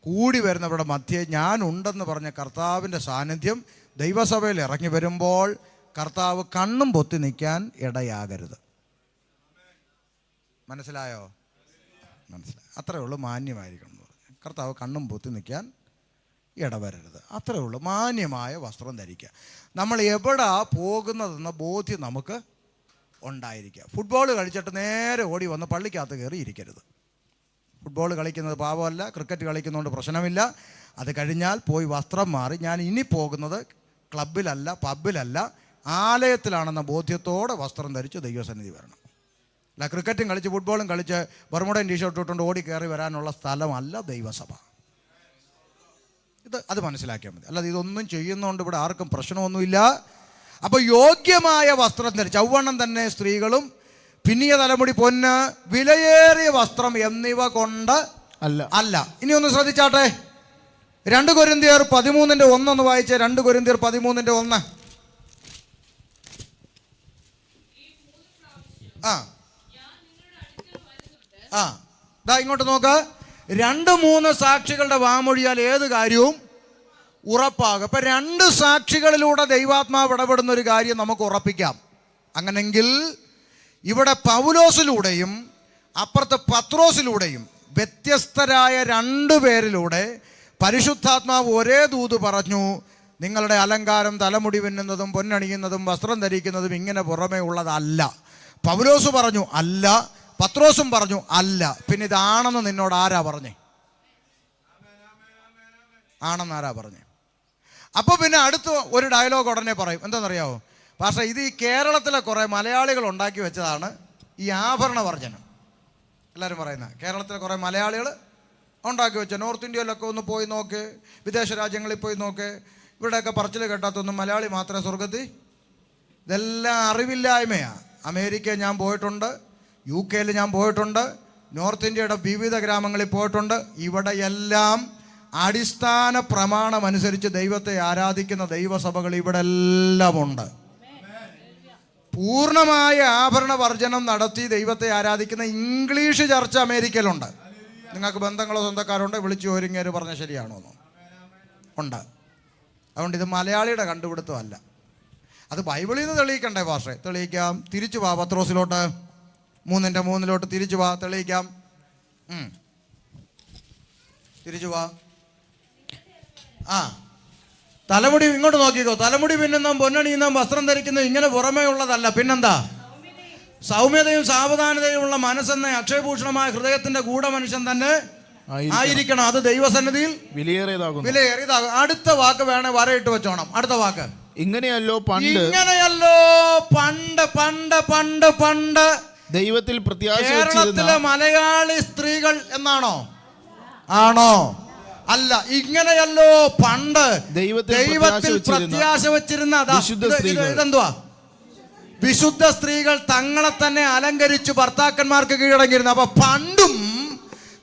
കൂടി വരുന്നവരുടെ മധ്യേ ഞാനുണ്ടെന്ന് പറഞ്ഞ കർത്താവിൻ്റെ സാന്നിധ്യം ദൈവസഭയിൽ ഇറങ്ങി വരുമ്പോൾ കർത്താവ് കണ്ണും പൊത്തി നിൽക്കാൻ ഇടയാകരുത്. മനസ്സിലായോ? മനസ്സിലായി. അത്രയേ ഉള്ളൂ, മാന്യമായിരിക്കണം എന്ന് പറഞ്ഞു. കർത്താവ് കണ്ണും പൊത്തി നിൽക്കാൻ ഇടവരരുത്. അത്രയേ ഉള്ളൂ. മാന്യമായ വസ്ത്രം ധരിക്കുക. നമ്മൾ എവിടെ പോകുന്നതെന്ന ബോധ്യം നമുക്ക് ഉണ്ടായിരിക്കുക. ഫുട്ബോൾ കളിച്ചിട്ട് നേരെ ഓടി വന്ന് പള്ളിക്കകത്ത് കയറി ഇരിക്കരുത്. ഫുട്ബോൾ കളിക്കുന്നത് പാപമല്ല, ക്രിക്കറ്റ് കളിക്കുന്നതുകൊണ്ട് പ്രശ്നമില്ല. അത് കഴിഞ്ഞാൽ പോയി വസ്ത്രം മാറി ഞാൻ ഇനി പോകുന്നത് ക്ലബിലല്ല, പബ്ബിലല്ല, ആലയത്തിലാണെന്ന ബോധ്യത്തോടെ വസ്ത്രം ധരിച്ച് ദൈവസന്നിധി വരണം. അല്ല ക്രിക്കറ്റും കളിച്ച് ഫുട്ബോളും കളിച്ച് ബർമുഡയും ടീഷർട്ട് ഇട്ടുകൊണ്ട് ഓടി കയറി വരാനുള്ള സ്ഥലമല്ല ദൈവസഭ. അത് മനസ്സിലാക്കിയാൽ മതി. അല്ലാതെ ഇതൊന്നും ചെയ്യുന്നതുകൊണ്ട് ഇവിടെ ആർക്കും പ്രശ്നമൊന്നുമില്ല. അപ്പോൾ യോഗ്യമായ വസ്ത്രം ധരിച്ച് ചൗവണ്ണം തന്നെ സ്ത്രീകളും പിന്നിയ തലമുടി, പൊന്ന്, വിലയേറിയ വസ്ത്രം എന്നിവ കൊണ്ട് അല്ല. ഇനി ഒന്ന് ശ്രദ്ധിച്ചാട്ടെ, 2 കൊരിന്ത്യർ 13:1 വായിച്ചേ. 2 കൊരിന്ത്യർ 13:1. ഇങ്ങോട്ട് നോക്ക്. 2-3 സാക്ഷികളുടെ വാമൊഴിയാൽ ഏത് കാര്യവും ഉറപ്പാകും. ഇപ്പം 2 സാക്ഷികളിലൂടെ ദൈവാത്മാവ് ഇടപെടുന്ന ഒരു കാര്യം നമുക്ക് ഉറപ്പിക്കാം. അങ്ങനെങ്കിൽ ഇവിടെ പൗലോസിലൂടെയും അപ്പുറത്ത് പത്രോസിലൂടെയും വ്യത്യസ്തരായ 2 പേരിലൂടെ പരിശുദ്ധാത്മാവ് ഒരേ ദൂത് പറഞ്ഞു. നിങ്ങളുടെ അലങ്കാരം, തലമുടി പിന്നുന്നതും പൊന്നണിയുന്നതും വസ്ത്രം ധരിക്കുന്നതും ഇങ്ങനെ പുറമേ ഉള്ളതല്ല. പൗലോസ് പറഞ്ഞു അല്ല, പത്രോസും പറഞ്ഞു അല്ല. പിന്നെ ഇതാണെന്ന് നിന്നോട് ആരാ പറഞ്ഞേ? ആണെന്ന് ആരാ പറഞ്ഞേ? അപ്പോൾ പിന്നെ അടുത്ത് ഒരു ഡയലോഗ് ഉടനെ പറയും. എന്താണെന്നറിയാമോ? പക്ഷേ ഇത് ഈ കേരളത്തിലെ കുറേ മലയാളികൾ ഉണ്ടാക്കി വെച്ചതാണ് ഈ ആഭരണ വർജനം. എല്ലാവരും പറയുന്ന കേരളത്തിലെ കുറേ മലയാളികൾ ഉണ്ടാക്കി വെച്ച. നോർത്ത് ഇന്ത്യയിലൊക്കെ ഒന്ന് പോയി നോക്ക്, വിദേശ രാജ്യങ്ങളിൽ പോയി നോക്ക്. ഇവിടെയൊക്കെ പറച്ചിൽ കേട്ടാത്തൊന്നും മലയാളി മാത്രമേ സ്വർഗത്തിൽ. ഇതെല്ലാം അറിവില്ലായ്മയാണ്. അമേരിക്കയിൽ ഞാൻ പോയിട്ടുണ്ട്, UK ഞാൻ പോയിട്ടുണ്ട്, നോർത്ത് ഇന്ത്യയുടെ വിവിധ ഗ്രാമങ്ങളിൽ പോയിട്ടുണ്ട്. ഇവിടെയെല്ലാം അടിസ്ഥാന പ്രമാണം അനുസരിച്ച് ദൈവത്തെ ആരാധിക്കുന്ന ദൈവസഭകൾ ഇവിടെ എല്ലാം ഉണ്ട്. പൂർണ്ണമായ ആഭരണ വർജനം നടത്തി ദൈവത്തെ ആരാധിക്കുന്ന ഇംഗ്ലീഷ് ചർച്ച അമേരിക്കയിലുണ്ട്. നിങ്ങൾക്ക് ബന്ധങ്ങളോ സ്വന്തക്കാരുണ്ടോ? വിളിച്ചു ഒരുങ്ങേര് പറഞ്ഞ ശരിയാണോ? ഉണ്ട്. അതുകൊണ്ട് ഇത് മലയാളിയുടെ കണ്ടുപിടുത്തമല്ല. അത് ബൈബിളിൽ നിന്ന് തെളിയിക്കണ്ടേ ഭാഷ? തെളിയിക്കാം. തിരിച്ചു വാ പത്രോസിലോട്ട്, 3:3 തിരിച്ചു വാ, തെളിയിക്കാം. തിരിച്ചു വാ. തലമുടി ഇങ്ങോട്ട് നോക്കിക്കോ. തലമുടി പിന്നുന്ന, പൊന്നണിയുന്ന, വസ്ത്രം ധരിക്കുന്ന ഇങ്ങനെ പുറമേ ഉള്ളതല്ല. പിന്നെന്താ? സൗമ്യതയും സാവധാനതയുമുള്ള മനസ്സെന്ന അക്ഷയഭൂഷണമായ ഹൃദയത്തിന്റെ ഗൂഢമനുഷ്യൻ തന്നെ ആയിരിക്കണം. അത് ദൈവസന്നിധിയിൽ വിലയേറിയതാകും. അടുത്ത വാക്ക് വേണേ വരയിട്ട് വെച്ചോണം. അടുത്ത വാക്ക് ഇങ്ങനെയല്ലോ പണ്ട് ദൈവത്തിൽ പ്രത്യാശ കേരളത്തിലെ മലയാളി സ്ത്രീകൾ എന്നാണോ? ആണോ? അല്ല. ഇങ്ങനെയല്ലോ പണ്ട് ദൈവത്തിൽ പ്രത്യാശ വെച്ചിരുന്ന ഇതെന്തുവാ? വിശുദ്ധ സ്ത്രീകൾ തങ്ങളെ തന്നെ അലങ്കരിച്ച് ഭർത്താക്കന്മാർക്ക് കീഴടങ്ങിയിരുന്നു. അപ്പൊ പണ്ടും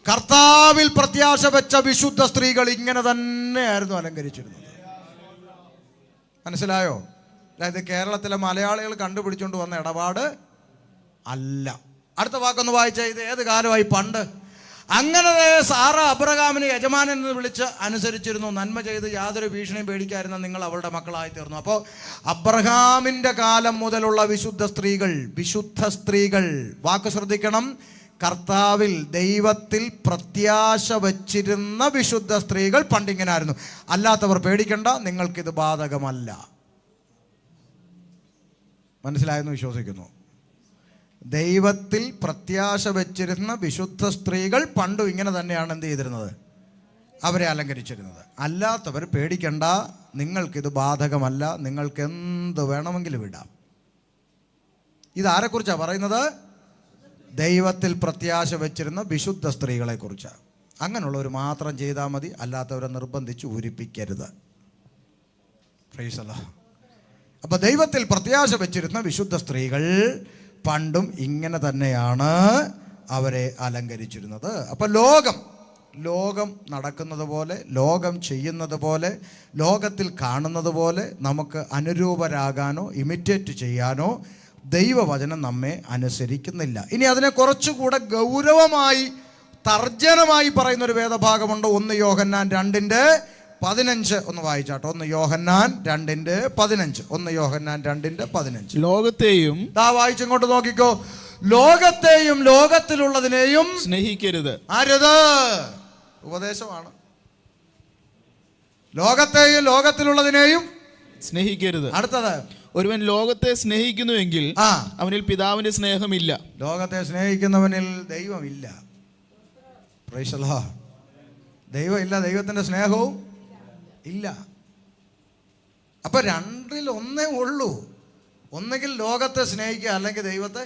കർത്താവിൽ പ്രത്യാശ വെച്ച വിശുദ്ധ സ്ത്രീകൾ ഇങ്ങനെ തന്നെയായിരുന്നു അലങ്കരിച്ചിരുന്നത്. മനസ്സിലായോ? അതായത് കേരളത്തിലെ മലയാളികൾ കണ്ടുപിടിച്ചുകൊണ്ട് വന്ന ഇടപാട് അല്ല. അടുത്ത വാക്കൊന്ന് വായിച്ച. ഇത് ഏത് കാലമായി? പണ്ട്. അങ്ങനെ സാറ അബ്രഹാമിനെ യജമാനൻ എന്ന് വിളിച്ച് അനുസരിച്ചിരുന്നു. നന്മ ചെയ്ത് യാതൊരു ഭീഷണിയും പേടിക്കാതിരുന്ന നിങ്ങൾ അവളുടെ മക്കളായി തീർന്നു. അപ്പോൾ അബ്രഹാമിൻ്റെ കാലം മുതലുള്ള വിശുദ്ധ സ്ത്രീകൾ വാക്ക് ശ്രദ്ധിക്കണം. കർത്താവിൽ ദൈവത്തിൽ പ്രത്യാശ വച്ചിരുന്ന വിശുദ്ധ സ്ത്രീകൾ പണ്ടിങ്ങനെ ആയിരുന്നു. അല്ലാത്തവർ പേടിക്കണ്ട, നിങ്ങൾക്കിത് ബാധകമല്ല. മനസ്സിലായെന്ന് വിശ്വസിക്കുന്നു. ദൈവത്തിൽ പ്രത്യാശ വെച്ചിരുന്ന വിശുദ്ധ സ്ത്രീകൾ പണ്ടും ഇങ്ങനെ തന്നെയാണ് എന്ത് ചെയ്തിരുന്നത്? അവരെ അലങ്കരിച്ചിരുന്നത്. അല്ലാത്തവർ പേടിക്കണ്ട, നിങ്ങൾക്കിത് ബാധകമല്ല, നിങ്ങൾക്ക് എന്ത് വേണമെങ്കിലും ഇടാം. ഇതാരെക്കുറിച്ചാണ് പറയുന്നത്? ദൈവത്തിൽ പ്രത്യാശ വെച്ചിരുന്ന വിശുദ്ധ സ്ത്രീകളെ കുറിച്ചാണ്. അങ്ങനെയുള്ളവർ മാത്രം ചെയ്താൽ മതി, അല്ലാത്തവരെ നിർബന്ധിച്ച് ഊരിപ്പിക്കരുത്. പ്രൈസ് അല്ലാഹ്. അപ്പോൾ ദൈവത്തിൽ പ്രത്യാശ വെച്ചിരുന്ന വിശുദ്ധ സ്ത്രീകൾ പണ്ടും ഇങ്ങനെ തന്നെയാണ് അവരെ അലങ്കരിച്ചിരുന്നത്. അപ്പോൾ ലോകം നടക്കുന്നത് പോലെ, ലോകം ചെയ്യുന്നത് പോലെ, ലോകത്തിൽ കാണുന്നത് പോലെ നമുക്ക് അനുരൂപരാകാനോ ഇമിറ്റേറ്റ് ചെയ്യാനോ ദൈവവചനം നമ്മെ അനുസരിക്കുന്നില്ല. ഇനി അതിനെ കുറച്ചുകൂടെ ഗൗരവമായി തർജ്ജനമായി പറയുന്നൊരു വേദഭാഗമുണ്ട്. 1 യോഹന്നാൻ 2:15 ഒന്ന് വായിച്ചാട്ടോ. 1 യോഹന്നാൻ 2:15. 1 യോഹന്നാൻ 2:15. ലോകത്തെയും വായിച്ചിങ്ങോട്ട് നോക്കിക്കോ. ലോകത്തെയും ലോകത്തിലുള്ളതിനെയും സ്നേഹിക്കരുത്. അരുത്. ഉപദേശമാണ്. ലോകത്തെയും ലോകത്തിലുള്ളതിനെയും സ്നേഹിക്കരുത്. അടുത്തത്, ഒരുവൻ ലോകത്തെ സ്നേഹിക്കുന്നുവെങ്കിൽ അവനിൽ പിതാവിന്റെ സ്നേഹമില്ല. ലോകത്തെ സ്നേഹിക്കുന്നവനിൽ ദൈവമില്ല. പ്രൈസ് അല്ലാഹ്. ദൈവമില്ല, ദൈവത്തിന്റെ സ്നേഹവും ഇല്ല. അപ്പൊ 2ൽ 1 ഉള്ളൂ. ഒന്നുകിൽ ലോകത്തെ സ്നേഹിക്കുക, അല്ലെങ്കിൽ ദൈവത്തെ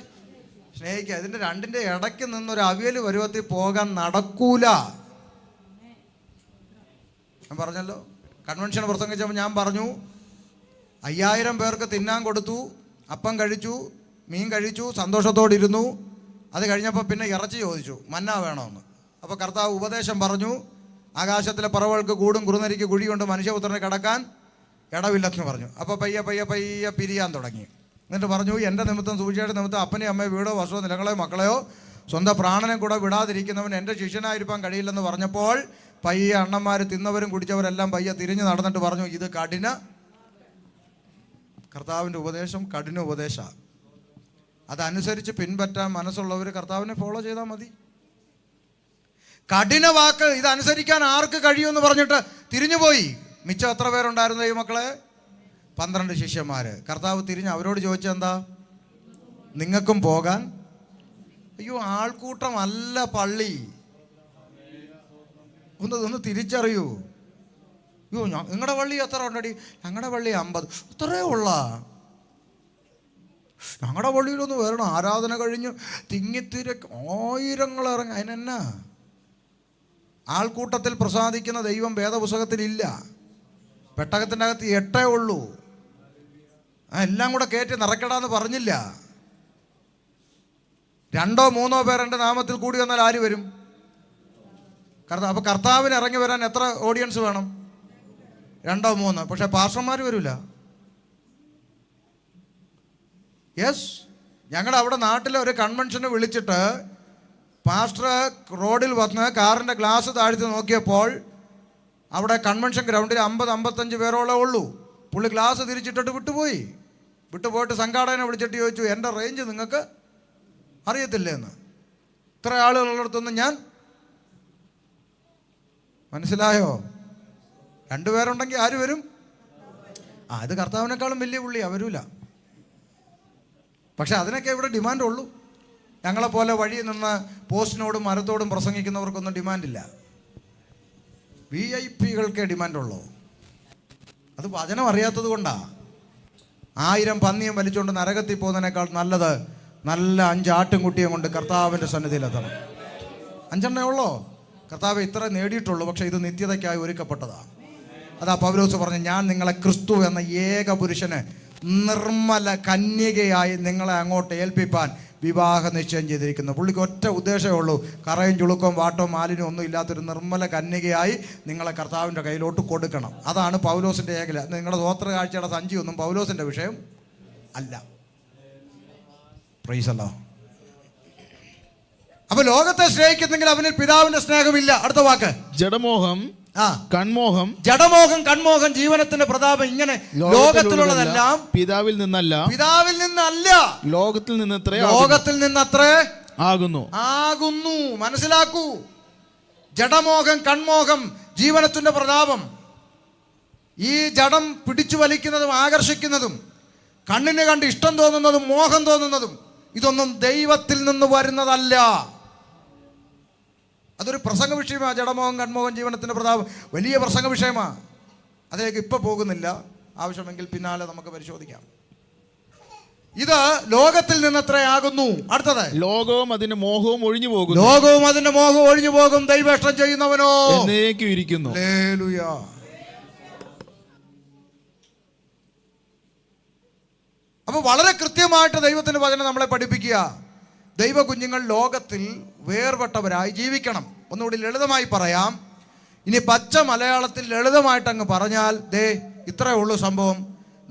സ്നേഹിക്കുക. ഇതിന്റെ 2ന്റെ ഇടയ്ക്ക് നിന്നൊരു അവിയൽ പരുവത്തിൽ പോകാൻ നടക്കൂല. ഞാൻ പറഞ്ഞല്ലോ, കൺവെൻഷൻ പ്രസംഗിച്ചപ്പോൾ ഞാൻ പറഞ്ഞു, 5000 പേർക്ക് തിന്നാൻ കൊടുത്തു, അപ്പം കഴിച്ചു, മീൻ കഴിച്ചു, സന്തോഷത്തോടിരുന്നു. അത് കഴിഞ്ഞപ്പോൾ പിന്നെ ഇറച്ചി ചോദിച്ചു, മന്ന വേണമെന്ന്. അപ്പോൾ കർത്താവ് ഉപദേശം പറഞ്ഞു, ആകാശത്തിലെ പറവകൾക്ക് കൂടും കുറുനരിക്ക് കുഴികൊണ്ട് മനുഷ്യപുത്രനെ കടക്കാൻ ഇടവില്ലെന്ന് പറഞ്ഞു. അപ്പോൾ പയ്യെ പയ്യെ പയ്യെ പിരിയാൻ തുടങ്ങി. എന്നിട്ട് പറഞ്ഞു, എൻ്റെ നിമിത്തം സൂക്ഷിയുടെ നിമിത്തം അപ്പനെയും അമ്മയോ വീടോ വസ്തുവോ നിലങ്ങളെയോ മക്കളെയോ സ്വന്തം പ്രാണനെ കൂടെ വിടാതിരിക്കുന്നവൻ എൻ്റെ ശിഷ്യനായിരിക്കാൻ കഴിയില്ലെന്ന് പറഞ്ഞപ്പോൾ പയ്യെ അണ്ണന്മാർ തിന്നവരും കുടിച്ചവരെല്ലാം പയ്യെ തിരിഞ്ഞ് നടന്നിട്ട് പറഞ്ഞു, ഇത് കഠിന കർത്താവിൻ്റെ ഉപദേശം കഠിന ഉപദേശമാണ്. അതനുസരിച്ച് പിൻപറ്റാൻ മനസ്സുള്ളവർ കർത്താവിനെ ഫോളോ ചെയ്താൽ മതി. കഠിന വാക്ക് ഇതനുസരിക്കാൻ ആർക്ക് കഴിയുമെന്ന് പറഞ്ഞിട്ട് തിരിഞ്ഞുപോയി. മിച്ചം എത്ര പേരുണ്ടായിരുന്നു ഈ മക്കളെ? 12 ശിഷ്യന്മാർ. കർത്താവ് തിരിഞ്ഞ് അവരോട് ചോദിച്ചെന്താ? നിങ്ങൾക്കും പോകാൻ? അയ്യോ, ആൾക്കൂട്ടമല്ല പള്ളി. ഒന്ന് തിരിച്ചറിയൂ. അയ്യോ, നിങ്ങളുടെ പള്ളി എത്ര ഉണ്ടടി? ഞങ്ങളുടെ പള്ളി 50. ഇത്രേ ഉള്ള? ഞങ്ങളുടെ പള്ളിയിലൊന്ന് വരണം, ആരാധന കഴിഞ്ഞ് തിങ്ങിത്തിരക്ക് ആയിരങ്ങൾ ഇറങ്ങി. അതിനെന്നാ? ആൾക്കൂട്ടത്തിൽ പ്രസാദിക്കുന്ന ദൈവം വേദപുസ്തകത്തിലില്ല. പെട്ടകത്തിൻ്റെ അകത്ത് 8 ഉള്ളൂ. എല്ലാം കൂടെ കയറ്റി നിറയ്ക്കടാന്ന് പറഞ്ഞില്ല. 2 3 പേർ എൻ്റെ നാമത്തിൽ കൂടി വന്നാൽ ആര് വരും? അപ്പോൾ കർത്താവിന് ഇറങ്ങി വരാൻ എത്ര ഓഡിയൻസ് വേണം? 2 3. പക്ഷെ പാസ്റ്റർമാർ വരില്ല. യെസ്, ഞങ്ങളുടെ അവിടെ നാട്ടിലെ ഒരു കൺവെൻഷന് വിളിച്ചിട്ട് പാസ്റ്റർ റോഡിൽ വന്ന് കാറിൻ്റെ ഗ്ലാസ് താഴ്ത്തി നോക്കിയപ്പോൾ അവിടെ കൺവെൻഷൻ ഗ്രൗണ്ടിൽ 50-55 പേരോളം ഉള്ളൂ. പുള്ളി ഗ്ലാസ് തിരിച്ചിട്ടിട്ട് വിട്ടുപോയിട്ട് സംഘാടകനെ വിളിച്ചിട്ട് ചോദിച്ചു, എൻ്റെ റേഞ്ച് നിങ്ങൾക്ക് അറിയത്തില്ലേ എന്ന്. ഇത്ര ആളുകളുള്ളിടത്തൊന്നും ഞാൻ മനസ്സിലായോ? 2 പേരുണ്ടെങ്കിൽ ആര് വരും? അത് കർത്താവിനേക്കാളും വലിയ പുള്ളി അവരൂല. പക്ഷെ അതിനൊക്കെ ഇവിടെ ഡിമാൻഡുള്ളൂ. ഞങ്ങളെപ്പോലെ വഴി നിന്ന് പോസ്റ്റിനോടും മരത്തോടും പ്രസംഗിക്കുന്നവർക്കൊന്നും ഡിമാൻഡില്ല. VIP-കൾക്കേ ഡിമാൻഡുള്ളൂ. അത് വചനം അറിയാത്തത് കൊണ്ടാണ്. 1000 പന്നിയും വലിച്ചുകൊണ്ട് നരകത്തിൽ പോകുന്നതിനേക്കാൾ നല്ലത് നല്ല 5 ആട്ടിൻകുട്ടിയും കൊണ്ട് കർത്താവിൻ്റെ സന്നിധിയിലെത്തണം. 5 ഉള്ളോ? കർത്താവ് ഇത്ര നേടിയിട്ടുള്ളൂ, പക്ഷേ ഇത് നിത്യതയ്ക്കായി ഒരുക്കപ്പെട്ടതാണ്. അതാ പൗലോസ് പറഞ്ഞു, ഞാൻ നിങ്ങളെ ക്രിസ്തു എന്ന ഏക പുരുഷന് നിർമ്മല കന്യകയായി നിങ്ങളെ അങ്ങോട്ട് ഏൽപ്പിപ്പാൻ വിവാഹ നിശ്ചയം ചെയ്തിരിക്കുന്നു. പുള്ളിക്ക് ഒറ്റ ഉദ്ദേശമേ ഉള്ളൂ, കറയും ചുളുക്കവും വാട്ടവും മാലിന്യം ഒന്നും ഇല്ലാത്തൊരു നിർമ്മല കന്യകയായി നിങ്ങളെ കർത്താവിൻ്റെ കയ്യിലോട്ട് കൊടുക്കണം. അതാണ് പൗലോസിൻ്റെ ഏകല. നിങ്ങളുടെ സ്വോത്ര കാഴ്ചയുടെ സഞ്ചിയൊന്നും പൗലോസിൻ്റെ വിഷയം അല്ല. പ്രൈസ് അല്ലോ. അപ്പൊ ലോകത്തെ സ്നേഹിക്കുന്നെങ്കിൽ അവനിൽ പിതാവിന്റെ സ്നേഹമില്ല. അടുത്ത വാക്ക് ജഡമോഹം, കൺമോഹം. ജഡമോഹം, കൺമോഹം, ജീവനത്തിന്റെ പ്രതാപം. ഇങ്ങനെ ലോകത്തിലുള്ളതെല്ലാം പിതാവിൽ നിന്നല്ല ലോകത്തിൽ നിന്നത്രേ ആകുന്നു. മനസ്സിലാക്കൂ. ജഡമോഹം, കൺമോഹം, ജീവനത്തിന്റെ പ്രതാപം. ഈ ജഡം പിടിച്ചു വലിക്കുന്നതും ആകർഷിക്കുന്നതും കണ്ണിന് കണ്ട് ഇഷ്ടം തോന്നുന്നതും മോഹം തോന്നുന്നതും ഇതൊന്നും ദൈവത്തിൽ നിന്ന് വരുന്നതല്ല. അതൊരു പ്രസംഗ വിഷയമാണ്. ജഡമോഹം, കൺമോഹം, ജീവനത്തിന്റെ പ്രതാപം വലിയ പ്രസംഗ വിഷയമാണ്. അതിലേക്ക് ഇപ്പൊ പോകുന്നില്ല. ആവശ്യമെങ്കിൽ പിന്നാലെ നമുക്ക് പരിശോധിക്കാം. ഇത് ലോകത്തിൽ നിന്നത്രേ ആകുന്നു. അടുത്തത്, ലോകവും അതിന്റെ മോഹവും ഒഴിഞ്ഞു പോകും. ലോകവും അതിന്റെ മോഹവും ഒഴിഞ്ഞു പോകും. ദൈവേഷ്ടം ചെയ്യുന്നവനോ എന്നേക്കും ഇരിക്കുന്നു. ഹല്ലേലൂയ. അപ്പൊ വളരെ കൃത്യമായിട്ട് ദൈവത്തിന്റെ വചനം നമ്മളെ പഠിപ്പിക്കുക. ദൈവ കുഞ്ഞുങ്ങൾ ലോകത്തിൽ വേർപെട്ടവരായി ജീവിക്കണം. ഒന്നുകൂടി ലളിതമായി പറയാം. ഇനി പച്ച മലയാളത്തിൽ ലളിതമായിട്ട് അങ്ങ് പറഞ്ഞാൽ ഇത്രയേ ഉള്ളൂ സംഭവം.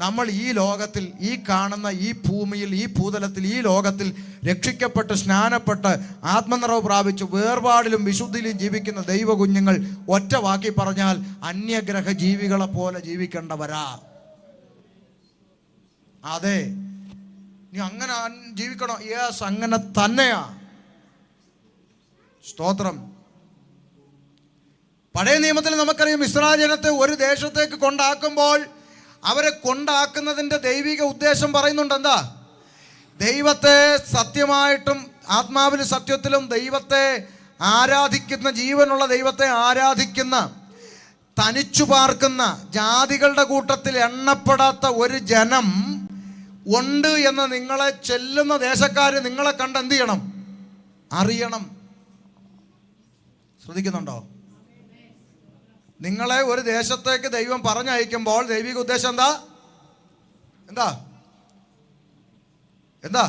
നമ്മൾ ഈ ലോകത്തിൽ, ഈ കാണുന്ന ഈ ഭൂമിയിൽ, ഈ ഭൂതലത്തിൽ, ഈ ലോകത്തിൽ രക്ഷിക്കപ്പെട്ട് സ്നാനപ്പെട്ട് ആത്മനിറവ് പ്രാപിച്ച് വേർപാടിലും വിശുദ്ധിയിലും ജീവിക്കുന്ന ദൈവ കുഞ്ഞുങ്ങൾ ഒറ്റ വാക്കി പറഞ്ഞാൽ അന്യഗ്രഹ ജീവികളെ പോലെ ജീവിക്കേണ്ടവരാ. അതെ, നീ അങ്ങനെ ജീവിക്കണോ? യെസ്, അങ്ങനെ തന്നെയാ. സ്തോത്രം. പഴയ നിയമത്തിൽ നമുക്കറിയാം, ഇസ്രായേൽ ജനത്തെ ഒരു ദേശത്തേക്ക് കൊണ്ടാക്കുമ്പോൾ അവരെ കൊണ്ടാക്കുന്നതിൻ്റെ ദൈവിക ഉദ്ദേശം പറയുന്നുണ്ട്. എന്താ? ദൈവത്തെ സത്യമായിട്ടും ആത്മാവിലും സത്യത്തിലും ദൈവത്തെ ആരാധിക്കുന്ന, ജീവനുള്ള ദൈവത്തെ ആരാധിക്കുന്ന, തനിച്ചു പാർക്കുന്ന ജാതികളുടെ കൂട്ടത്തിൽ എണ്ണപ്പെടാത്ത ഒരു ജനം ഉണ്ട് എന്ന് നിങ്ങളെ ചെല്ലുന്ന ദേശക്കാർ നിങ്ങളെ കണ്ട് എന്ത് ചെയ്യണം? അറിയണം. ശ്രദ്ധിക്കുന്നുണ്ടോ? നിങ്ങളെ ഒരു ദേശത്തേക്ക് ദൈവം പറഞ്ഞയക്കുമ്പോൾ ദൈവിക ഉദ്ദേശം എന്താ? എന്താ എന്താ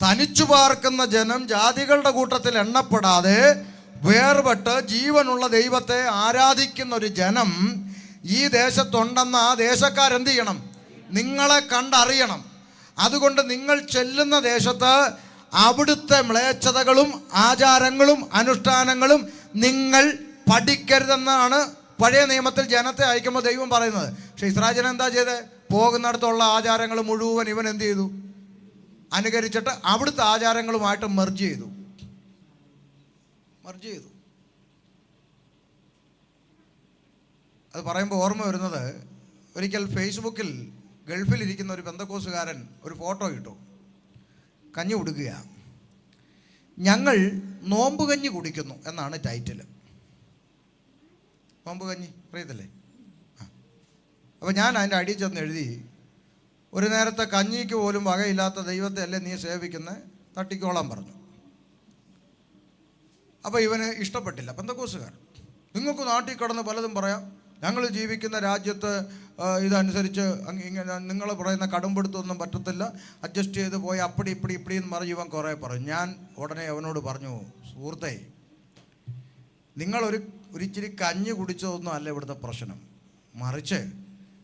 തനിച്ചു പാർക്കുന്ന ജനം ജാതികളുടെ കൂട്ടത്തിൽ എണ്ണപ്പെടാതെ വേർപെട്ട് ജീവനുള്ള ദൈവത്തെ ആരാധിക്കുന്ന ഒരു ജനം ഈ ദേശത്തുണ്ടെന്ന് ആ ദേശക്കാരെന്ത് ചെയ്യണം? നിങ്ങളെ കണ്ടറിയണം. അതുകൊണ്ട് നിങ്ങൾ ചെല്ലുന്ന ദേശത്ത് അവിടുത്തെ മ്ലേച്ഛതകളും ആചാരങ്ങളും അനുഷ്ഠാനങ്ങളും നിങ്ങൾ പഠിക്കരുതെന്നാണ് പഴയ നിയമത്തിൽ ജനത്തെ അയക്കുമ്പോൾ ദൈവം പറയുന്നത്. പക്ഷെ ഇസ്രായേൽ ജനം എന്താ ചെയ്തത്? പോകുന്നിടത്തുള്ള ആചാരങ്ങൾ മുഴുവൻ ഇവൻ എന്ത് ചെയ്തു? അനുകരിച്ചിട്ട് അവിടുത്തെ ആചാരങ്ങളുമായിട്ട് മെർജ് ചെയ്തു. അത് പറയുമ്പോൾ ഓർമ്മ വരുന്നത്, ഒരിക്കൽ ഫേസ്ബുക്കിൽ ഗൾഫിലിരിക്കുന്ന ഒരു പെന്തക്കോസുകാരൻ ഒരു ഫോട്ടോ ഇട്ടു. കഞ്ഞി കുടിക്കുക, ഞങ്ങൾ നോമ്പ് കഞ്ഞി കുടിക്കുന്നു എന്നാണ് ടൈറ്റിൽ. നോമ്പ് കഞ്ഞി അറിയത്തില്ലേ? അപ്പോൾ ഞാൻ അതിൻ്റെ അടിയിൽ ചെന്ന് എഴുതി, ഒരു നേരത്തെ കഞ്ഞിക്ക് പോലും വകയില്ലാത്ത ദൈവത്തെ അല്ലേ നീ സേവിക്കുന്നത്, തട്ടിക്കോളാൻ പറഞ്ഞു. അപ്പോൾ ഇവന് ഇഷ്ടപ്പെട്ടില്ല. പെന്തക്കോസുകാരൻ, നിങ്ങൾക്ക് നാട്ടിൽ കിടന്ന് പലതും പറയാം, ഞങ്ങൾ ജീവിക്കുന്ന രാജ്യത്ത് ഇതനുസരിച്ച് ഇങ്ങനെ നിങ്ങൾ പറയുന്ന കടുംപിടുത്തൊന്നും പറ്റത്തില്ല, അഡ്ജസ്റ്റ് ചെയ്ത് പോയി അപ്പടി ഇപ്പടി എന്ന് പറഞ്ഞ് ഇവൻ കുറേ പറഞ്ഞു. ഞാൻ ഉടനെ അവനോട് പറഞ്ഞു, സുഹൃത്തേ, ഒരിച്ചിരി കഞ്ഞി കുടിച്ചതൊന്നും അല്ല ഇവിടുത്തെ പ്രശ്നം, മറിച്ച്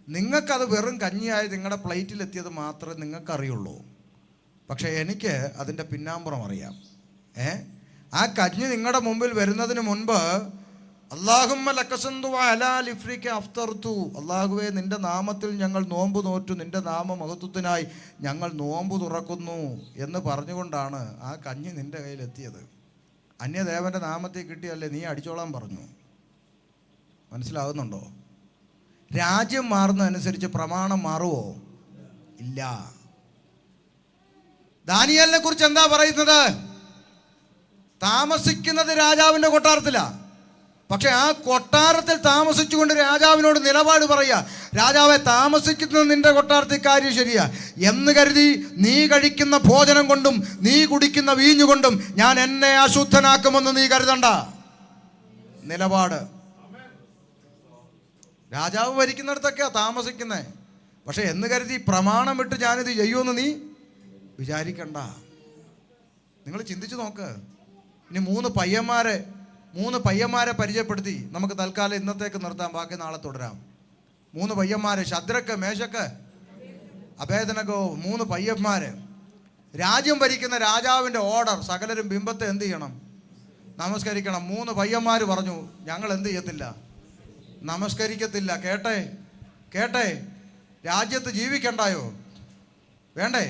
നിങ്ങൾക്കത് വെറും കഞ്ഞിയായി നിങ്ങളുടെ പ്ലേറ്റിലെത്തിയത് മാത്രമേ നിങ്ങൾക്കറിയുള്ളൂ. പക്ഷേ എനിക്ക് അതിൻ്റെ പിന്നാമ്പുറം അറിയാം. ആ കഞ്ഞി നിങ്ങളുടെ മുമ്പിൽ വരുന്നതിന് മുൻപ് അല്ലാഹുമ്മ ലക്കസന്തു അലാ ലിഫ്രിക അഫ്തർതു, അല്ലാഹുവേ നിന്റെ നാമത്തിൽ ഞങ്ങൾ നോമ്പ് നോറ്റു, നിന്റെ നാമ മഹത്വത്തിനായി ഞങ്ങൾ നോമ്പ് തുറക്കുന്നു എന്ന് പറഞ്ഞുകൊണ്ടാണ് ആ കഞ്ഞി നിന്റെ കയ്യിലെത്തിയത്. അന്യദേവൻ്റെ നാമത്തിൽ കിട്ടിയല്ലേ നീ അടിച്ചോളാൻ പറഞ്ഞു. മനസ്സിലാകുന്നുണ്ടോ? രാജ്യം മാറുന്നതനുസരിച്ച് പ്രമാണം മാറുമോ? ഇല്ല. ദാനിയേലിനെ കുറിച്ച് എന്താ പറയുന്നത്? താമസിക്കുന്നത് രാജാവിൻ്റെ കൊട്ടാരത്തിലാണ്. പക്ഷെ ആ കൊട്ടാരത്തിൽ താമസിച്ചുകൊണ്ട് രാജാവിനോട് നിലപാട് പറയുക, രാജാവെ താമസിക്കുന്നത് നിന്റെ കൊട്ടാരത്തിൽ കാര്യം ശരിയാ എന്ന് കരുതി നീ കഴിക്കുന്ന ഭോജനം കൊണ്ടും നീ കുടിക്കുന്ന വീഞ്ഞുകൊണ്ടും ഞാൻ എന്നെ അശുദ്ധനാക്കുമെന്ന് നീ കരുതണ്ട. നിലപാട്. രാജാവ് ഭരിക്കുന്നിടത്തൊക്കെയാ താമസിക്കുന്നത്. പക്ഷെ എന്ന് കരുതി പ്രമാണം വിട്ട് ഞാനിത് ചെയ്യുമെന്ന് നീ വിചാരിക്കണ്ട. നിങ്ങൾ ചിന്തിച്ചു നോക്ക്. ഇനി മൂന്ന് പയ്യന്മാരെ പരിചയപ്പെടുത്തി നമുക്ക് തൽക്കാലം ഇന്നത്തേക്ക് നിർത്താം, ബാക്കി നാളെ തുടരാം. 3 പയ്യന്മാര്, ശദ്രക്ക്, മേശക്ക്, അഭേദനകോ, 3 പയ്യന്മാര്. രാജ്യം ഭരിക്കുന്ന രാജാവിൻ്റെ ഓർഡർ, സകലരും ബിംബത്തെ എന്ത് ചെയ്യണം? നമസ്കരിക്കണം. 3 പയ്യന്മാർ പറഞ്ഞു, ഞങ്ങൾ എന്ത് ചെയ്യത്തില്ല? നമസ്കരിക്കത്തില്ല. കേട്ടെ, രാജ്യത്ത് ജീവിക്കണ്ടായോ? വേണ്ടേ?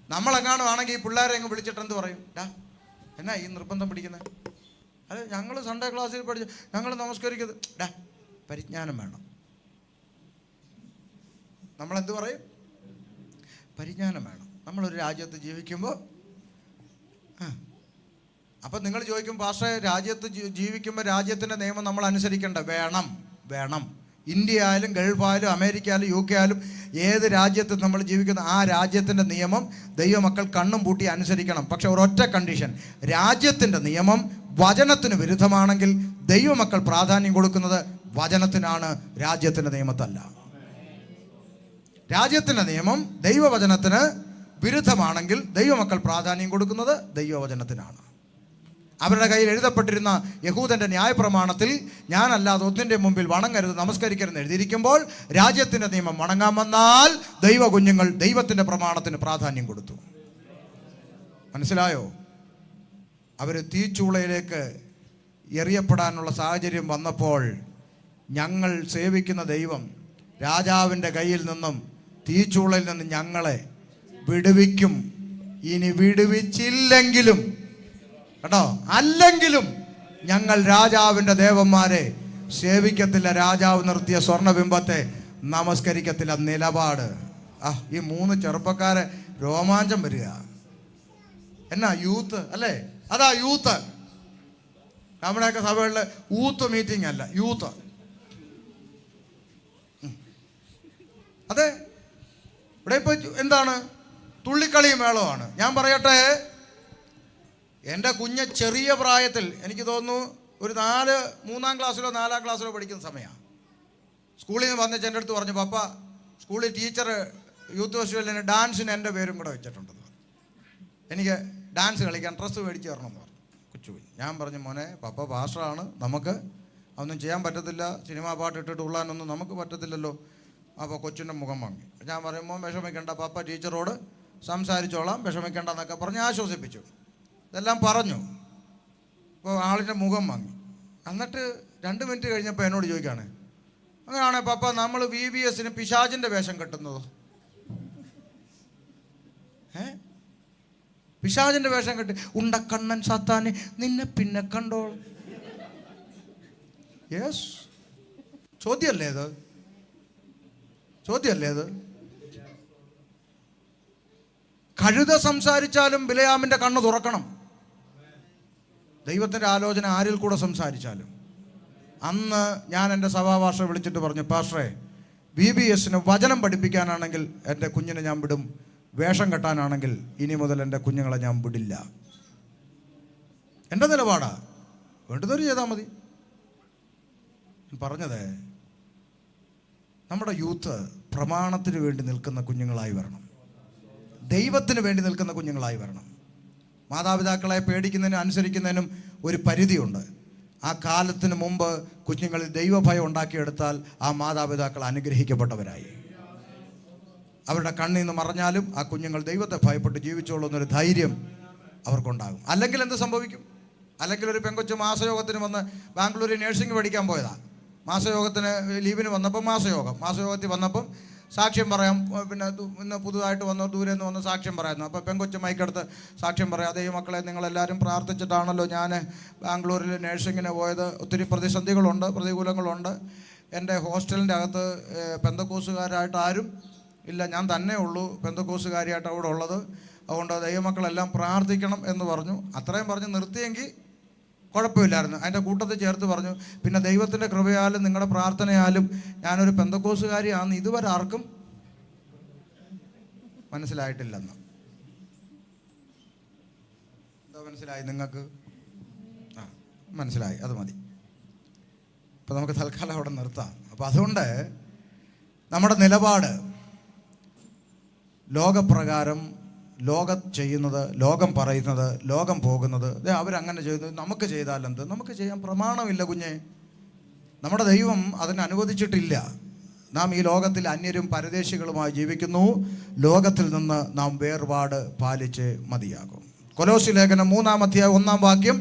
നമ്മളെങ്ങാനും ആണെങ്കിൽ ഈ പിള്ളേരെ അങ്ങ് വിളിച്ചിട്ട് എന്ത് പറയും? എന്നാ ഈ നിർബന്ധം പിടിക്കുന്നത്? അതെ, ഞങ്ങൾ സൺഡേ ക്ലാസ്സിൽ പഠിച്ച് ഞങ്ങൾ നമസ്കരിക്കുന്നത്. പരിജ്ഞാനം വേണം. നമ്മളെന്ത് പറയും? പരിജ്ഞാനം വേണം. നമ്മളൊരു രാജ്യത്ത് ജീവിക്കുമ്പോൾ. അപ്പം നിങ്ങൾ ചോദിക്കും, പാസ്റ്ററെ രാജ്യത്ത് ജീവിക്കുമ്പോൾ രാജ്യത്തിൻ്റെ നിയമം നമ്മൾ അനുസരിക്കേണ്ട? വേണം. ഇന്ത്യ ആയാലും ഗൾഫായാലും അമേരിക്ക ആയാലും UK ആയാലും ഏത് രാജ്യത്ത് നമ്മൾ ജീവിക്കുന്ന ആ രാജ്യത്തിൻ്റെ നിയമം ദൈവമക്കൾ കണ്ണും പൂട്ടി അനുസരിക്കണം. പക്ഷെ ഒരൊറ്റ കണ്ടീഷൻ, രാജ്യത്തിൻ്റെ നിയമം വചനത്തിന് വിരുദ്ധമാണെങ്കിൽ ദൈവമക്കൾ പ്രാധാന്യം കൊടുക്കുന്നത് വചനത്തിനാണ്, രാജ്യത്തിൻ്റെ നിയമത്തല്ല. രാജ്യത്തിൻ്റെ നിയമം ദൈവവചനത്തിന് വിരുദ്ധമാണെങ്കിൽ ദൈവമക്കൾ പ്രാധാന്യം കൊടുക്കുന്നത് ദൈവവചനത്തിനാണ്. അവരുടെ കയ്യിൽ എഴുതപ്പെട്ടിരുന്ന യഹൂദൻ്റെ ന്യായപ്രമാണത്തിൽ ഞാനല്ലാതെ ഒന്നിൻ്റെ മുമ്പിൽ വണങ്ങരുത്, നമസ്കരിക്കരുത് എഴുതിയിരിക്കുമ്പോൾ രാജ്യത്തിൻ്റെ നിയമം വണങ്ങാൻ വന്നാൽ ദൈവ കുഞ്ഞുങ്ങൾ ദൈവത്തിൻ്റെ പ്രമാണത്തിന് പ്രാധാന്യം കൊടുത്തു. മനസ്സിലായോ? അവർ തീച്ചൂളയിലേക്ക് എറിയപ്പെടാനുള്ള സാഹചര്യം വന്നപ്പോൾ ഞങ്ങൾ സേവിക്കുന്ന ദൈവം രാജാവിൻ്റെ കയ്യിൽ നിന്നും തീച്ചൂളയിൽ നിന്നും ഞങ്ങളെ വിടുവിക്കും. ഇനി വിടുവിച്ചില്ലെങ്കിലും കേട്ടോ, അല്ലെങ്കിലും ഞങ്ങൾ രാജാവിൻ്റെ ദേവന്മാരെ സേവിക്കത്തില്ല, രാജാവ് നിർത്തിയ സ്വർണ്ണബിംബത്തെ നമസ്കരിക്കത്തില്ല. നിലപാട്. ഈ 3 ചെറുപ്പക്കാരെ രോമാഞ്ചം വരിക. എന്നാ യൂത്ത് അല്ലേ? അതാ യൂത്ത്. നമ്മുടെയൊക്കെ സഭകളിൽ യൂത്ത് മീറ്റിംഗ് അല്ല, യൂത്ത്. അതെ, ഇവിടെ ഇപ്പോൾ എന്താണ്? തുള്ളിക്കളി മേളമാണ്. ഞാൻ പറയട്ടെ, എൻ്റെ കുഞ്ഞ് ചെറിയ പ്രായത്തിൽ, എനിക്ക് തോന്നുന്നു ഒരു 3-ാം ക്ലാസ്സിലോ 4-ാം ക്ലാസ്സിലോ പഠിക്കുന്ന സമയമാണ്, സ്കൂളിൽ നിന്ന് വന്നിട്ട് എൻ്റെ അടുത്ത് പറഞ്ഞു, പപ്പ സ്കൂളിൽ ടീച്ചർ യൂത്ത് ഫെസ്റ്റിവലിന് ഡാൻസിന് എൻ്റെ പേരും കൂടെ വെച്ചിട്ടുണ്ടെന്ന് പറഞ്ഞു. എനിക്ക് ഡാൻസ് കളിക്കാൻ ഡ്രസ്സ് മേടിച്ച് തരണമെന്ന് പറഞ്ഞു കൊച്ചുകുഞ്ഞ്. ഞാൻ പറഞ്ഞു, മോനെ പപ്പ പാസ്റ്ററാണ്, നമുക്ക് അതൊന്നും ചെയ്യാൻ പറ്റത്തില്ല, സിനിമാ പാട്ട് ഇട്ടിട്ട് ഉള്ളാനൊന്നും നമുക്ക് പറ്റത്തില്ലല്ലോ. അപ്പോൾ കൊച്ചിൻ്റെ മുഖം വാങ്ങി. ഞാൻ പറയുമ്പോൾ വിഷമിക്കേണ്ട, പപ്പ ടീച്ചറോട് സംസാരിച്ചോളാം, വിഷമിക്കേണ്ട എന്നൊക്കെ പറഞ്ഞ് ആശ്വസിപ്പിച്ചു. ഇതെല്ലാം പറഞ്ഞു. അപ്പോൾ ആളിൻ്റെ മുഖം വാങ്ങി. എന്നിട്ട് 2 മിനിറ്റ് കഴിഞ്ഞപ്പോൾ എന്നോട് ചോദിക്കുകയാണ്, അങ്ങനെയാണെ പപ്പ നമ്മൾ VBSന് പിശാചിൻ്റെ വേഷം കെട്ടുന്നതോ? പിശാചിന്റെ വേഷം കെട്ടി ഉണ്ടക്കണ്ണൻ സാത്താനെ നിന്നെ പിന്നെ കണ്ടോൾ. യെസ്, ചോദ്യമല്ലേ ഇത്? ചോദ്യമല്ലേ ഇത്? കഴുത സംസാരിച്ചാലും ബിലയാമിന്റെ കണ്ണ് തുറക്കണം. ദൈവത്തിന്റെ ആലോചന ആരിൽ കൂടെ സംസാരിച്ചാലും. അന്ന് ഞാൻ എൻ്റെ സഭാഭാഷ വിളിച്ചിട്ട് പറഞ്ഞു, പാസ്റ്ററെ, BBSന് വചനം പഠിപ്പിക്കാനാണെങ്കിൽ എൻ്റെ കുഞ്ഞിനെ ഞാൻ വിടും, വേഷം കെട്ടാനാണെങ്കിൽ ഇനി മുതൽ എൻ്റെ കുഞ്ഞുങ്ങളെ ഞാൻ വിടില്ല. എൻ്റെ നിലപാടാ. വേണ്ടതൊരു ചെയ്താൽ മതി. പറഞ്ഞത് നമ്മുടെ യൂത്ത് പ്രമാണത്തിന് വേണ്ടി നിൽക്കുന്ന കുഞ്ഞുങ്ങളായി വരണം, ദൈവത്തിന് വേണ്ടി നിൽക്കുന്ന കുഞ്ഞുങ്ങളായി വരണം. മാതാപിതാക്കളെ പേടിക്കുന്നതിനും അനുസരിക്കുന്നതിനും ഒരു പരിധിയുണ്ട്. ആ കാലത്തിന് മുമ്പ് കുഞ്ഞുങ്ങളിൽ ദൈവഭയം ഉണ്ടാക്കിയെടുത്താൽ ആ മാതാപിതാക്കൾ അനുഗ്രഹിക്കപ്പെട്ടവരായി. അവരുടെ കണ്ണിൽ നിന്ന് മറഞ്ഞാലും ആ കുഞ്ഞുങ്ങൾ ദൈവത്തെ ഭയപ്പെട്ട് ജീവിച്ചോളൂ എന്നൊരു ധൈര്യം അവർക്കുണ്ടാകും. അല്ലെങ്കിൽ എന്ത് സംഭവിക്കും? അല്ലെങ്കിൽ ഒരു പെങ്കൊച്ച് മാസയോഗത്തിന് വന്ന് ബാംഗ്ലൂരിൽ നേഴ്സിംഗ് പഠിക്കാൻ പോയതാണ്. മാസയോഗത്തിന് ലീവിന് വന്നപ്പം മാസയോഗത്തിൽ വന്നപ്പം സാക്ഷ്യം പറയാം. പിന്നെ ഇന്ന് പുതുതായിട്ട് വന്ന ദൂരെ നിന്ന് വന്ന് സാക്ഷ്യം പറയുന്നു. അപ്പോൾ പെങ്കൊച്ച് മൈക്കെടുത്ത് സാക്ഷ്യം പറയാം, അതേ മക്കളെ, നിങ്ങളെല്ലാവരും പ്രാർത്ഥിച്ചിട്ടാണല്ലോ ഞാൻ ബാംഗ്ലൂരിൽ നേഴ്സിങ്ങിന് പോയത്. ഒത്തിരി പ്രതിസന്ധികളുണ്ട്, പ്രതികൂലങ്ങളുണ്ട്. എൻ്റെ ഹോസ്റ്റലിൻ്റെ അകത്ത് പെന്തക്കോസുകാരായിട്ട് ആരും ഇല്ല, ഞാൻ തന്നെ ഉള്ളൂ പെന്തക്കോസുകാരിയായിട്ട് അവിടെ ഉള്ളത്. അതുകൊണ്ട് ദൈവമക്കളെല്ലാം പ്രാർത്ഥിക്കണം എന്ന് പറഞ്ഞു. അത്രയും പറഞ്ഞ് നിർത്തിയെങ്കിൽ കുഴപ്പമില്ലായിരുന്നു. അതിൻ്റെ കൂട്ടത്തിൽ ചേർത്ത് പറഞ്ഞു, പിന്നെ ദൈവത്തിൻ്റെ കൃപയാലും നിങ്ങളുടെ പ്രാർത്ഥനയാലും ഞാനൊരു പെന്തക്കോസുകാരിയാണെന്ന് ഇതുവരെ ആർക്കും മനസ്സിലായിട്ടില്ലെന്ന്. എന്താ മനസ്സിലായി നിങ്ങൾക്ക്? ആ, മനസ്സിലായി, അത് മതി. അപ്പോൾ നമുക്ക് തൽക്കാലം അവിടെ നിർത്താം. അപ്പോൾ അതുകൊണ്ട് നമ്മുടെ നിലപാട് ലോകപ്രകാരം, ലോകം ചെയ്യുന്നത്, ലോകം പറയുന്നത്, ലോകം പോകുന്നത്, അവരങ്ങനെ ചെയ്യുന്നത്, നമുക്ക് ചെയ്താലെന്ത്? നമുക്ക് ചെയ്യാൻ പ്രമാണമില്ല കുഞ്ഞെ. നമ്മുടെ ദൈവം അതിന് അനുവദിച്ചിട്ടില്ല. നാം ഈ ലോകത്തിൽ അന്യരും പരദേശികളുമായി ജീവിക്കുന്നു. ലോകത്തിൽ നിന്ന് നാം വേർപാട് പാലിച്ച് മതിയാകും. കൊലോസ്യ ലേഖനം 3-1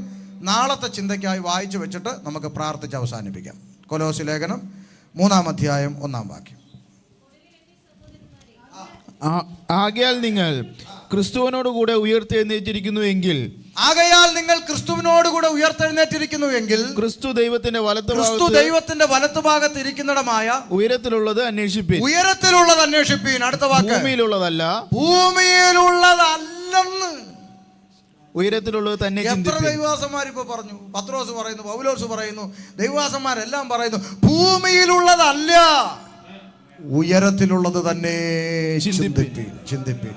നാളത്തെ ചിന്തയ്ക്കായി വായിച്ചു വെച്ചിട്ട് നമുക്ക് പ്രാർത്ഥിച്ച് അവസാനിപ്പിക്കാം. കൊലോസ്യ ലേഖനം 3-1. ആകയാൽ നിങ്ങൾ ക്രിസ്തുവിനോട് കൂടെ ഉയർത്തെഴുന്നേറ്റിരിക്കുന്നു എങ്കിൽ ക്രിസ്തു ദൈവത്തിന്റെ വലത്തുഭാഗത്ത് ഇരിക്കുന്നിടമായ ഉയരത്തിലുള്ളത് അന്വേഷിപ്പീൻ. അടുത്ത വാക്ക് ഭൂമിയിലുള്ളതല്ലെന്ന്. ഉയരത്തിലുള്ളത് തന്നെ. എത്ര ദൈവദാസന്മാർ ഇപ്പൊ പറഞ്ഞു? പത്രോസ് പറയുന്നു, പൗലോസ് പറയുന്നു, ദൈവദാസന്മാരെല്ലാം പറയുന്നു, ഭൂമിയിലുള്ളതല്ല, ഉയരത്തിലുള്ളത് തന്നെ ചിന്തിപ്പീൻ.